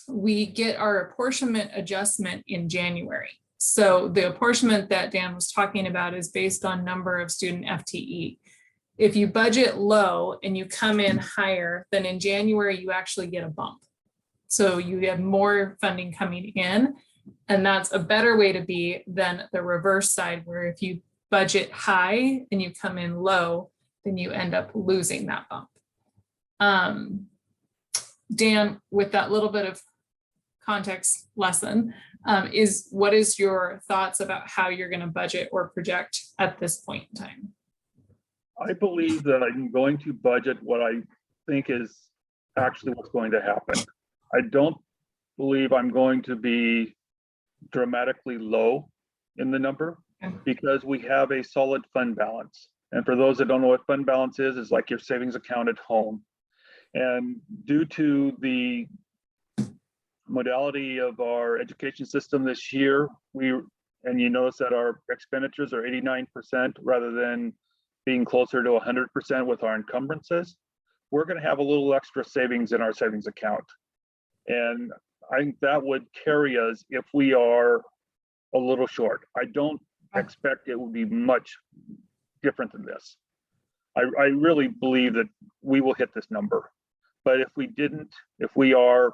we get our apportionment adjustment in January. So the apportionment that Dan was talking about is based on number of student FTE. If you budget low and you come in higher, then in January, you actually get a bump. So you have more funding coming in. And that's a better way to be than the reverse side, where if you budget high and you come in low, then you end up losing that bump. Dan, with that little bit of context lesson, what is your thoughts about how you're going to budget or project at this point in time? I believe that I'm going to budget what I think is actually what's going to happen. I don't believe I'm going to be dramatically low in the number because we have a solid fund balance. And for those that don't know what fund balance is like your savings account at home. And due to the modality of our education system this year, and you notice that our expenditures are 89% rather than being closer to 100% with our encumbrances, we're going to have a little extra savings in our savings account. And I think that would carry us if we are a little short. I don't expect it will be much different than this. I really believe that we will hit this number. But if we didn't, if we are,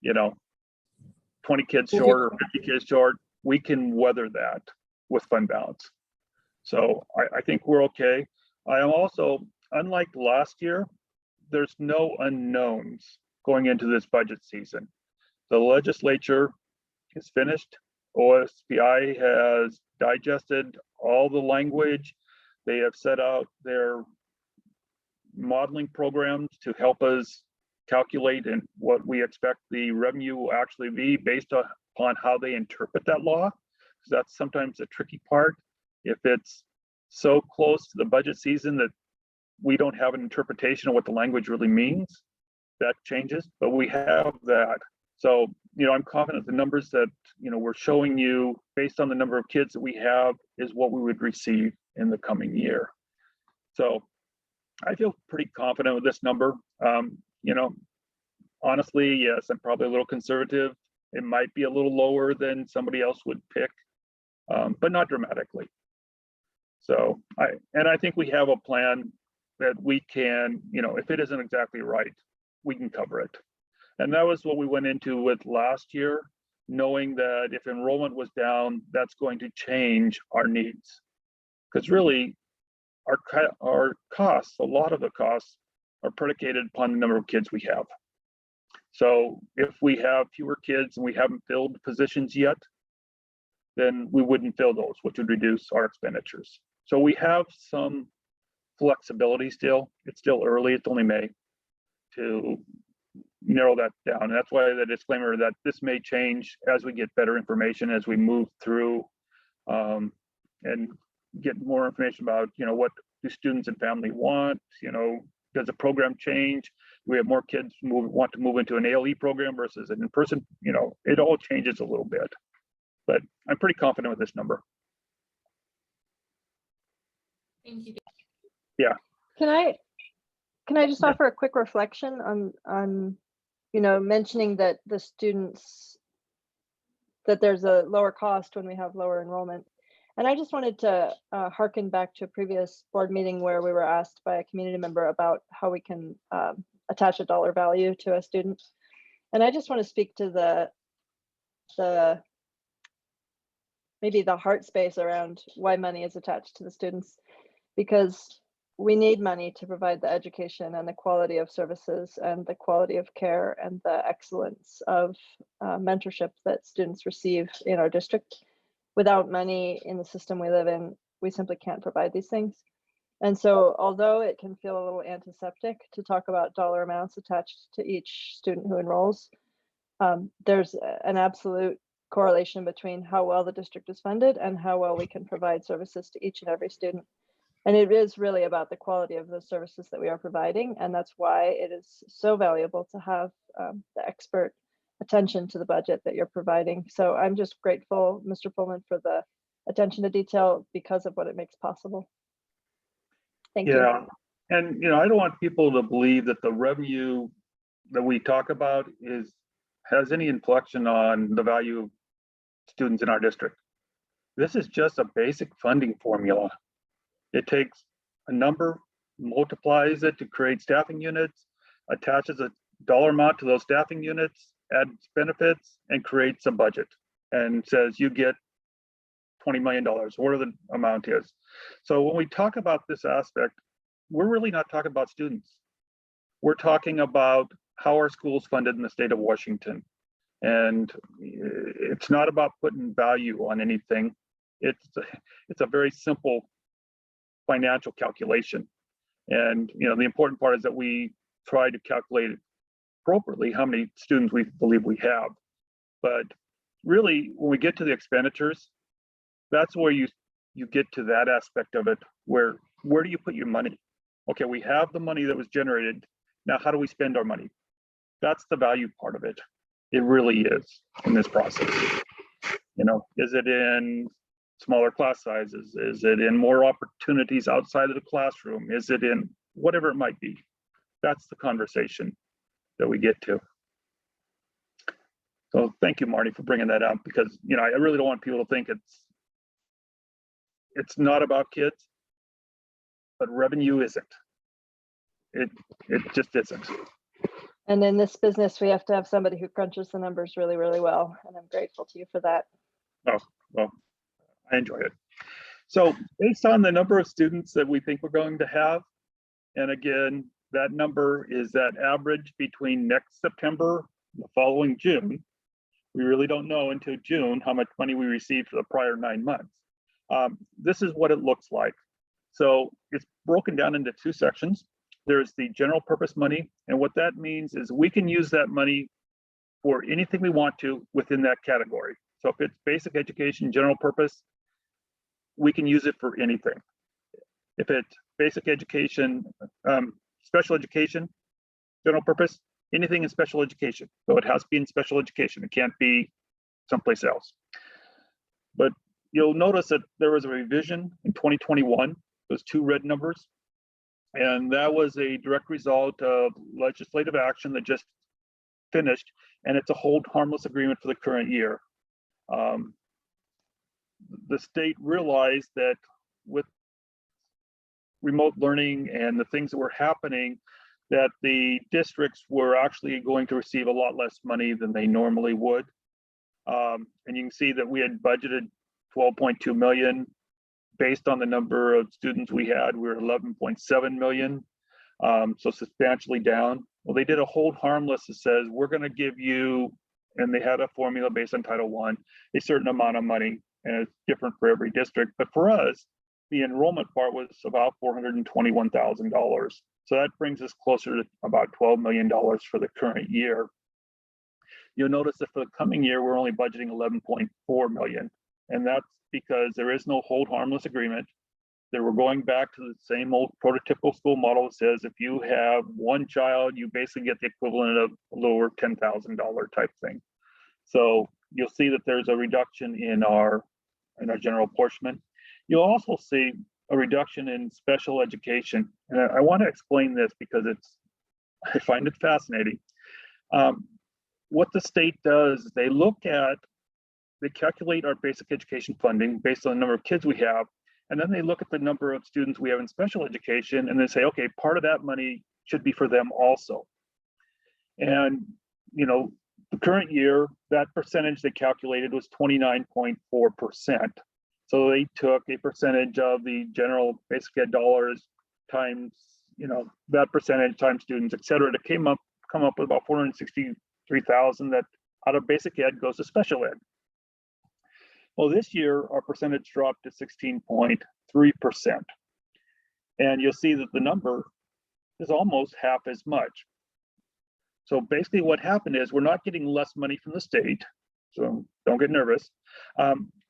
20 kids short or 50 kids short, we can weather that with fund balance. So I think we're okay. I am also, unlike last year, there's no unknowns going into this budget season. The legislature is finished. OSPI has digested all the language. They have set out their modeling programs to help us calculate and what we expect the revenue will actually be based upon how they interpret that law. Because that's sometimes the tricky part. If it's so close to the budget season that we don't have an interpretation of what the language really means, that changes, but we have that. So, I'm confident the numbers that, we're showing you based on the number of kids that we have is what we would receive in the coming year. So I feel pretty confident with this number. Honestly, yes, I'm probably a little conservative. It might be a little lower than somebody else would pick, but not dramatically. So I think we have a plan that we can, if it isn't exactly right, we can cover it. And that was what we went into with last year, knowing that if enrollment was down, that's going to change our needs. Because really, our costs, a lot of the costs are predicated upon the number of kids we have. So if we have fewer kids and we haven't filled positions yet, then we wouldn't fill those, which would reduce our expenditures. So we have some flexibility still. It's still early, it's only May, to narrow that down. And that's why the disclaimer that this may change as we get better information, as we move through and get more information about, what do students and family want, does the program change? Do we have more kids want to move into an ALE program versus an in-person? It all changes a little bit, but I'm pretty confident with this number. Thank you. Yeah. Can I just offer a quick reflection on mentioning that the students, that there's a lower cost when we have lower enrollment. And I just wanted to harken back to a previous board meeting where we were asked by a community member about how we can attach a dollar value to a student. And I just want to speak to maybe the heart space around why money is attached to the students, because we need money to provide the education and the quality of services and the quality of care and the excellence of mentorship that students receive in our district. Without money in the system we live in, we simply can't provide these things. And so although it can feel a little antiseptic to talk about dollar amounts attached to each student who enrolls, there's an absolute correlation between how well the district is funded and how well we can provide services to each and every student. And it is really about the quality of the services that we are providing. And that's why it is so valuable to have the expert attention to the budget that you're providing. So I'm just grateful, Mr. Pullman, for the attention to detail because of what it makes possible. Thank you. Yeah, and I don't want people to believe that the revenue that we talk about has any inflection on the value of students in our district. This is just a basic funding formula. It takes a number, multiplies it to create staffing units, attaches a dollar amount to those staffing units, adds benefits, and creates a budget and says you get $20 million, whatever the amount is. So when we talk about this aspect, we're really not talking about students. We're talking about how our schools funded in the state of Washington. And it's not about putting value on anything. It's a very simple financial calculation. And the important part is that we try to calculate appropriately how many students we believe we have. But really, when we get to the expenditures, that's where you get to that aspect of it, where do you put your money? Okay, we have the money that was generated. Now, how do we spend our money? That's the value part of it. It really is in this process. Is it in smaller class sizes? Is it in more opportunities outside of the classroom? Is it in whatever it might be? That's the conversation that we get to. So thank you, Marty, for bringing that up, because I really don't want people to think it's not about kids, but revenue isn't. It just isn't. And in this business, we have to have somebody who crunches the numbers really, really well. And I'm grateful to you for that. Oh, well, I enjoy it. So based on the number of students that we think we're going to have, and again, that number is that average between next September and the following June. We really don't know until June how much money we received for the prior 9 months. This is what it looks like. So it's broken down into two sections. there's the general purpose money. And what that means is we can use that money for anything we want to within that category. So if it's basic education, general purpose, we can use it for anything. If it's basic education, special education, general purpose, anything in special education. So it has to be in special education. It can't be someplace else. But you'll notice that there was a revision in 2021, those two red numbers. And that was a direct result of legislative action that just finished, and it's a hold harmless agreement for the current year. The state realized that with remote learning and the things that were happening, that the districts were actually going to receive a lot less money than they normally would. And you can see that we had budgeted 12.2 million. Based on the number of students we had, we were 11.7 million, so substantially down. Well, they did a hold harmless that says we're going to give you, and they had a formula based on Title I, a certain amount of money, and it's different for every district. But for us, the enrollment part was about $421,000. So that brings us closer to about $12 million for the current year. You'll notice that for the coming year, we're only budgeting 11.4 million, and that's because there is no hold harmless agreement. That we're going back to the same old prototypical school model that says if you have one child, you basically get the equivalent of a lower $10,000 type thing. So you'll see that there's a reduction in our general apportionment. You'll also see a reduction in special education. And I want to explain this because I find it fascinating. What the state does is they calculate our basic education funding based on the number of kids we have, and then they look at the number of students we have in special education, and they say, okay, part of that money should be for them also. And, you know, the current year, that percentage they calculated was 29.4%. So they took a percentage of the general basic ed dollars times, you know, that percentage times students, et cetera, to come up with about 463,000 that out of basic ed goes to special ed. Well, this year, our percentage dropped to 16.3%. And you'll see that the number is almost half as much. So basically what happened is we're not getting less money from the state, so don't get nervous.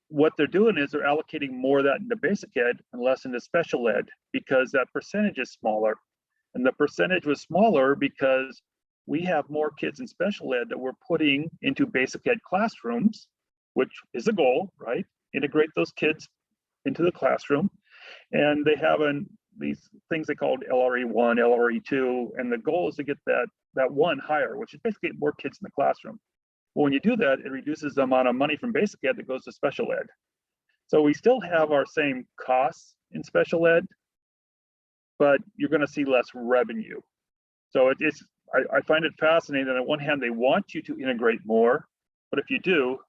What they're doing is they're allocating more of that into basic ed and less into special ed because that percentage is smaller. And the percentage was smaller because we have more kids in special ed that we're putting into basic ed classrooms, which is the goal, right? Integrate those kids into the classroom. And they have these things they called LRE1, LRE2, and the goal is to get that one higher, which is basically more kids in the classroom. Well, when you do that, it reduces the amount of money from basic ed that goes to special ed. So we still have our same costs in special ed, but you're gonna see less revenue. So I find it fascinating that on one hand, they want you to integrate more, but if you do,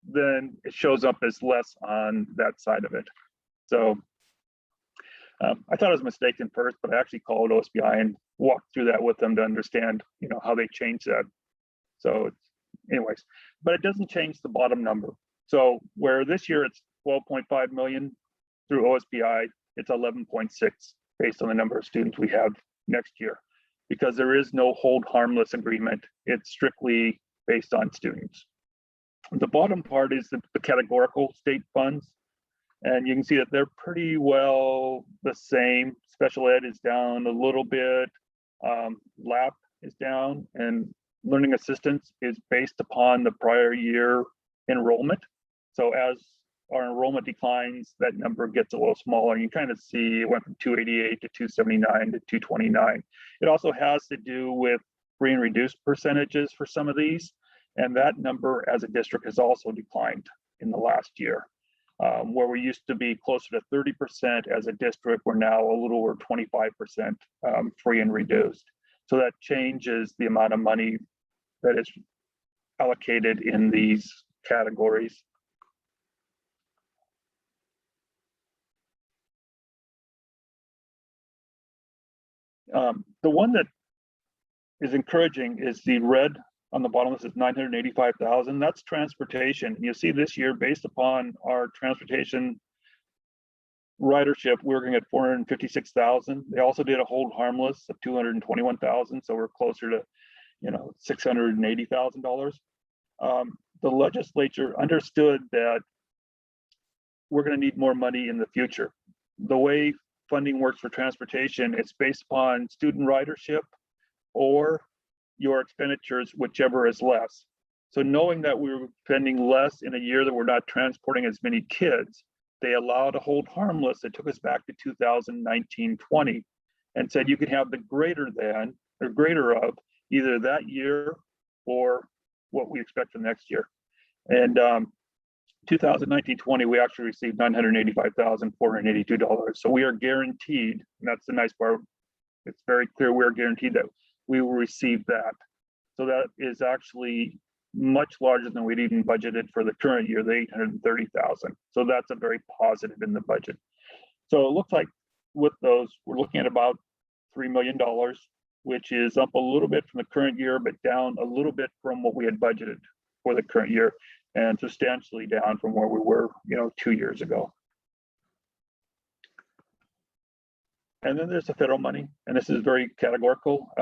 then it shows up as less on that side of it. So I thought it was a mistake at first, but I actually called OSBI and walked through that with them to understand, you know, how they changed that. So anyways, but it doesn't change the bottom number. So where this year it's 12.5 million through OSBI, it's 11.6 based on the number of students we have next year, because there is no hold harmless agreement. It's strictly based on students. The bottom part is the categorical state funds. And you can see that they're pretty well the same. Special ed is down a little bit. LAP is down, and learning assistance is based upon the prior year enrollment. So as our enrollment declines, that number gets a little smaller. You kind of see it went from 288 to 279 to 229. It also has to do with free and reduced percentages for some of these. And that number as a district has also declined in the last year. Where we used to be closer to 30% as a district, we're now a little over 25% free and reduced. So that changes the amount of money that is allocated in these categories. The one that is encouraging is the red on the bottom. This is 985,000. That's transportation. And you see this year, based upon our transportation ridership, we're looking at 456,000. They also did a hold harmless of 221,000. So we're closer to, $680,000. The legislature understood that we're going to need more money in the future. The way funding works for transportation, it's based upon student ridership or your expenditures, whichever is less. So knowing that we were spending less in a year that we're not transporting as many kids, they allowed a hold harmless that took us back to 2019-20 and said you could have the greater than or greater of either that year or what we expect for next year. And 2019-20, we actually received $985,482. So we are guaranteed, and that's the nice part, it's very clear we're guaranteed that we will receive that. So that is actually much larger than we'd even budgeted for the current year, the 830,000. So that's a very positive in the budget. So it looks like with those, we're looking at about $3 million, which is up a little bit from the current year, but down a little bit from what we had budgeted for the current year, and substantially down from where we were, 2 years ago. And then there's the federal money, and this is very categorical.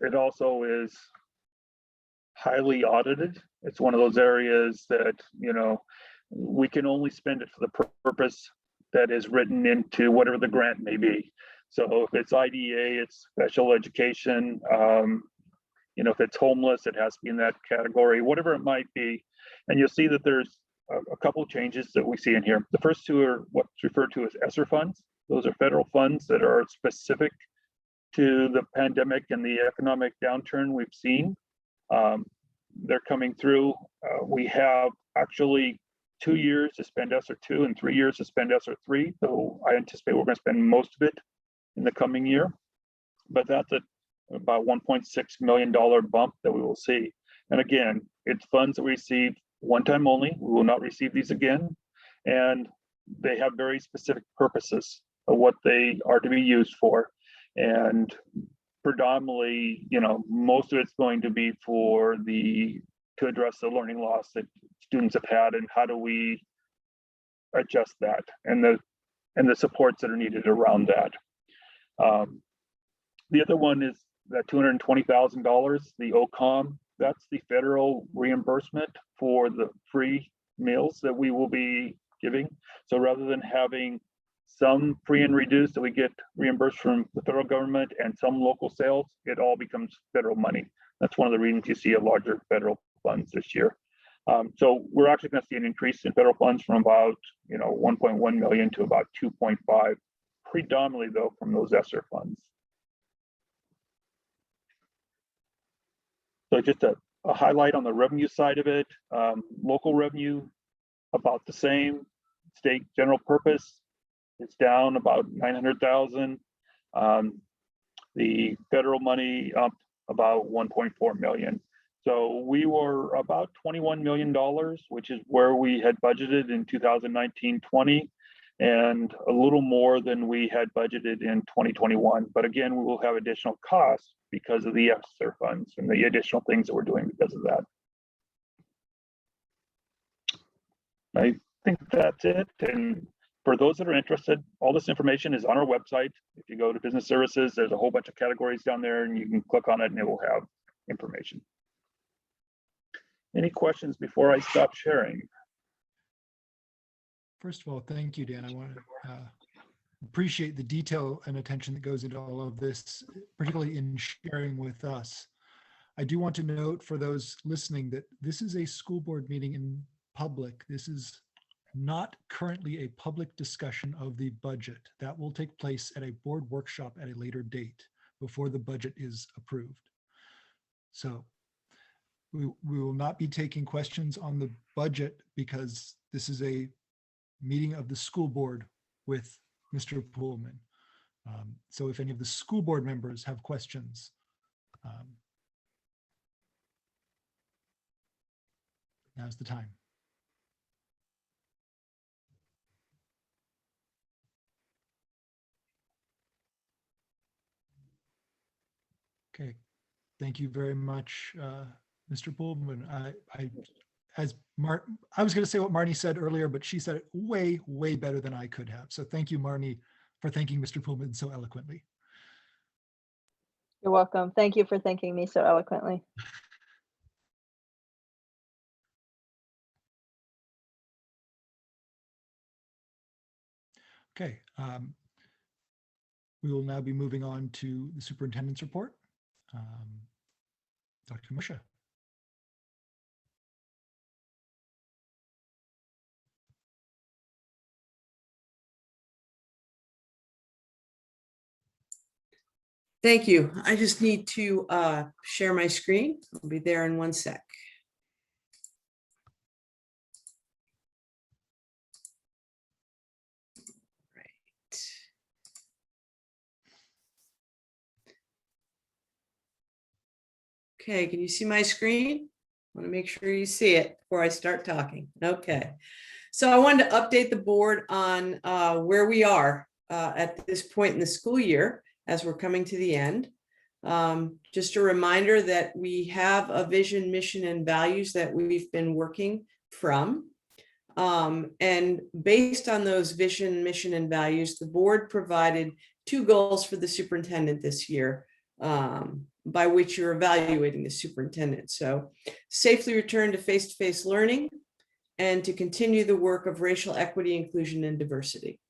It also is highly audited. It's one of those areas that, we can only spend it for the purpose that is written into whatever the grant may be. So if it's IDA, it's special education, if it's homeless, it has to be in that category, whatever it might be. And you'll see that there's a couple of changes that we see in here. The first two are what's referred to as Esser Funds. Those are federal funds that are specific to the pandemic and the economic downturn we've seen. They're coming through. We have actually 2 years to spend Esser 2 and 3 years to spend Esser 3. So I anticipate we're going to spend most of it in the coming year. But that's about $1.6 million bump that we will see. And again, it's funds that we receive one time only. We will not receive these again. And they have very specific purposes of what they are to be used for. And predominantly, most of it's going to be to address the learning loss that students have had, and how do we adjust that, and the supports that are needed around that. The other one is that $220,000, the OCOM, that's the federal reimbursement for the free meals that we will be giving. So rather than having some free and reduced that we get reimbursed from the federal government and some local sales, it all becomes federal money. That's one of the reasons you see a larger federal funds this year. So we're actually going to see an increase in federal funds from about 1.1 million to about 2.5, predominantly though from those Esser funds. So just a highlight on the revenue side of it. Local revenue about the same. State general purpose, it's down about 900,000. The federal money up about 1.4 million. So we were about $21 million, which is where we had budgeted in 2019-20, and a little more than we had budgeted in 2021. But again, we will have additional costs because of the Esser funds and the additional things that we're doing because of that. I think that's it. And for those that are interested, all this information is on our website. If you go to business services, there's a whole bunch of categories down there, and you can click on it and it will have information. Any questions before I stop sharing? First of all, thank you, Dan. I want to appreciate the detail and attention that goes into all of this, particularly in sharing with us. I do want to note for those listening that this is a school board meeting in public. This is not currently a public discussion of the budget. That will take place at a board workshop at a later date before the budget is approved. So we will not be taking questions on the budget because this is a meeting of the school board with Mr. Pullman. So if any of the school board members have questions, now's the time. Okay, thank you very much, Mr. Pullman. I as I was going to say what Marnie said earlier, but she said it way, way better than I could have. So thank you, Marnie, for thanking Mr. Pullman so eloquently. You're welcome. Thank you for thanking me so eloquently. Okay. We will now be moving on to the superintendent's report. Dr. Musha. Thank you. I just need to share my screen. I'll be there in 1 sec. Right. Okay, can you see my screen? I want to make sure you see it before I start talking. Okay. So I wanted to update the board on where we are at this point in the school year as we're coming to the end. Just a reminder that we have a vision, mission, and values that we've been working from. And based on those vision, mission, and values, the board provided 2 goals for the superintendent this year, by which you're evaluating the superintendent. So safely return to face-to-face learning and to continue the work of racial equity, inclusion, and diversity.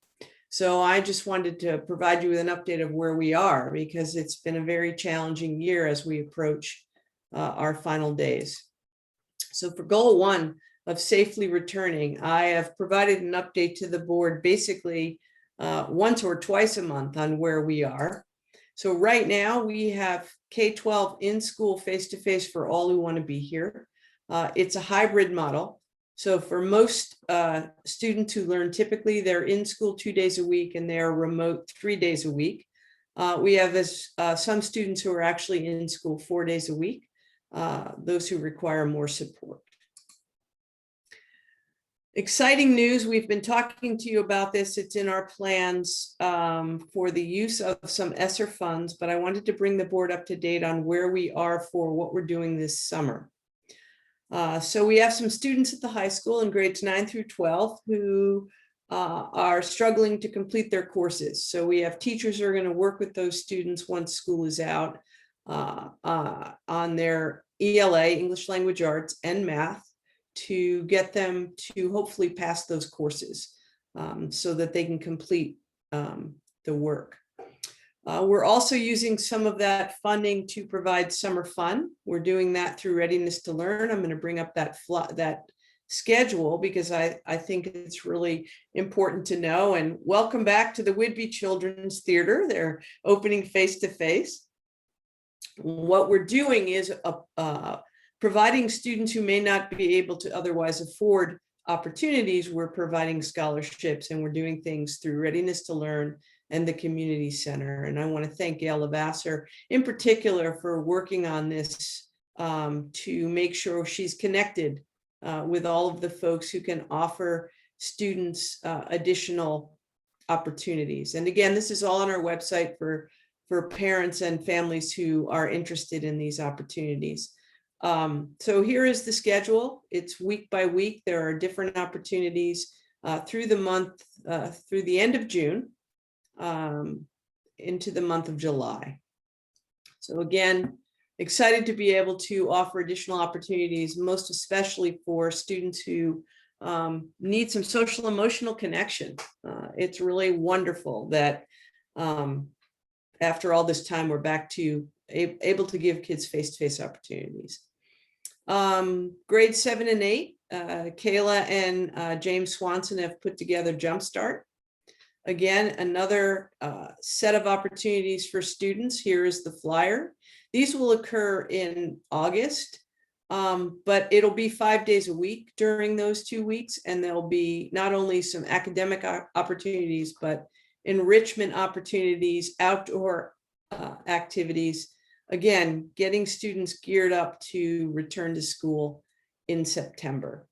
So I just wanted to provide you with an update of where we are, because it's been a very challenging year as we approach our final days. So for goal 1 of safely returning, I have provided an update to the board basically once or twice a month on where we are. So right now we have K-12 in school face-to-face for all who want to be here. It's a hybrid model. So for most students who learn typically, they're in school 2 days a week and they're remote 3 days a week. We have some students who are actually in school 4 days a week, those who require more support. Exciting news, we've been talking to you about this. It's in our plans for the use of some Esser funds, but I wanted to bring the board up to date on where we are for what we're doing this summer. So we have some students at the high school in grades 9 through 12 who are struggling to complete their courses. So we have teachers who are going to work with those students once school is out on their ELA, English Language Arts, and math, to get them to hopefully pass those courses so that they can complete the work. We're also using some of that funding to provide summer fun. We're doing that through Readiness to Learn. I'm going to bring up that schedule because I think it's really important to know. And welcome back to the Whidbey Children's Theater. They're opening face-to-face. What we're doing is providing students who may not be able to otherwise afford opportunities. We're providing scholarships, and we're doing things through Readiness to Learn and the Community Center. And I want to thank Gail Lavasser in particular for working on this to make sure she's connected with all of the folks who can offer students additional opportunities. And again, this is all on our website for parents and families who are interested in these opportunities. So here is the schedule. It's week by week. There are different opportunities through the month, through the end of June, into the month of July. So again, excited to be able to offer additional opportunities, most especially for students who need some social emotional connection. It's really wonderful that after all this time, we're back to able to give kids face-to-face opportunities. Grades 7 and 8, Kayla and James Swanson have put together Jumpstart. Again, another set of opportunities for students. Here is the flyer. These will occur in August, but it'll be 5 days a week during those 2 weeks. And there'll be not only some academic opportunities, but enrichment opportunities, outdoor activities. Again, getting students geared up to return to school in September.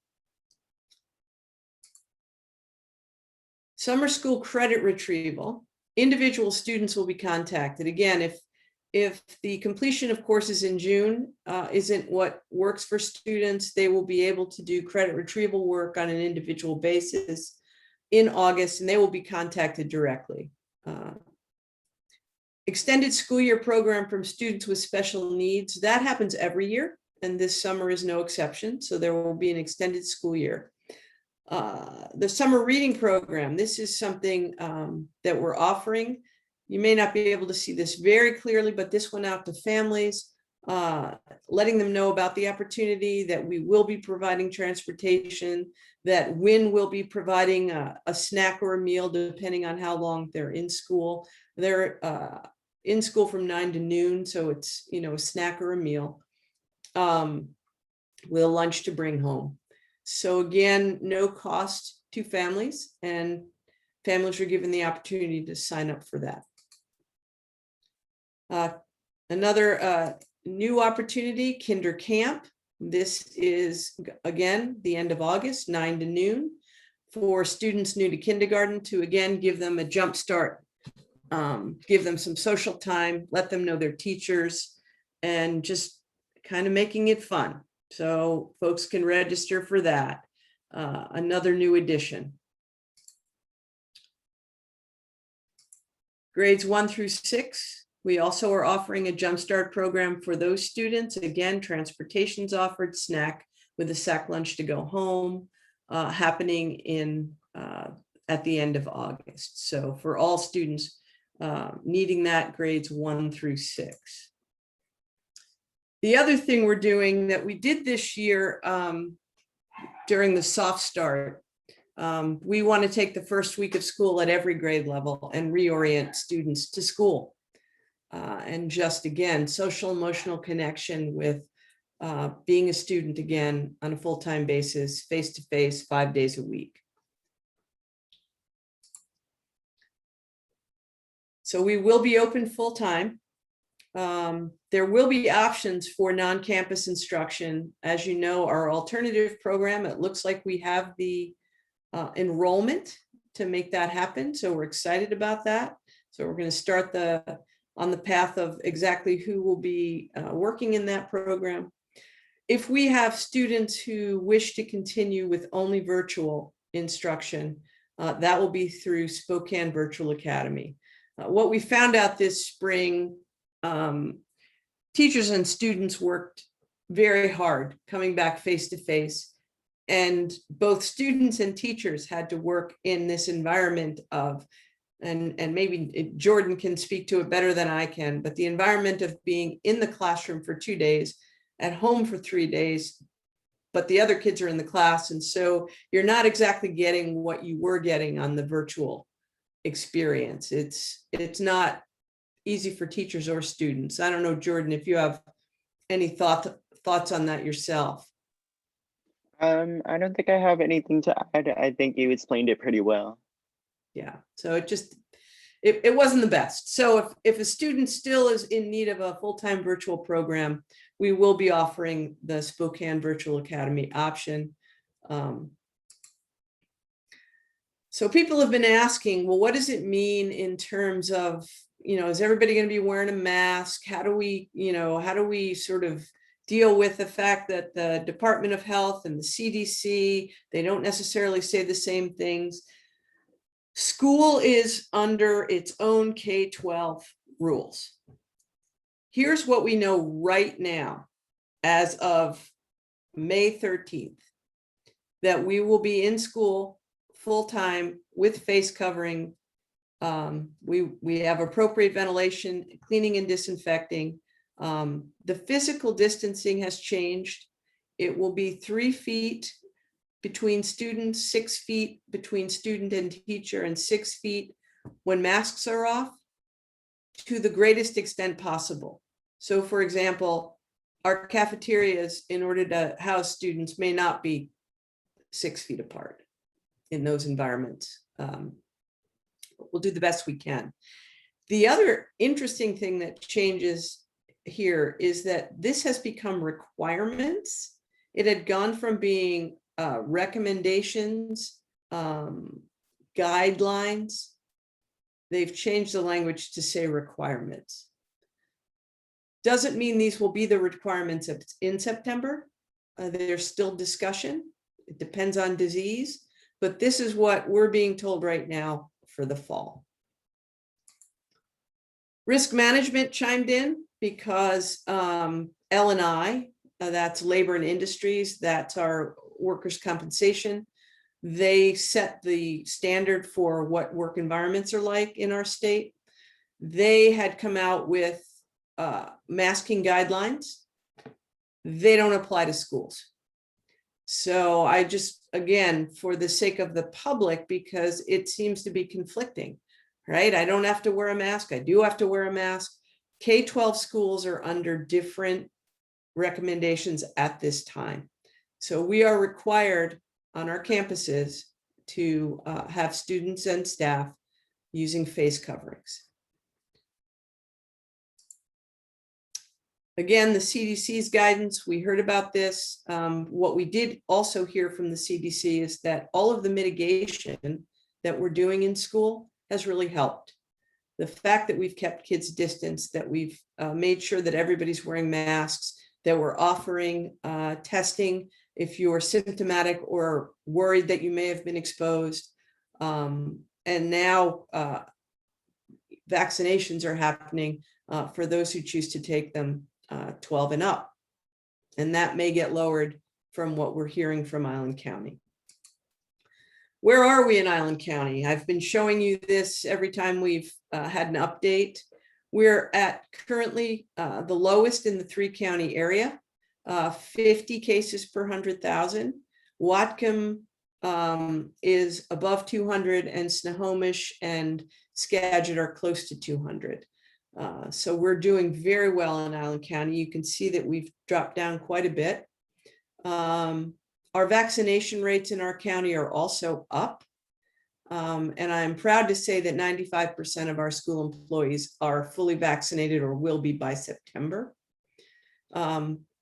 Summer school credit retrieval. Individual students will be contacted. Again, If the completion of courses in June isn't what works for students, they will be able to do credit retrieval work on an individual basis in August, and they will be contacted directly. Extended school year program from students with special needs, that happens every year, and this summer is no exception. So there will be an extended school year. The summer reading program, this is something that we're offering. You may not be able to see this very clearly, but this went out to families, letting them know about the opportunity, that we will be providing transportation, that WIN will be providing a snack or a meal, depending on how long they're in school. They're in school from 9 to noon, so it's, you know, a snack or a meal with a lunch to bring home. So again, no cost to families, and families are given the opportunity to sign up for that. Another new opportunity, Kinder Camp. This is, again, the end of August, 9 to noon, for students new to kindergarten, to again give them a jump start, give them some social time, let them know their teachers, and just kind of making it fun. So folks can register for that. Another new addition. Grades 1 through 6. We also are offering a Jumpstart program for those students. Again, transportation's offered, snack with a sack lunch to go home, happening in at the end of August. So for all students needing that, grades 1 through 6. The other thing we're doing that we did this year during the soft start, we want to take the first week of school at every grade level and reorient students to school. And just again, social emotional connection with being a student again on a full-time basis, face-to-face, 5 days a week. So we will be open full-time. There will be options for non-campus instruction. As you know, our alternative program, it looks like we have the enrollment to make that happen. So we're excited about that. So we're going to start on the path of exactly who will be working in that program. If we have students who wish to continue with only virtual instruction, that will be through Spokane Virtual Academy. What we found out this spring, teachers and students worked very hard coming back face to face, and both students and teachers had to work in this environment of, and maybe Jordan can speak to it better than I can, but the environment of being in the classroom for 2 days, at home for 3 days, but the other kids are in the class. And so you're not exactly getting what you were getting on the virtual experience. It's not easy for teachers or students. I don't know, Jordan, if you have any thoughts on that yourself. I don't think I have anything to add. I think you explained it pretty well. Yeah, so it wasn't the best. So if a student still is in need of a full-time virtual program, we will be offering the Spokane Virtual Academy option. So people have been asking, well, what does it mean in terms of, is everybody going to be wearing a mask? How do we sort of deal with the fact that the Department of Health and the CDC, they don't necessarily say the same things? School is under its own K-12 rules. Here's what we know right now, as of May 13th, that we will be in school full-time with face covering. We have appropriate ventilation, cleaning and disinfecting. The physical distancing has changed. It will be 3 feet between students, 6 feet between student and teacher, and 6 feet when masks are off, to the greatest extent possible. So for example, our cafeterias, in order to house students, may not be 6 feet apart in those environments. We'll do the best we can. The other interesting thing that changes here is that this has become requirements. It had gone from being recommendations, guidelines. They've changed the language to say requirements. Doesn't mean these will be the requirements in September. There's still discussion. It depends on disease, but this is what we're being told right now for the fall. Risk management chimed in because L&I, that's labor and industries, that's our workers' compensation. They set the standard for what work environments are like in our state. They had come out with masking guidelines. They don't apply to schools. So I just, again, for the sake of the public, because it seems to be conflicting, right? I don't have to wear a mask. I do have to wear a mask. K-12 schools are under different recommendations at this time. So we are required on our campuses to have students and staff using face coverings. Again, the CDC's guidance, we heard about this. What we did also hear from the CDC is that all of the mitigation that we're doing in school has really helped. The fact that we've kept kids distance, that we've made sure that everybody's wearing masks, that we're offering testing if you are symptomatic or worried that you may have been exposed. And now vaccinations are happening for those who choose to take them 12 and up. And that may get lowered from what we're hearing from Island County. Where are we in Island County? I've been showing you this every time we've had an update. We're at currently the lowest in the 3-county area, 50 cases per 100,000. Whatcom is above 200, and Snohomish and Skagit are close to 200. So we're doing very well in Island County. You can see that we've dropped down quite a bit. Our vaccination rates in our county are also up. And I'm proud to say that 95% of our school employees are fully vaccinated or will be by September.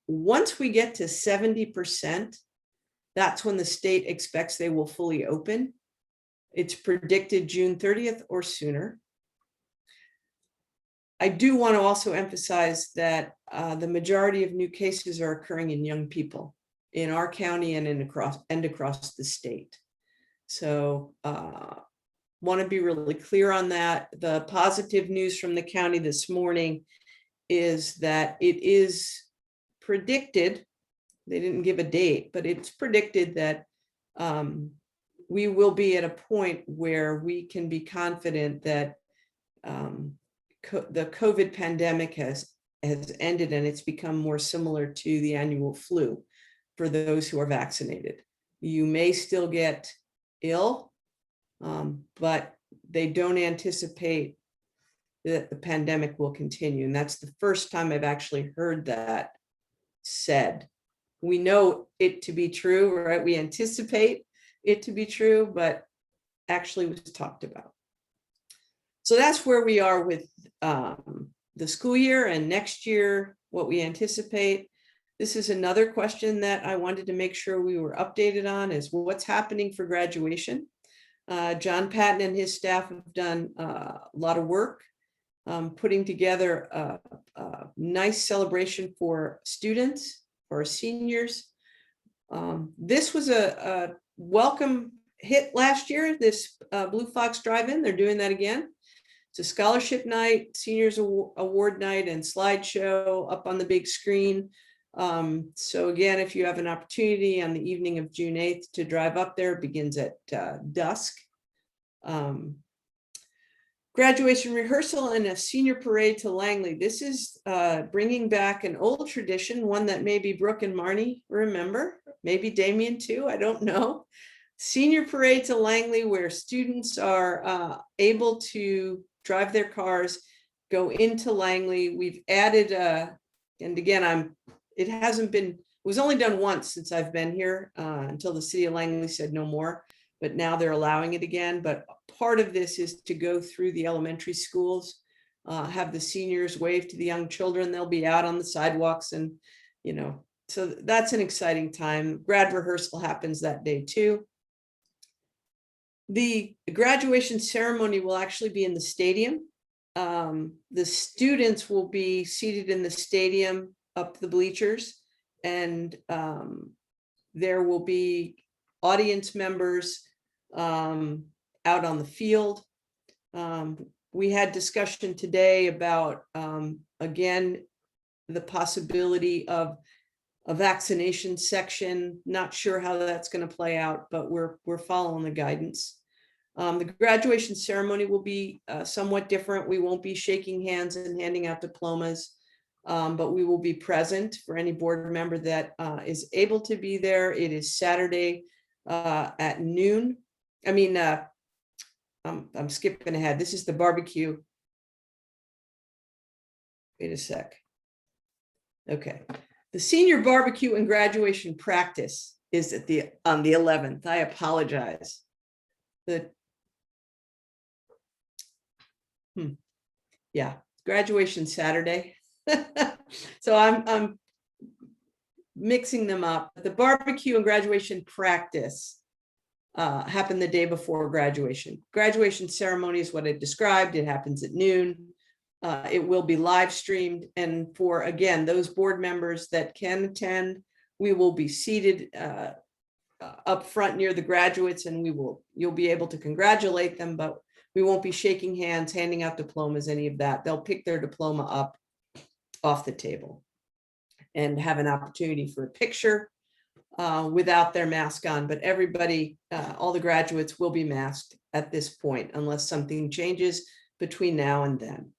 Once we get to 70%, that's when the state expects they will fully open. It's predicted June 30th or sooner. I do want to also emphasize that the majority of new cases are occurring in young people in our county and across the state. So want to be really clear on that. The positive news from the county this morning is that it is predicted, they didn't give a date, but it's predicted that we will be at a point where we can be confident that the COVID pandemic has ended and it's become more similar to the annual flu for those who are vaccinated. You may still get ill, but they don't anticipate that the pandemic will continue. And that's the first time I've actually heard that said. We know it to be true, right? We anticipate it to be true, but actually was talked about. So that's where we are with the school year and next year, what we anticipate. This is another question that I wanted to make sure we were updated on, is what's happening for graduation. John Patton and his staff have done a lot of work putting together a nice celebration for students, for seniors. This was a welcome hit last year, this Blue Fox Drive-In. They're doing that again. It's a scholarship night, seniors award night, and slideshow up on the big screen. So again, if you have an opportunity on the evening of June 8th to drive up there, it begins at dusk. Graduation rehearsal and a senior parade to Langley. This is bringing back an old tradition, one that maybe Brooke and Marnie remember, maybe Damien too, I don't know. Senior parade to Langley, where students are able to drive their cars, go into Langley. We've added, and again, it hasn't been, it was only done once since I've been here until the city of Langley said no more, but now they're allowing it again. But part of this is to go through the elementary schools, have the seniors wave to the young children. They'll be out on the sidewalks and, so that's an exciting time. Grad rehearsal happens that day too. The graduation ceremony will actually be in the stadium. the students will be seated in the stadium up the bleachers, and there will be audience members out on the field. We had discussion today about, again, the possibility of a vaccination section. Not sure how that's going to play out, but we're following the guidance. The graduation ceremony will be somewhat different. We won't be shaking hands and handing out diplomas, but we will be present for any board member that is able to be there. It is Saturday at noon. I mean, I'm skipping ahead. This is the barbecue. Wait a sec. Okay. The senior barbecue and graduation practice is on the 11th. I apologize. Yeah, graduation Saturday. So I'm mixing them up. The barbecue and graduation practice happened the day before graduation. Graduation ceremony is what I described. It happens at noon. It will be live streamed. And for, again, those board members that can attend, we will be seated up front near the graduates, and you'll be able to congratulate them, but we won't be shaking hands, handing out diplomas, any of that. They'll pick their diploma up off the table and have an opportunity for a picture without their mask on. But everybody, all the graduates will be masked at this point, unless something changes between now and then.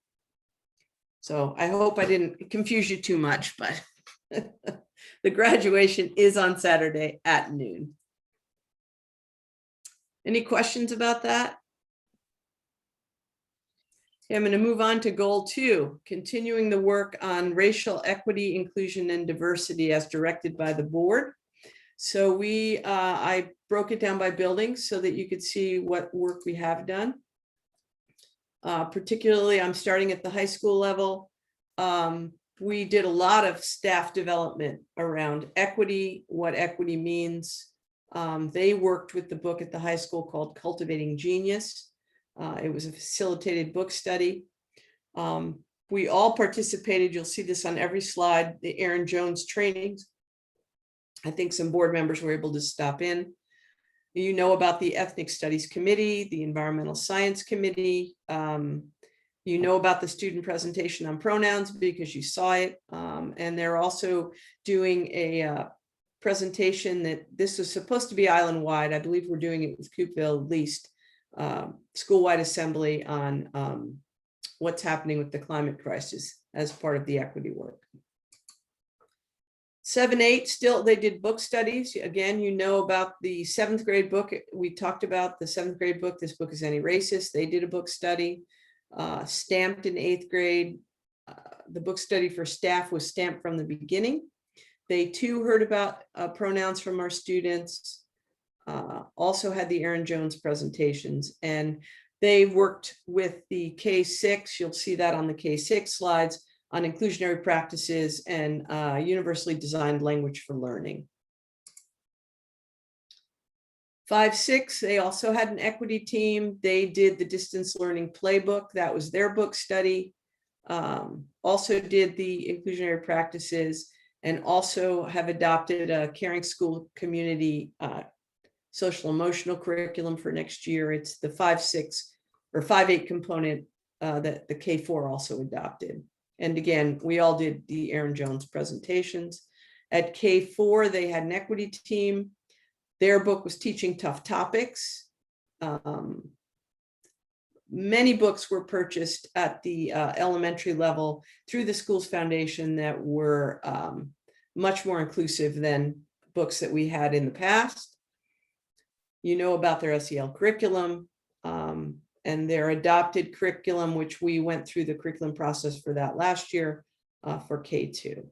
So I hope I didn't confuse you too much, but the graduation is on Saturday at noon. Any questions about that? Okay, I'm going to move on to goal 2, continuing the work on racial equity, inclusion, and diversity as directed by the board. So I broke it down by buildings so that you could see what work we have done. Particularly, I'm starting at the high school level. We did a lot of staff development around equity, what equity means. They worked with the book at the high school called Cultivating Genius. It was a facilitated book study. We all participated. You'll see this on every slide, the Aaron Jones trainings. I think some board members were able to stop in. You know about the Ethnic Studies Committee, the Environmental Science Committee. You know about the student presentation on pronouns because you saw it. And they're also doing a presentation that this was supposed to be island-wide. I believe we're doing it with Coopville at least. School-wide assembly on what's happening with the climate crisis as part of the equity work. 7-8, still they did book studies. Again, you know about the 7th grade book. We talked about the 7th grade book. This book is Anti-Racist. They did a book study. Stamped in 8th grade. The book study for staff was stamped from the beginning. They too heard about pronouns from our students. Also had the Aaron Jones presentations, and they worked with the K-6. You'll see that on the K-6 slides on inclusionary practices and universally designed language for learning. 5-6, they also had an equity team. They did the distance learning playbook. That was their book study. Also did the inclusionary practices, and also have adopted a caring school community social emotional curriculum for next year. It's the 5-6 or 5-8 component that the K4 also adopted. And again, we all did the Aaron Jones presentations. At K4, they had an equity team. Their book was Teaching Tough Topics. Many books were purchased at the elementary level through the Schools Foundation that were much more inclusive than books that we had in the past. You know about their SEL curriculum and their adopted curriculum, which we went through the curriculum process for that last year for K2.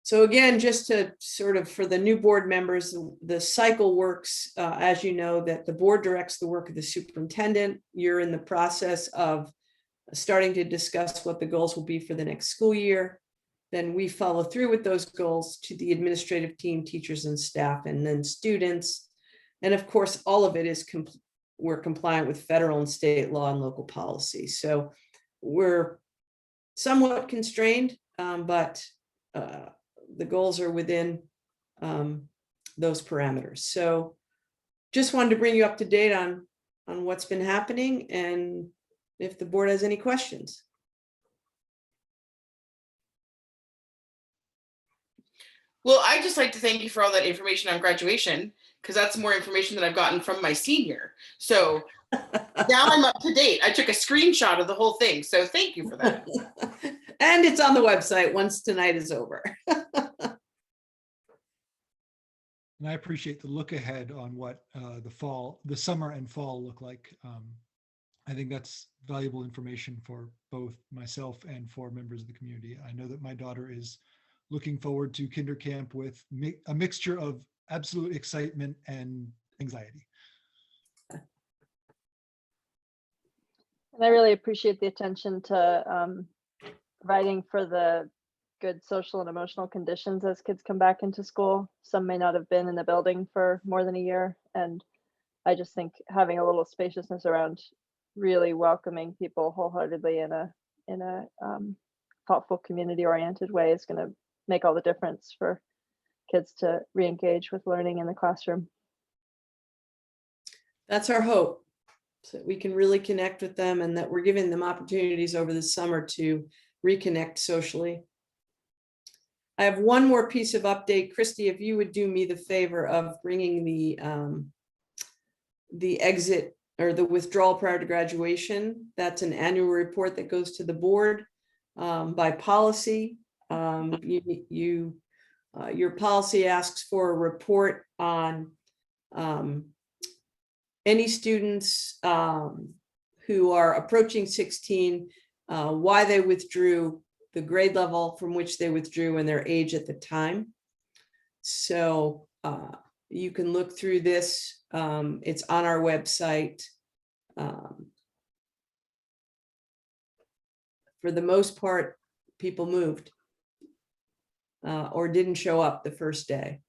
So again, just to sort of, for the new board members, the cycle works, as you know, that the board directs the work of the superintendent. You're in the process of starting to discuss what the goals will be for the next school year. Then we follow through with those goals to the administrative team, teachers and staff, and then students. And of course, all of it is we're compliant with federal and state law and local policy. So we're somewhat constrained, but the goals are within those parameters. So just wanted to bring you up to date on what's been happening and if the board has any questions. Well, I'd just like to thank you for all that information on graduation, because that's more information that I've gotten from my senior. So now I'm up to date. I took a screenshot of the whole thing. So thank you for that. And it's on the website once tonight is over. And I appreciate the look ahead on what the summer and fall look like. I think that's valuable information for both myself and for members of the community. I know that my daughter is looking forward to kinder camp with a mixture of absolute excitement and anxiety. And I really appreciate the attention to providing for the good social and emotional conditions as kids come back into school. Some may not have been in the building for more than a year. And I just think having a little spaciousness around really welcoming people wholeheartedly in a thoughtful, community-oriented way is going to make all the difference for kids to re-engage with learning in the classroom. That's our hope, so that we can really connect with them and that we're giving them opportunities over the summer to reconnect socially. I have one more piece of update. Christy, if you would do me the favor of bringing the exit or the withdrawal prior to graduation. That's an annual report that goes to the board by policy. Your policy asks for a report on any students who are approaching 16, why they withdrew, the grade level from which they withdrew, and their age at the time. So you can look through this. It's on our website. For the most part, people moved or didn't show up the first day.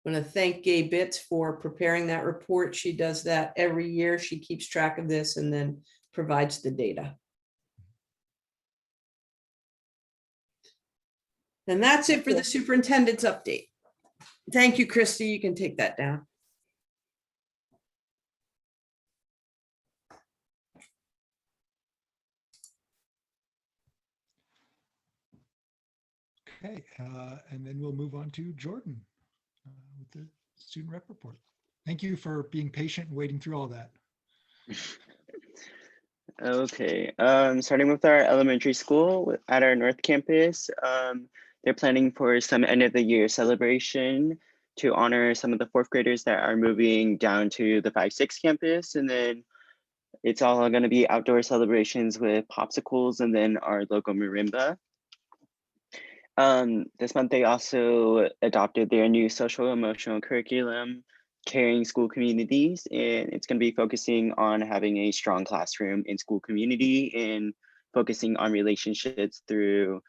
I want to thank Gay Bitts for preparing that report. She does that every year. She keeps track of this and then provides the data. And that's it for the superintendent's update. Thank you, Christy. You can take that down. Okay, and then we'll move on to Jordan with the student rep report. Thank you for being patient and waiting through all that. Okay, starting with our elementary school at our North Campus, they're planning for some end of the year celebration to honor some of the fourth graders that are moving down to the 5-6 campus. And then it's all going to be outdoor celebrations with popsicles and then our local marimba. This month, they also adopted their new social emotional curriculum, Caring School Communities, and it's going to be focusing on having a strong classroom in school community and focusing on relationships through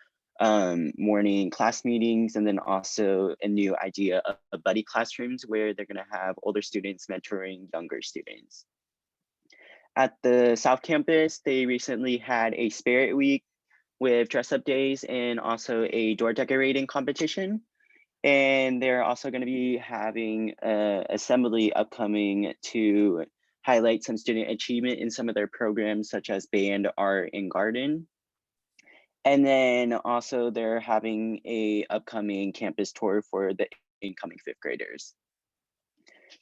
morning class meetings, and then also a new idea of buddy classrooms where they're going to have older students mentoring younger students. At the South Campus, they recently had a Spirit Week with dress up days and also a door decorating competition. And they're also going to be having an assembly upcoming to highlight some student achievement in some of their programs, such as band, art, and garden. And then also they're having a upcoming campus tour for the incoming 5th graders.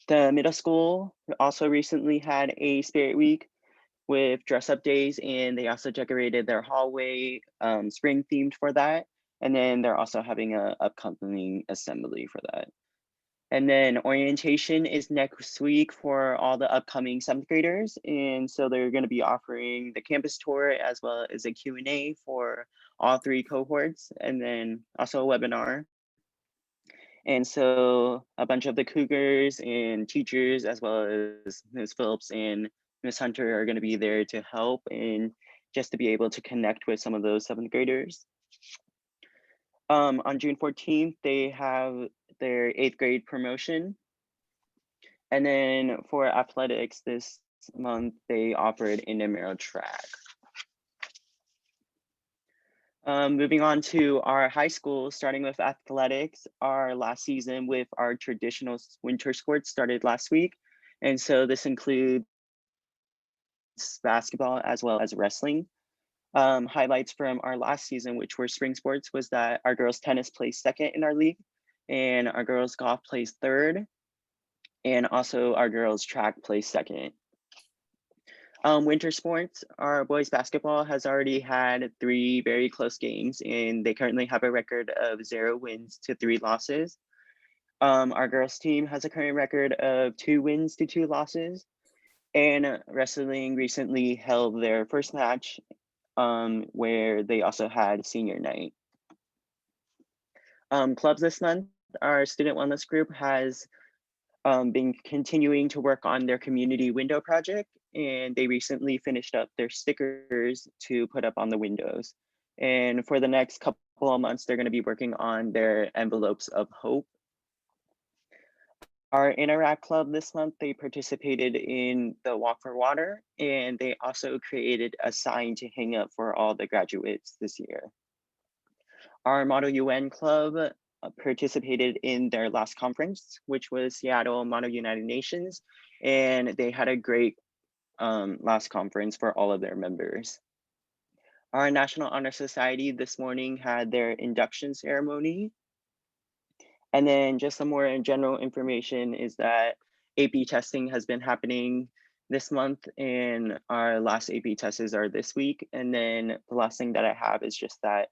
The middle school also recently had a Spirit Week with dress up days, and they also decorated their hallway spring themed for that. And then they're also having an upcoming assembly for that. And then orientation is next week for all the upcoming 7th graders. And so they're going to be offering the campus tour as well as a Q&A for all 3 cohorts, and then also a webinar. And so a bunch of the Cougars and teachers, as well as Ms. Phillips and Ms. Hunter, are going to be there to help and just to be able to connect with some of those 7th graders. On June 14th, they have their 8th grade promotion. And then for athletics this month, they offered intramural track. Moving on to our high school, starting with athletics, our last season with our traditional winter sports started last week. And so this includes basketball as well as wrestling. Highlights from our last season, which were spring sports, was that our girls tennis placed second in our league, and our girls golf placed third, and also our girls track placed second. Winter sports, our boys basketball has already had 3 very close games, and they currently have a record of 0 wins to 3 losses. Our girls team has a current record of 2 wins to 2 losses, and wrestling recently held their first match where they also had senior night. Clubs this month, our student wellness group has been continuing to work on their community window project, and they recently finished up their stickers to put up on the windows. And for the next couple of months, they're going to be working on their envelopes of hope. Our Interact Club this month, they participated in the Walk for Water, and they also created a sign to hang up for all the graduates this year. Our Model UN Club participated in their last conference, which was Seattle Model United Nations, and they had a great last conference for all of their members. Our National Honor Society this morning had their induction ceremony. And then just some more general information is that AP testing has been happening this month, and our last AP tests are this week. And then the last thing that I have is just that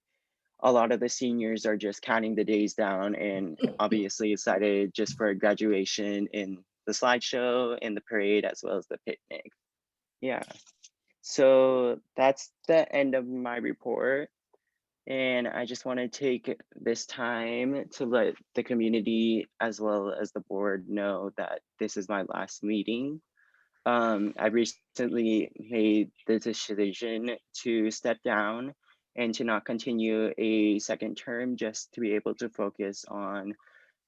a lot of the seniors are just counting the days down and obviously excited just for graduation in the slideshow and the parade as well as the picnic. Yeah, so that's the end of my report. And I just want to take this time to let the community as well as the board know that this is my last meeting. I recently made the decision to step down and to not continue a second term, just to be able to focus on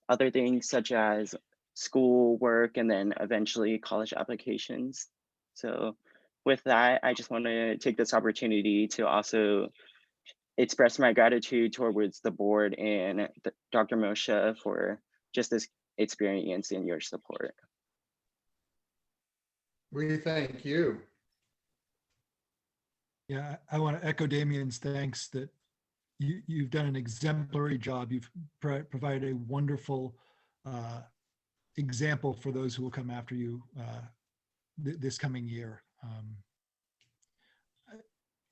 other things such as school work and then eventually college applications. So with that, I just want to take this opportunity to also express my gratitude towards the board and Dr. Moshe for just this experience and your support. We thank you. Yeah, I want to echo Damien's thanks that you've done an exemplary job. You've provided a wonderful example for those who will come after you this coming year.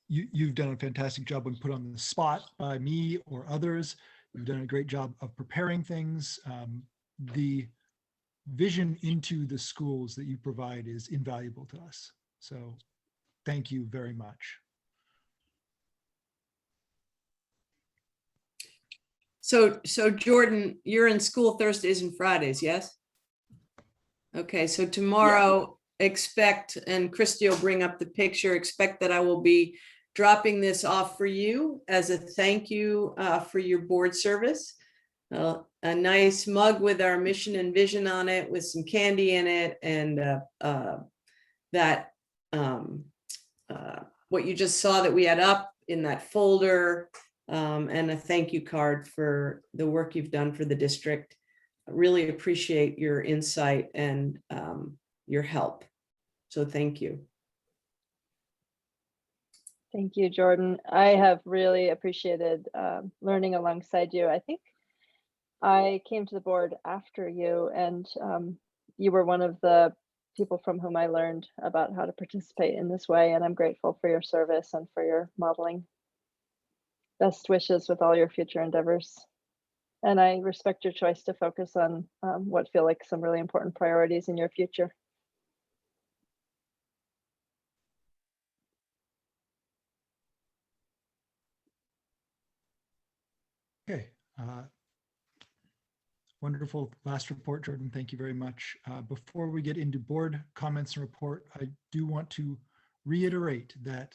You've done a fantastic job when put on the spot by me or others. You've done a great job of preparing things. The vision into the schools that you provide is invaluable to us. So thank you very much. So Jordan, you're in school Thursdays and Fridays, yes? Okay, so tomorrow expect, and Christy will bring up the picture, expect that I will be dropping this off for you as a thank you for your board service. A nice mug with our mission and vision on it with some candy in it, and what you just saw that we had up in that folder, and a thank you card for the work you've done for the district. I really appreciate your insight and your help. So thank you. Thank you, Jordan. I have really appreciated learning alongside you. I think I came to the board after you, and you were one of the people from whom I learned about how to participate in this way, and I'm grateful for your service and for your modeling. Best wishes with all your future endeavors. And I respect your choice to focus on what feel like some really important priorities in your future. Okay. Wonderful last report, Jordan. Thank you very much. Before we get into board comments and report, I do want to reiterate that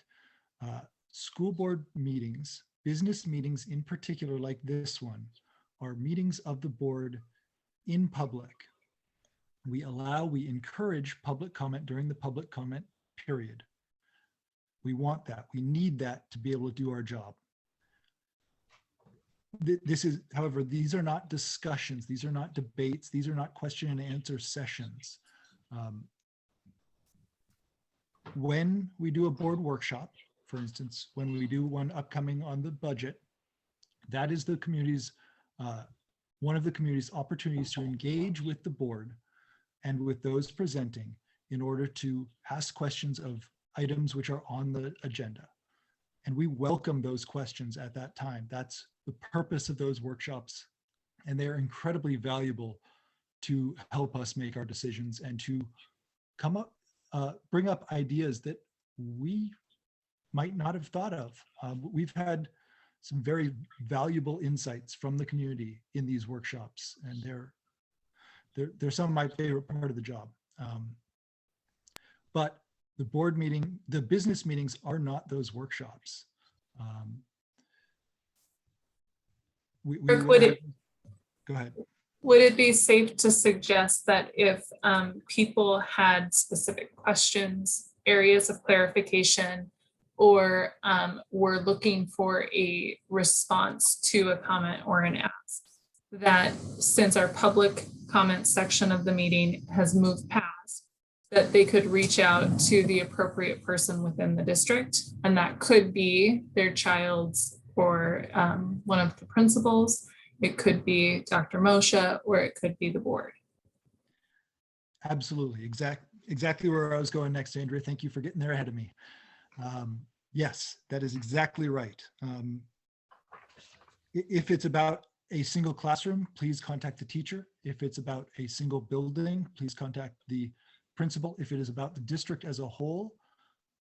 school board meetings business meetings in particular, like this one, are meetings of the board in public. We encourage public comment during the public comment period. We want that. We need that to be able to do our job. However, these are not discussions. These are not debates. These are not question and answer sessions. When we do a board workshop, for instance, when we do one upcoming on the budget, that is the community's, one of the community's opportunities to engage with the board and with those presenting in order to ask questions of items which are on the agenda. And we welcome those questions at that time. That's the purpose of those workshops. And they're incredibly valuable to help us make our decisions and to come up, bring up ideas that we might not have thought of. We've had some very valuable insights from the community in these workshops, and they're some of my favorite part of the job. But the board meeting, the business meetings are not those workshops. Go ahead. Would it be safe to suggest that if people had specific questions, areas of clarification, or were looking for a response to a comment or an ask, that since our public comment section of the meeting has moved past, that they could reach out to the appropriate person within the district, and that could be their child's or one of the principals. It could be Dr. Moshe, or it could be the board. Absolutely, exactly where I was going next, Andrea. Thank you for getting there ahead of me. Yes, that is exactly right. If it's about a single classroom, please contact the teacher. If it's about a single building, please contact the principal. If it is about the district as a whole,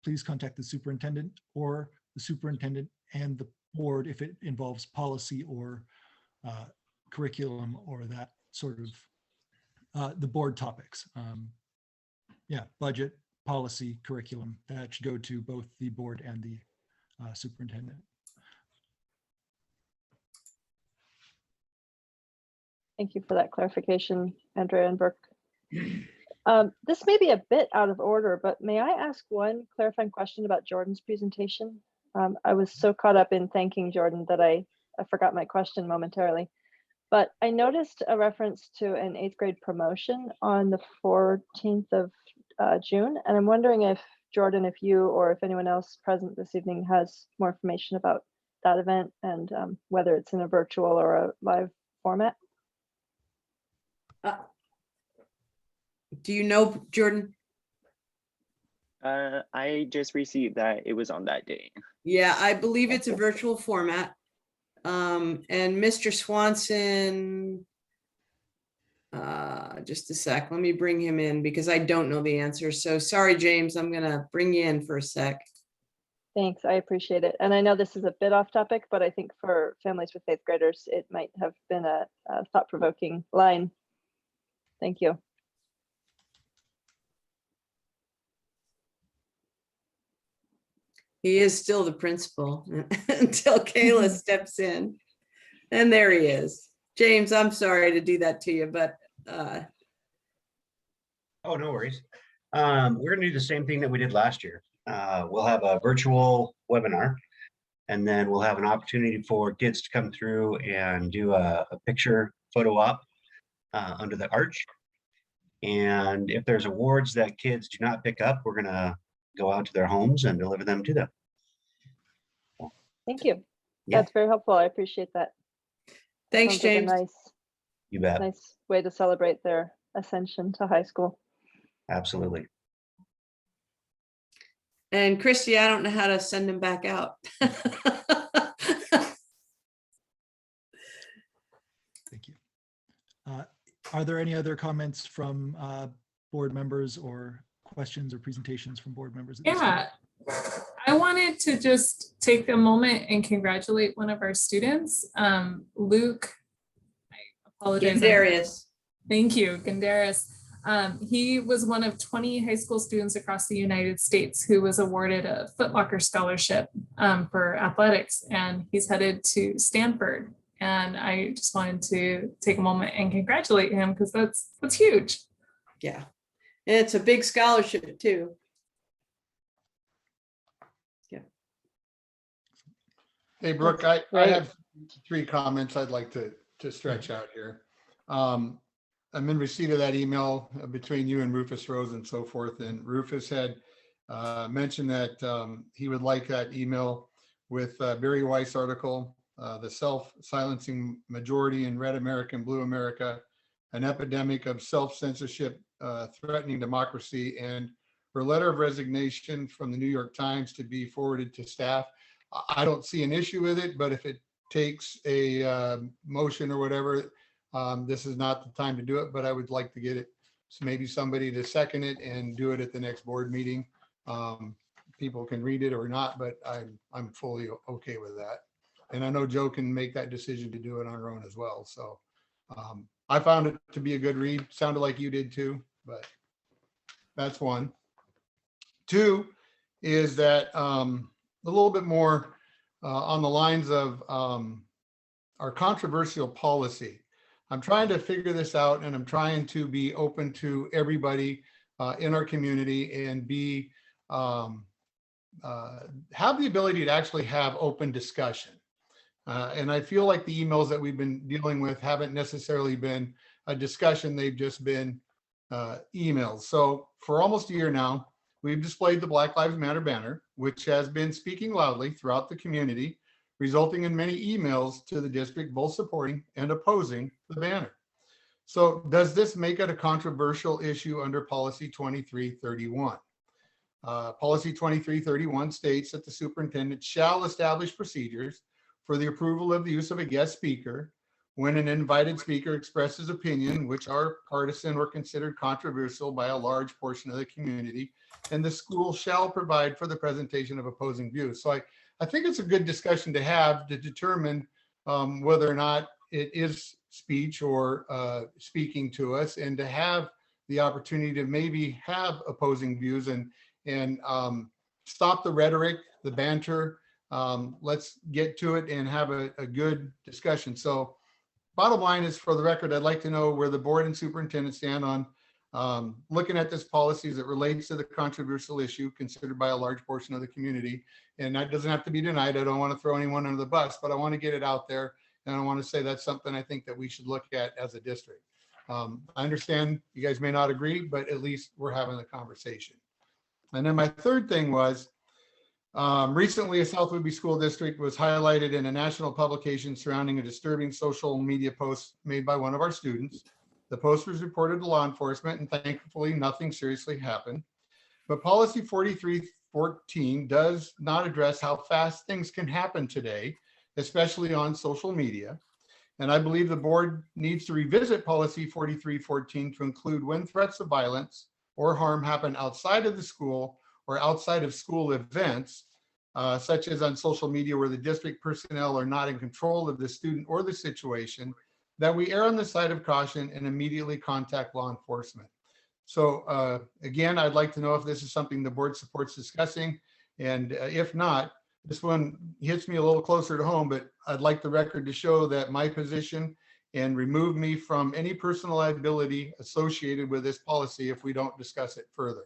please contact the superintendent, or the superintendent and the board if it involves policy or curriculum or that sort of the board topics. Yeah, budget, policy, curriculum, that should go to both the board and the superintendent. Thank you for that clarification, Andrea and Brooke. This may be a bit out of order, but may I ask one clarifying question about Jordan's presentation? I was so caught up in thanking Jordan that I forgot my question momentarily. But I noticed a reference to an 8th grade promotion on the 14th of June. And I'm wondering if Jordan, if you or if anyone else present this evening has more information about that event and whether it's in a virtual or a live format. Do you know, Jordan? I just received that it was on that day. Yeah, I believe it's a virtual format. And Mr. Swanson, just a sec, let me bring him in because I don't know the answer. So sorry, James, I'm gonna bring you in for a sec. Thanks, I appreciate it. And I know this is a bit off topic, but I think for families with 8th graders, it might have been a thought-provoking line. Thank you. He is still the principal until Kayla steps in. And there he is. James, I'm sorry to do that to you, but. Oh, no worries. We're gonna do the same thing that we did last year. We'll have a virtual webinar, and then we'll have an opportunity for kids to come through and do a picture photo op under the arch. And if there's awards that kids do not pick up, we're gonna go out to their homes and deliver them to them. Thank you. Yeah. That's very helpful. I appreciate that. Thanks, Sounds like a James. You bet. Nice way to celebrate their ascension to high school. Absolutely. And Christy, I don't know how to send him back out. Thank you. Are there any other comments from board members or questions or presentations from board members? Yeah, I wanted to just take a moment and congratulate one of our students, Luke. I apologize. Gandarius. Thank you, Gandarius. He was one of 20 high school students across the United States who was awarded a Foot Locker scholarship for athletics, and he's headed to Stanford. And I just wanted to take a moment and congratulate him because that's huge. Yeah, and it's a big scholarship too. Yeah. Hey, Brooke, I have 3 comments I'd like to stretch out here. I'm in receipt of that email between you and Rufus Rose and so forth. And Rufus had mentioned that he would like that email with Barry Weiss article, The Self-Silencing Majority in Red America and Blue America, an epidemic of self-censorship threatening democracy, and her letter of resignation from the New York Times to be forwarded to staff. I don't see an issue with it, but if it takes a motion or whatever, this is not the time to do it, but I would like to get it. So maybe somebody to second it and do it at the next board meeting. People can read it or not, but I'm fully okay with that. And I know Joe can make that decision to do it on her own as well. So I found it to be a good read. Sounded like you did too, but that's 1. 2 is that a little bit more on the lines of our controversial policy. I'm trying to figure this out, and I'm trying to be open to everybody in our community and be have the ability to actually have open discussion. And I feel like the emails that we've been dealing with haven't necessarily been a discussion, they've just been emails. So for almost a year now, we've displayed the Black Lives Matter banner, which has been speaking loudly throughout the community, resulting in many emails to the district, both supporting and opposing the banner. So does this make it a controversial issue under policy 2331? Policy 2331 states that the superintendent shall establish procedures for the approval of the use of a guest speaker when an invited speaker expresses opinion which are partisan or considered controversial by a large portion of the community, and the school shall provide for the presentation of opposing views. So I think it's a good discussion to have to determine whether or not it is speech or speaking to us, and to have the opportunity to maybe have opposing views and stop the rhetoric, the banter. Let's get to it and have a good discussion. So bottom line is, for the record, I'd like to know where the board and superintendent stand on looking at this policy as it relates to the controversial issue considered by a large portion of the community. And that doesn't have to be denied. I don't want to throw anyone under the bus, but I want to get it out there. And I want to say that's something I think that we should look at as a district. I understand you guys may not agree, but at least we're having the conversation. And then my third thing was, recently a South Whidbey School District was highlighted in a national publication surrounding a disturbing social media post made by one of our students. The post was reported to law enforcement, and thankfully nothing seriously happened. But policy 4314 does not address how fast things can happen today, especially on social media. And I believe the board needs to revisit policy 4314 to include when threats of violence or harm happen outside of the school or outside of school events, such as on social media where the district personnel are not in control of the student or the situation, that we err on the side of caution and immediately contact law enforcement. So again, I'd like to know if this is something the board supports discussing. And if not, this one hits me a little closer to home, but I'd like the record to show that my position and remove me from any personal liability associated with this policy if we don't discuss it further.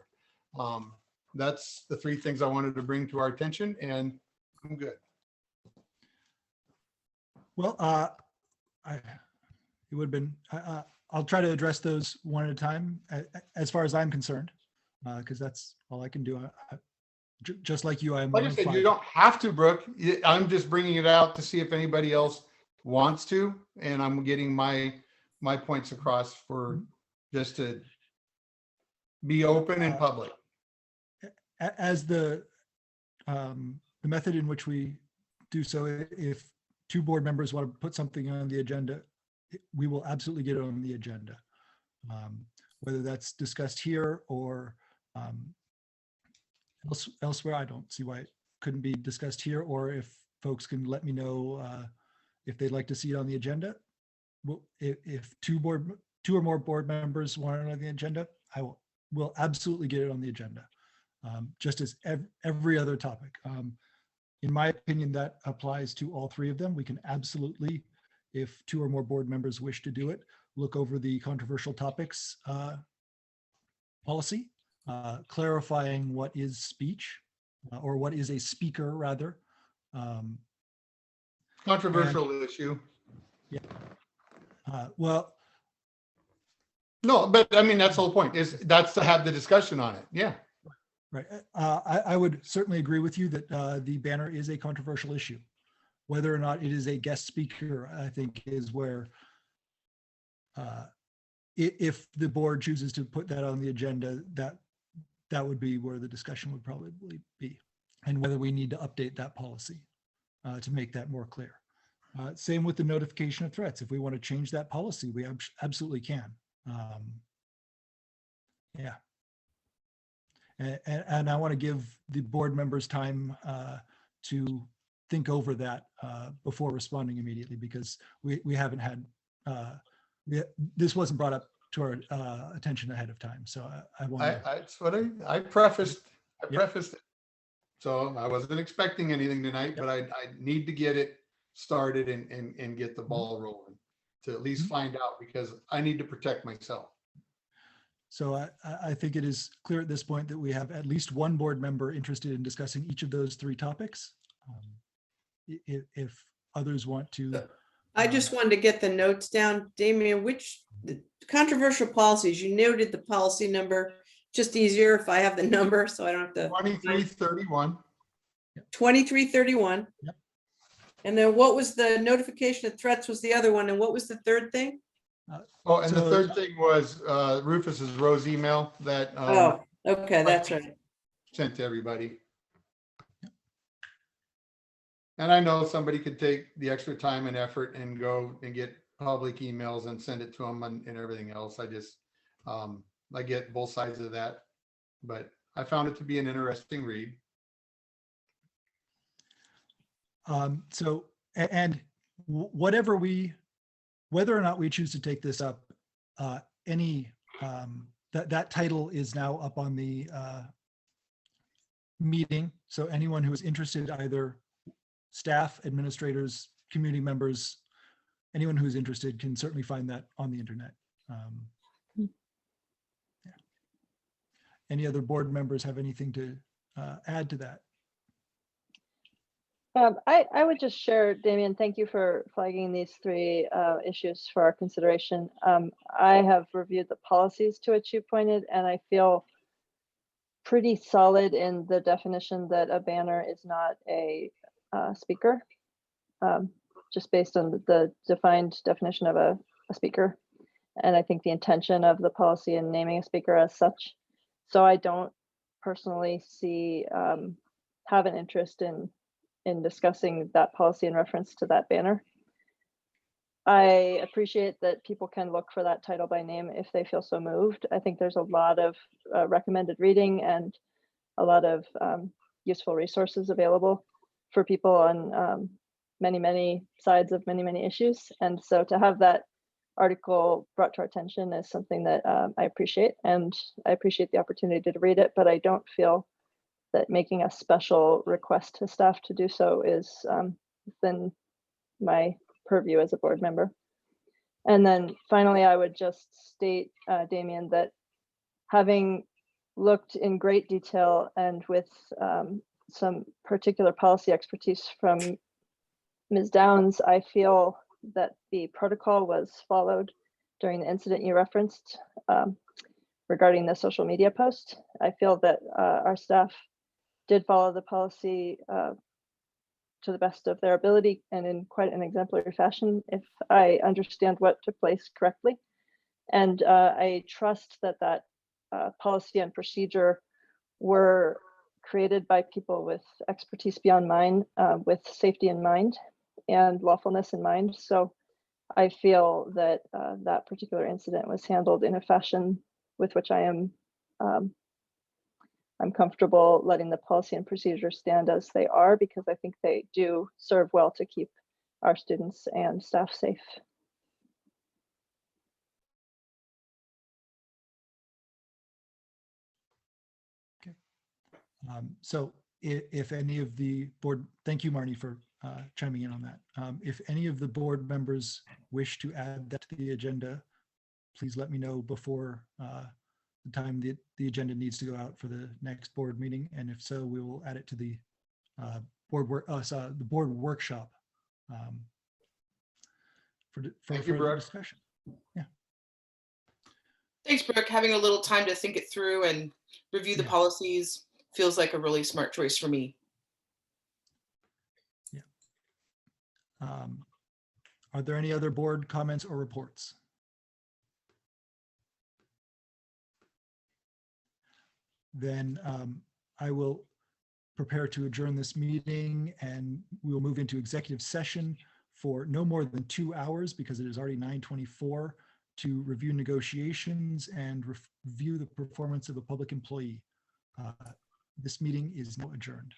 That's the 3 things I wanted to bring to our attention, and I'm good. Well, it would have been, I'll try to address those one at a time as far as I'm concerned, because that's all I can do. Just like you, I'm like I said, you don't have to, Brooke. I'm just bringing it out to see if anybody else wants to, and I'm getting my points across for just to be open and public. As the method in which we do so, if 2 board members want to put something on the agenda, we will absolutely get it on the agenda. Whether that's discussed here or elsewhere, I don't see why it couldn't be discussed here, or if folks can let me know if they'd like to see it on the agenda. Well, if 2 board 2 or more board members want it on the agenda, I will absolutely get it on the agenda, just as every other topic. In my opinion, that applies to all 3 of them. We can absolutely, if 2 or more board members wish to do it, look over the controversial topics policy, clarifying what is speech, or what is a speaker rather. Controversial issue. Yeah. Well, no, but I mean, that's the whole point, is that's to have the discussion on it. Yeah. right. I would certainly agree with you that the banner is a controversial issue. Whether or not it is a guest speaker, I think, is where if the board chooses to put that on the agenda, that would be where the discussion would probably be, and whether we need to update that policy to make that more clear. Same with the notification of threats. If we want to change that policy, we absolutely can. Yeah. And I want to give the board members time to think over that before responding immediately, because we haven't had, this wasn't brought up to our attention ahead of time. So I want to. That's what I prefaced. I prefaced it. So I wasn't expecting anything tonight, but I need to get it started and get the ball rolling to at least find out, because I need to protect myself. So I think it is clear at this point that we have at least 1 board member interested in discussing each of those 3 topics. If others want to. I just wanted to get the notes down. Damien, which the controversial policies, you noted the policy number, just easier if I have the number, so I don't have to. 2331. 2331. Yep. And then what was the notification of threats was the other one, and what was the third thing? Oh, and the third thing was Rufus's Rose email that Oh, okay, that's right. sent to everybody. And I know somebody could take the extra time and effort and go and get public emails and send it to them and everything else. I just, I get both sides of that, but I found it to be an interesting read. So, and whatever whether or not we choose to take this up, that title is now up on the meeting. So anyone who is interested, either staff, administrators, community members, anyone who's interested can certainly find that on the internet. Yeah. Any other board members have anything to add to that? I would just share, Damien, thank you for flagging these 3 issues for our consideration. I have reviewed the policies to which you pointed, and I feel pretty solid in the definition that a banner is not a speaker, just based on the defined definition of a speaker. And I think the intention of the policy in naming a speaker as such. So I don't personally have an interest in discussing that policy in reference to that banner. I appreciate that people can look for that title by name if they feel so moved. I think there's a lot of recommended reading and a lot of useful resources available for people on many sides of many issues. And so to have that article brought to our attention is something that I appreciate, and I appreciate the opportunity to read it, but I don't feel that making a special request to staff to do so is within my purview as a board member. And then finally, I would just state, Damien, that having looked in great detail and with some particular policy expertise from Ms. Downs, I feel that the protocol was followed during the incident you referenced regarding the social media post. I feel that our staff did follow the policy to the best of their ability and in quite an exemplary fashion, if I understand what took place correctly. And I trust that that policy and procedure were created by people with expertise beyond mine, with safety in mind and lawfulness in mind. So I feel that that particular incident was handled in a fashion with which I am I'm comfortable letting the policy and procedure stand as they are, because I think they do serve well to keep our students and staff safe. So if any of the board, thank you, Marnie, for chiming in on that. If any of the board members wish to add that to the agenda, please let me know before the time the agenda needs to go out for the next board meeting. And if so, we will add it to the board workshop for Thank you, further Brooke. discussion. Yeah. Thanks, Brooke. Having a little time to think it through and review the policies feels like a really smart choice for me. Yeah. Are there any other board comments or reports? Then I will prepare to adjourn this meeting, and we will move into executive session for no more than 2 hours, because it is already 9:24, to review negotiations and review the performance of a public employee. This meeting is now adjourned.